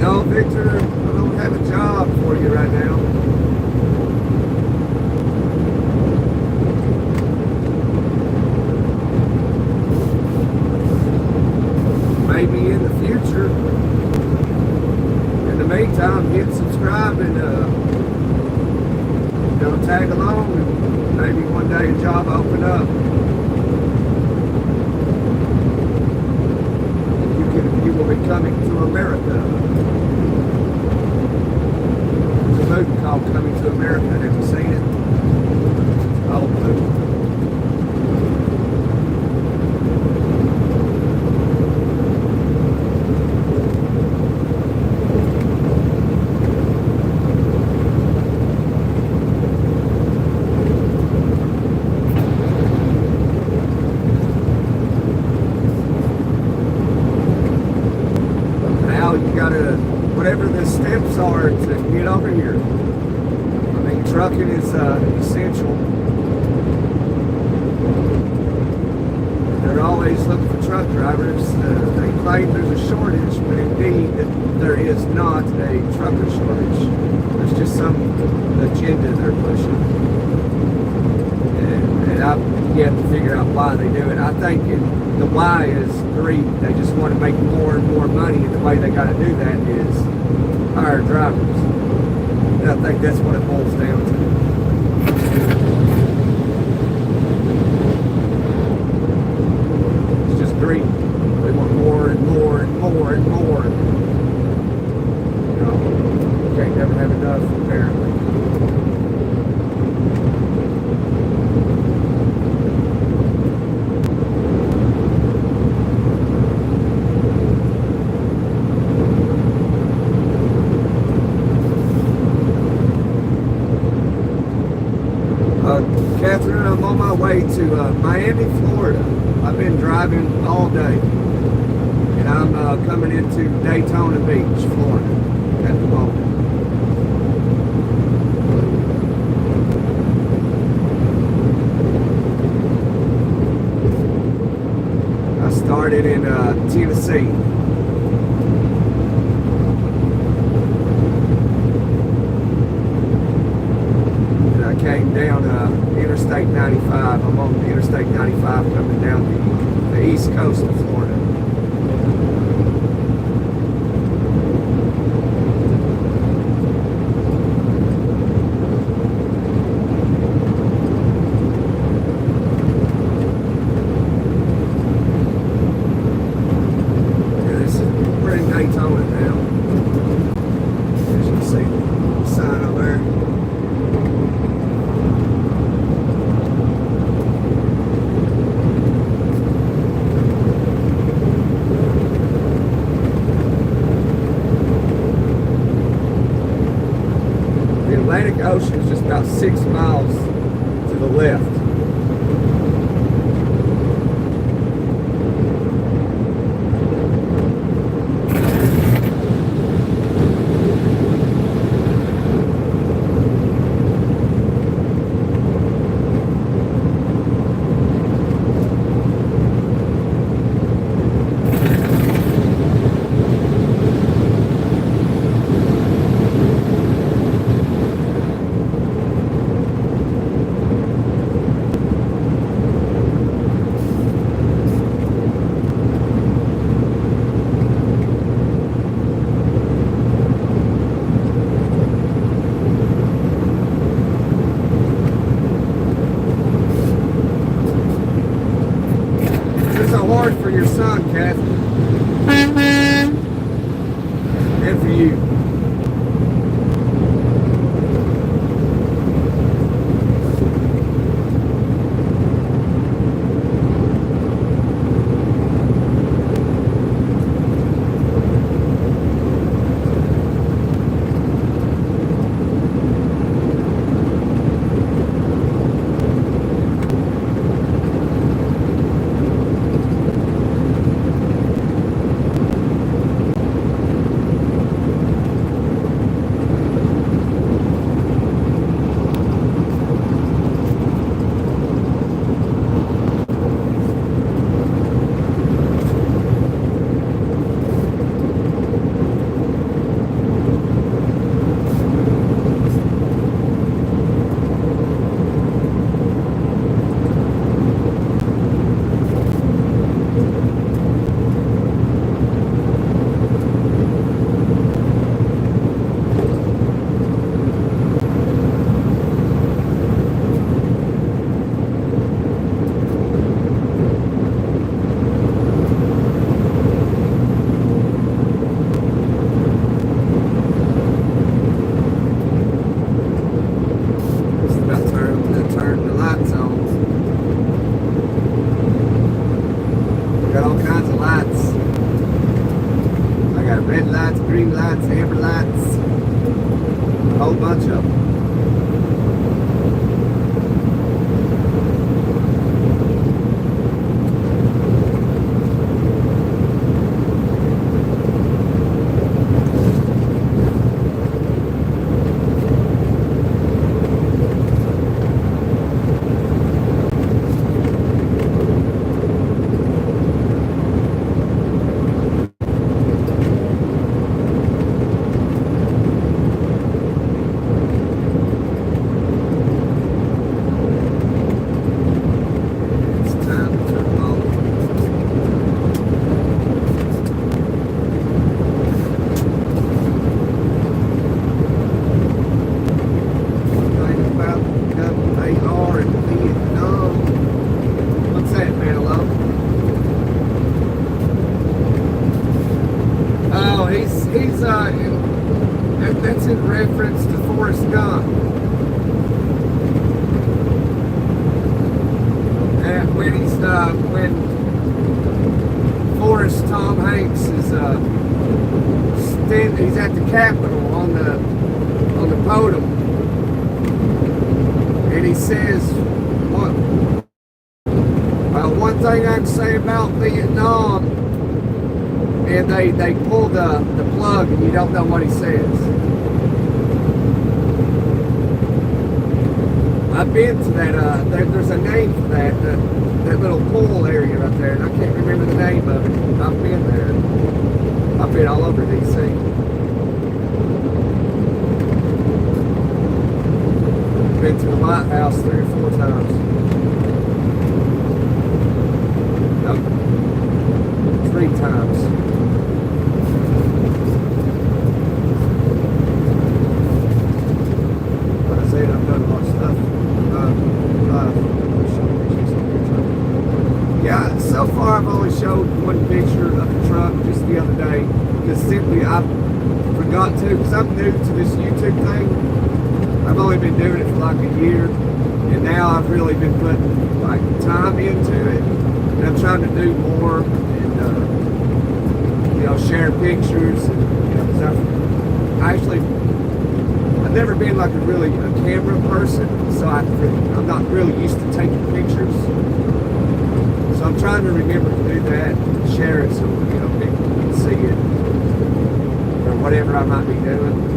No, Victor, I don't have a job for you right now. Maybe in the future. In the meantime, hit subscribe and They'll tag along and maybe one day a job will open up. You will be coming to America. There's a movie called Coming to America. Have you seen it? It's an old movie. Whatever the steps are to get over here. I mean, trucking is essential. They're always looking for truck drivers. They claim there's a shortage, but indeed there is not a trucker shortage. There's just some agenda they're pushing. And I've yet to figure out why they do it. I think the why is greed. They just want to make more and more money, and the way they got to do that is hire drivers. And I think that's what it boils down to. It's just greed. They want more and more and more and more. You know, you can't never have enough, apparently. Catherine, I'm on my way to Miami, Florida. I've been driving all day, and I'm coming into Daytona Beach, Florida, at the moment. I started in Tennessee. Came down Interstate 95. I'm on Interstate 95 coming down the east coast of Florida. Yeah, we're in Daytona now. As you can see the sign over there. Atlantic Ocean is just about 6 miles to the left. Hard for your son, Kathy. And for you. Got all kinds of lights. I got red lights, green lights, amber lights. A whole bunch of them. That's in reference to Forrest Gump. And when Forrest Tom Hanks is he's at the Capitol on the podium, and he says, one thing I can say about Vietnam, and they pull the plug and you don't know what he says. I've been to that, there's a name for that little pool area right there, and I can't remember the name of it. I've been there. I've been all over D.C. Been to the White House 3 or 4 times. No, 3 times. Like I said, I've done a lot of stuff. Yeah, so far I've only showed one picture of the truck just the other day, because simply I forgot to, because I'm new to this YouTube thing. I've only been doing it for like a year, and now I've really been putting like time into it, and I'm trying to do more, and share pictures, and because I've never been like a camera person, so I'm not really used to taking pictures. So I'm trying to remember to do that, and share it so people can see it, or whatever I might be doing.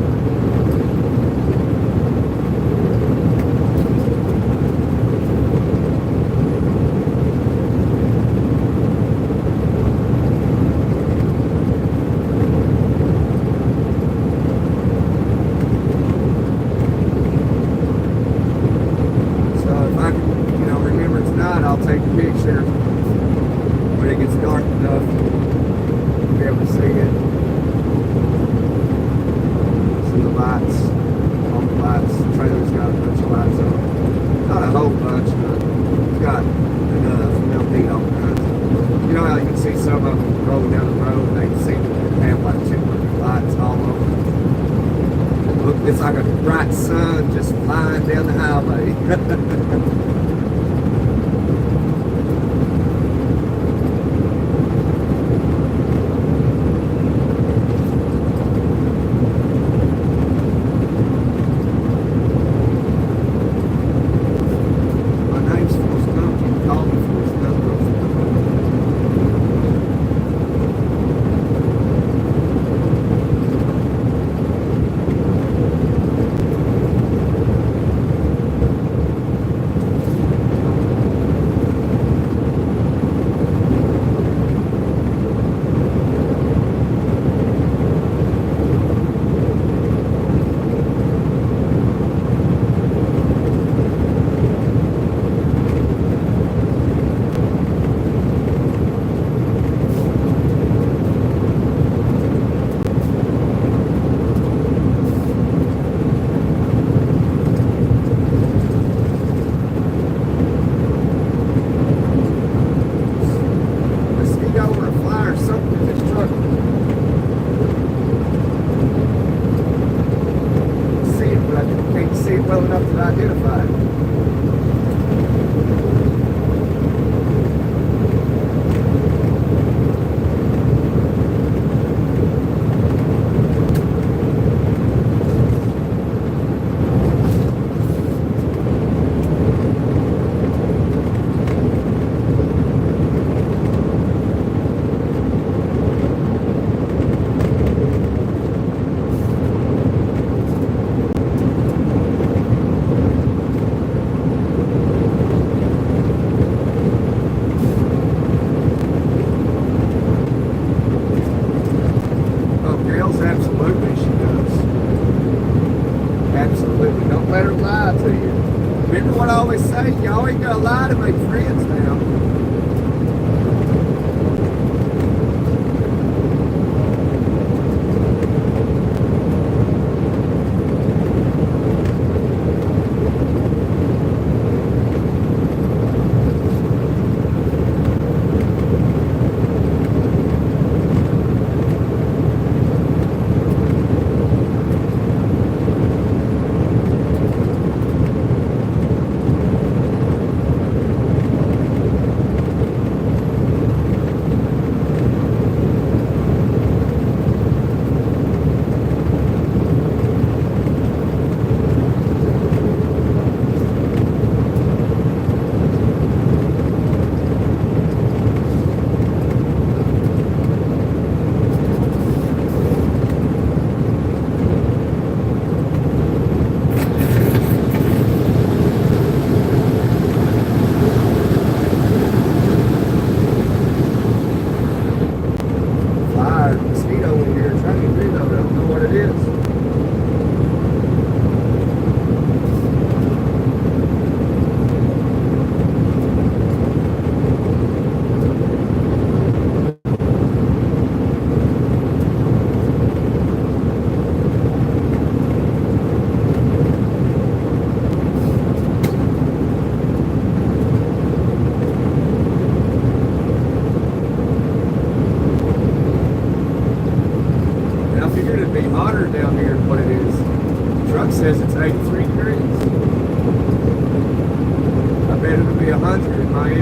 I'll take a picture when it gets dark enough to be able to see it. See the lights, all the lights. The trailer's got a bunch of lights on it. Not a whole bunch, but it's got enough. They'll need all kinds. You know how you can see some of them rolling down the road and they seem to have like 200 lights all over. Look, it's like a bright sun just flying down the highway.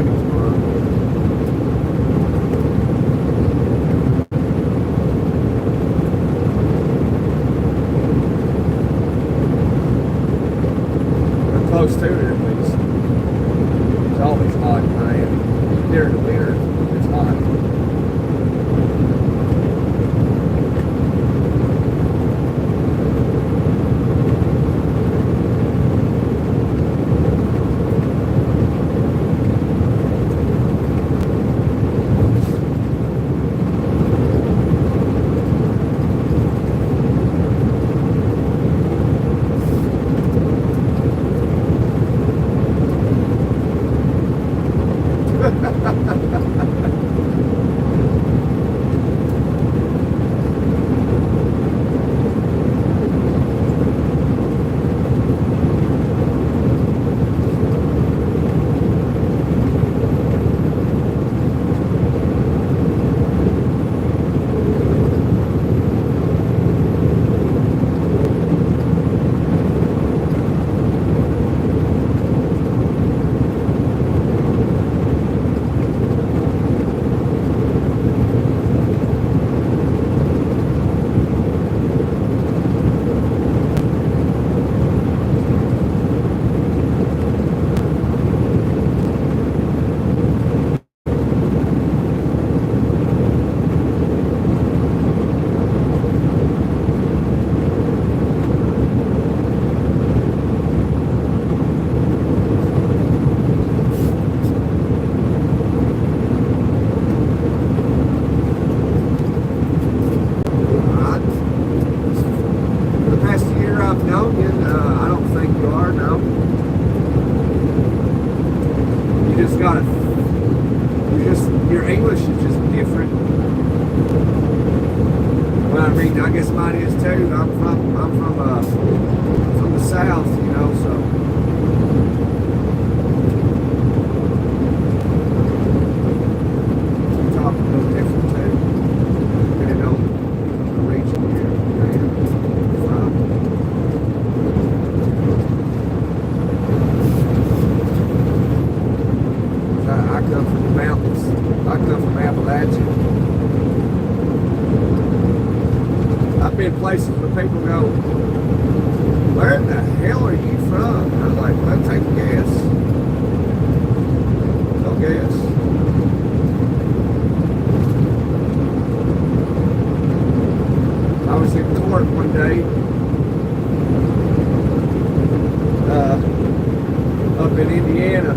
Thanksgiving tomorrow. We're close to it at least. It's always hot in Miami. During the winter, it's hot. Your English is just different. Well, I mean, I guess mine is too. I'm from the South, you know, so. We talk a little different too, depending on the region here. I come from the mountains. I come from Appalachia. I've been places where people go, "Where the hell are you from?" And I'm like, "Well, take a guess." No guess. I was in court one day up in Indiana.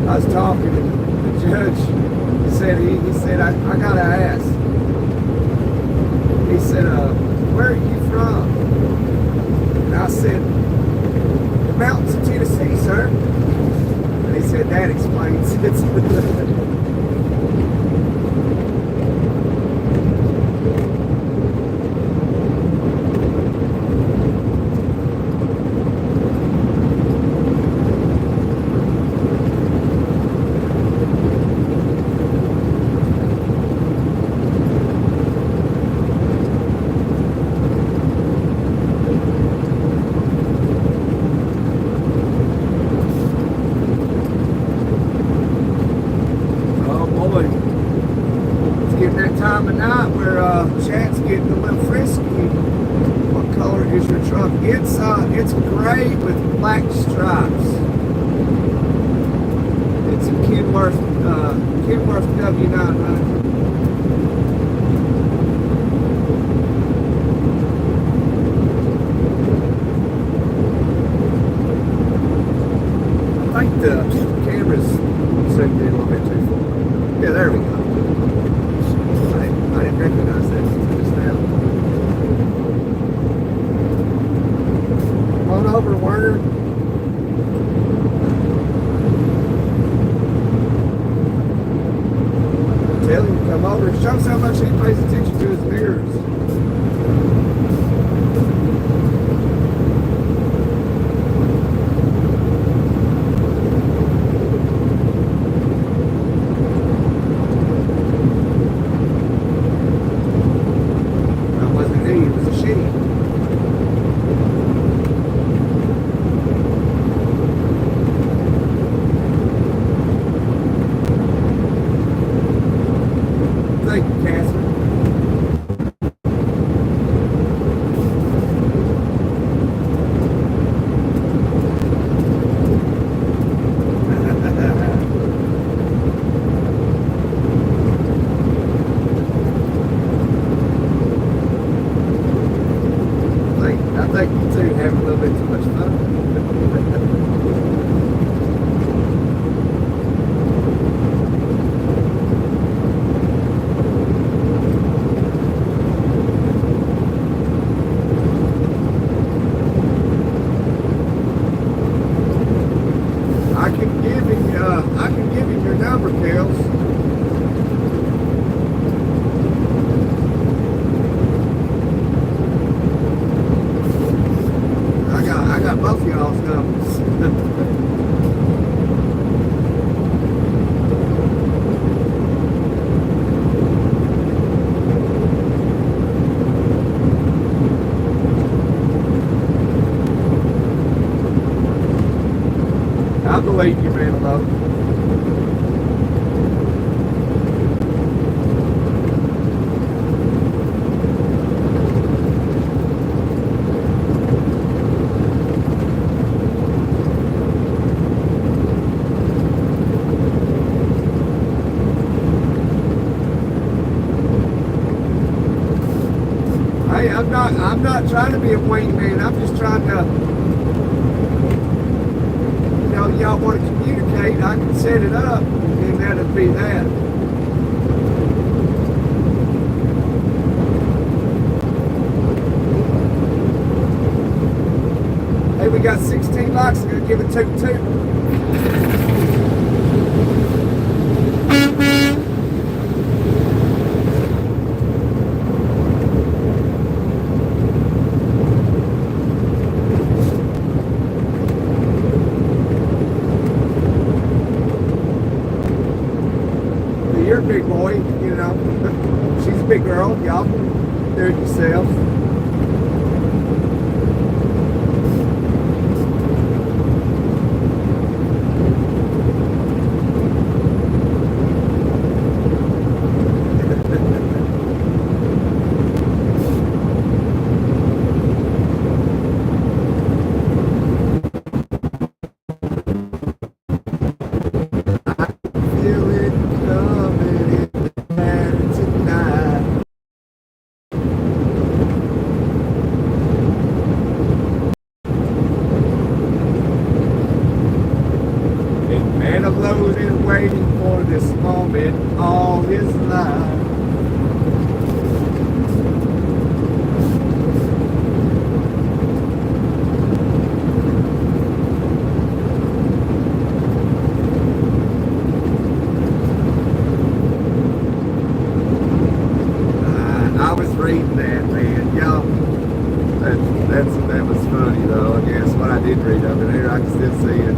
I was talking, and the judge said, he said, I gotta ask. He said, "Where are you from?" And I said, "The mountains of Tennessee, sir." And he said, "That explains it." Time of night where Chad's getting a little frisky. What color is your truck? It's gray with black stripes. It's a Kenworth W900. I think the camera's zoomed in a little bit too far. Yeah, there we go. I didn't recognize that just now. Come on over, Werner. Tell him to come over. Show us how much he pays attention to his mirrors. I can give him your number, Kels. I got both of y'all's numbers. I believe you, man, love. Hey, I'm not trying to be a wingman. I'm just trying to, y'all want to communicate, I can set it up, and that'd be that. Hey, we got 16 likes. I'm gonna give it 2-2. You're a big boy, she's a big girl, y'all can do it yourself. Been waiting for this moment all his life. I was reading that, man. Y'all, that was funny though. I guess what I did read over there, I can still see it.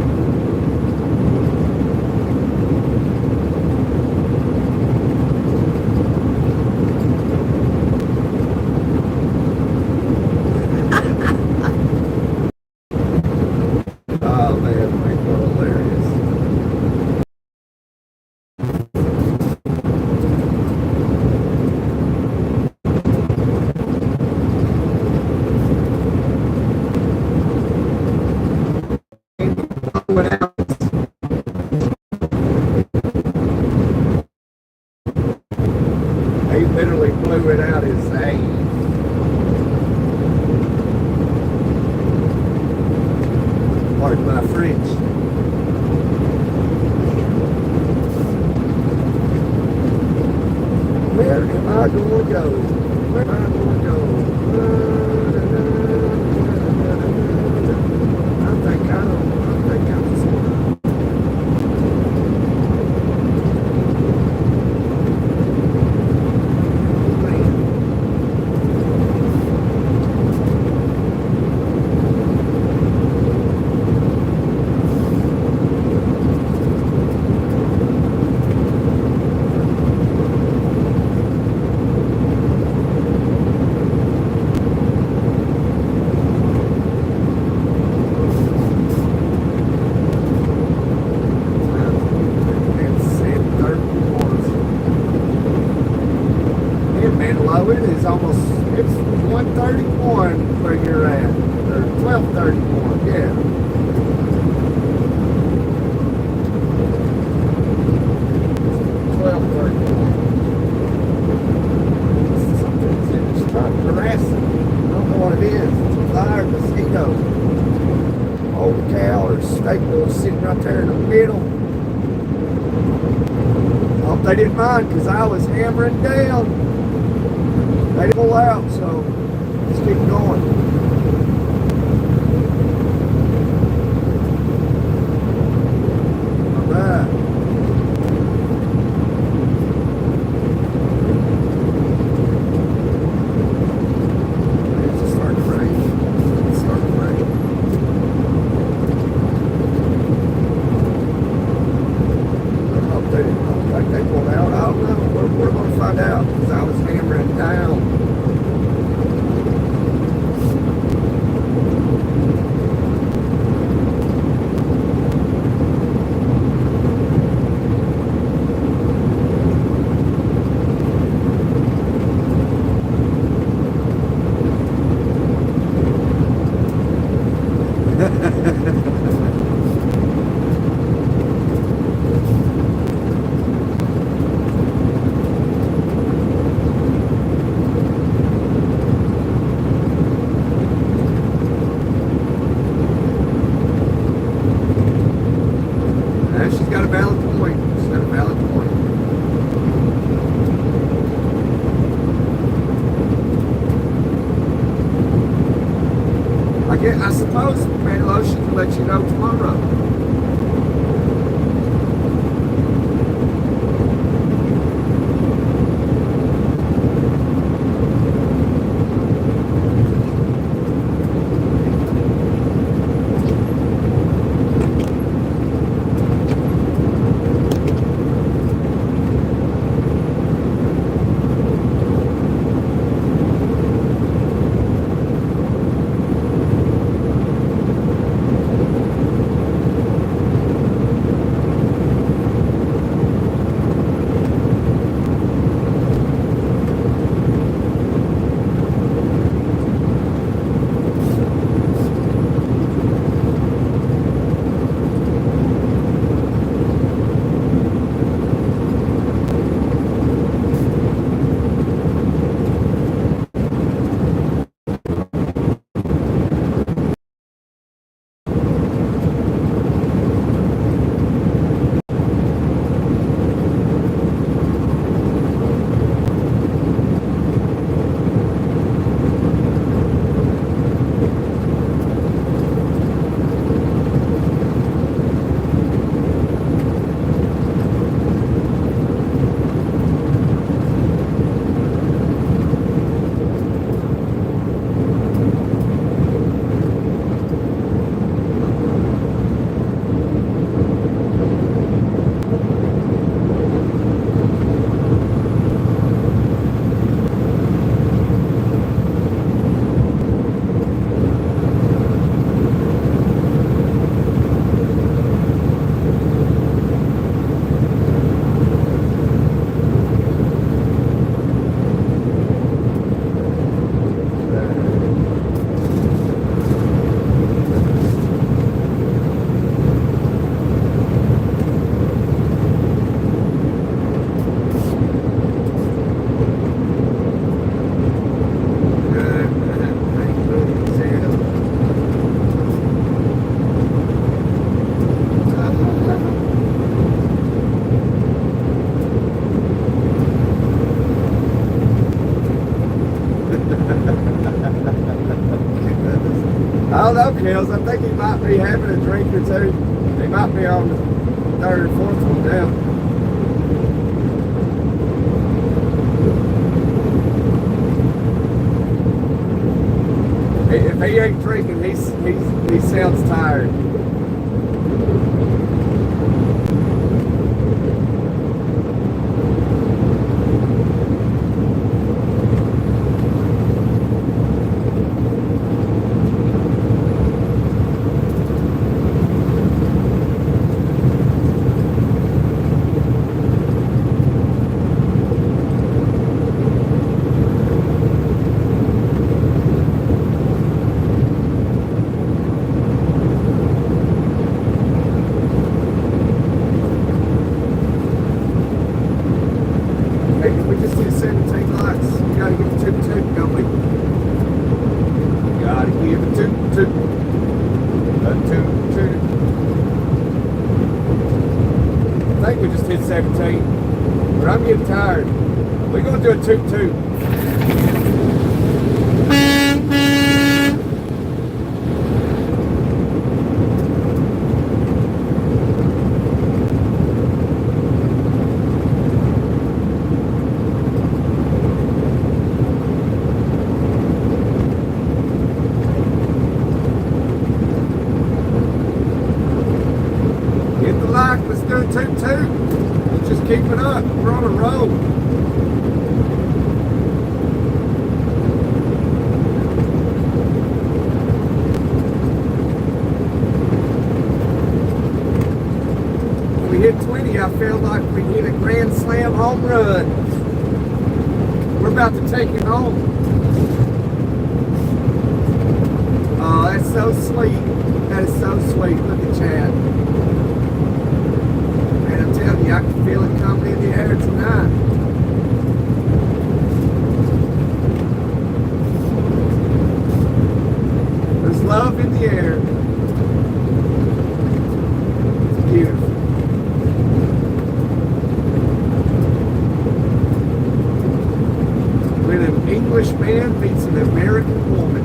He literally blew it out his ass. Pardon my French. Where am I going to go? Where am I going to go? I think I'm It's almost, it's 1:31 where you're at, or 12:31, yeah. Something's trying to harass me. I don't know what it is. It's a fly or mosquito. Old cow or staple sitting right there in the middle. I hope they didn't mind because I was hammering down. They didn't pull out, so let's keep going. All right. pulled out. I don't know. We're going to find out because I was hammering down. She's got a valid point. She's got a valid point. I suppose Melo, she can let you know tomorrow. I don't know, Kels. I think he might be having a drink or two. He might be on the third or fourth one now. If he ain't drinking, he sounds tired. We just did 17 likes. You gotta give it 2 don't we? You gotta give it 2 I think we just hit 17. But I'm getting tired. We're gonna do a 2. Let's do a 2. Just keep it up. We're on a roll. When we hit 20, I felt like we hit a grand slam home run. We're about to take it home. Oh, that's so sweet. That is so sweet. Look at Chad. Man, I'm telling you, I can feel it coming in the air tonight. There's love in the air. It's beautiful. When an English man meets an American woman.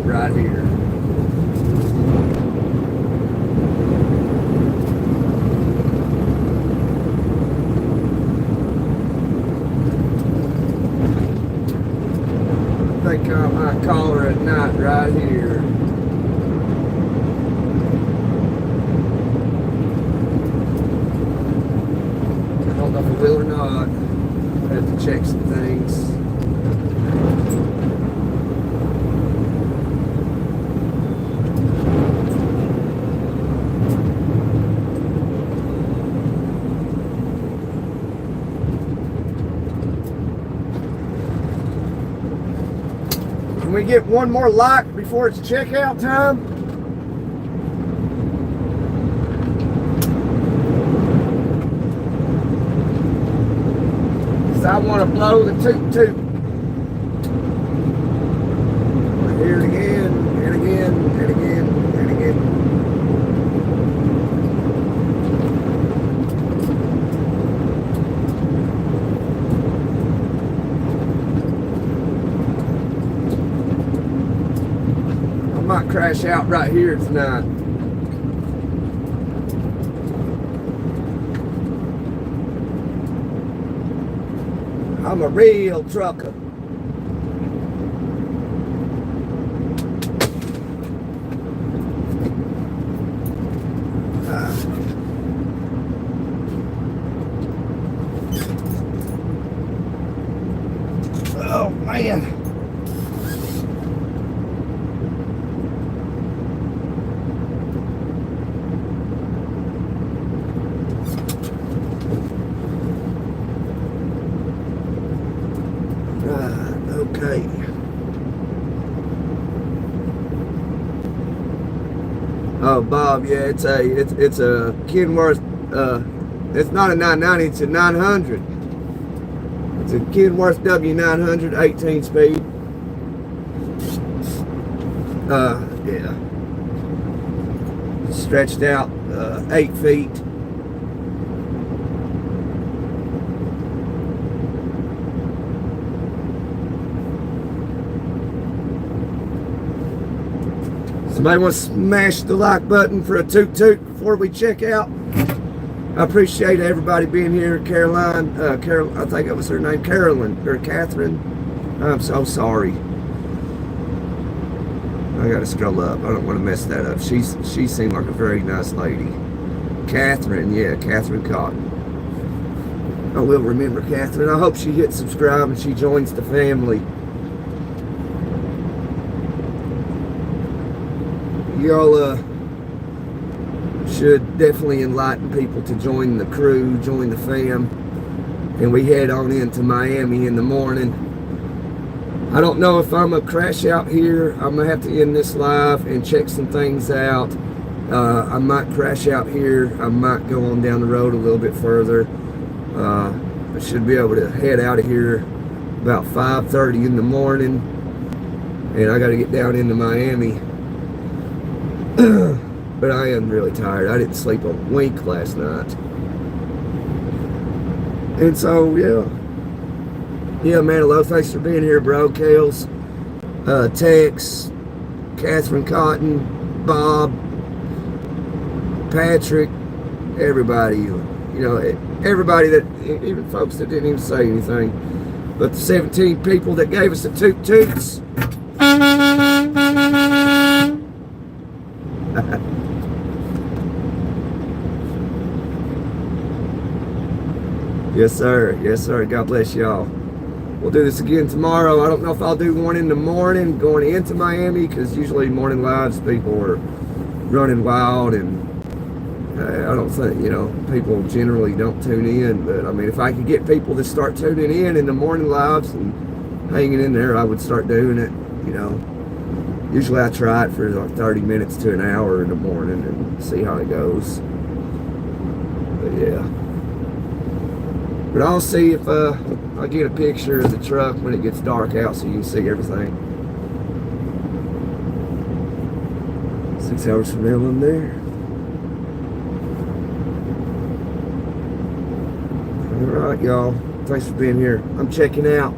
Right here. I think I might call her at night right here. I don't know if I will or not. I have to check some things. Can we get one more like before it's checkout time? Because I want to blow the toot toot. Hear it again, and again, and again, and again. Might crash out right here tonight. I'm a real trucker. Oh man. Okay. Oh, Bob, yeah, it's a Kenworth. It's not a 990, it's a 900. It's a Kenworth W900, 18 speed. Yeah. Stretched out 8 feet. Somebody want to smash the like button for a toot toot before we check out? I appreciate everybody being here. Caroline, Carol, I think that was her name, Carolyn or Catherine. I'm so sorry. I gotta scroll up. I don't want to mess that up. She seemed like a very nice lady. Catherine, yeah, Catherine Cotton. I will remember Catherine. I hope she hits subscribe and she joins the family. Y'all should definitely enlighten people to join the crew, join the fam, and we head on into Miami in the morning. I don't know if I'm gonna crash out here. I'm gonna have to end this live and check some things out. I might crash out here. I might go on down the road a little bit further. I should be able to head out of here about 5:30 in the morning, and I got to get down into Miami. But I am really tired. I didn't sleep a wink last night. And so, yeah, man, hello, thanks for being here, bro. Kales, Tex, Catherine Cotton, Bob, Patrick, everybody, you know, everybody that, even folks that didn't even say anything, but the 17 people that gave us the toot toots. Yes, sir. Yes, sir. God bless y'all. We'll do this again tomorrow. I don't know if I'll do one in the morning going into Miami, because usually morning lives people are running wild, and I don't think, you know, people generally don't tune in. But I mean, if I could get people to start tuning in the morning lives and hanging in there, I would start doing it. You know, usually I try it for like 30 minutes to an hour in the morning and see how it goes. But yeah. But I'll see if I get a picture of the truck when it gets dark out so you can see everything. 6 hours from now I'm there. Alright, y'all. Thanks for being here. I'm checking out.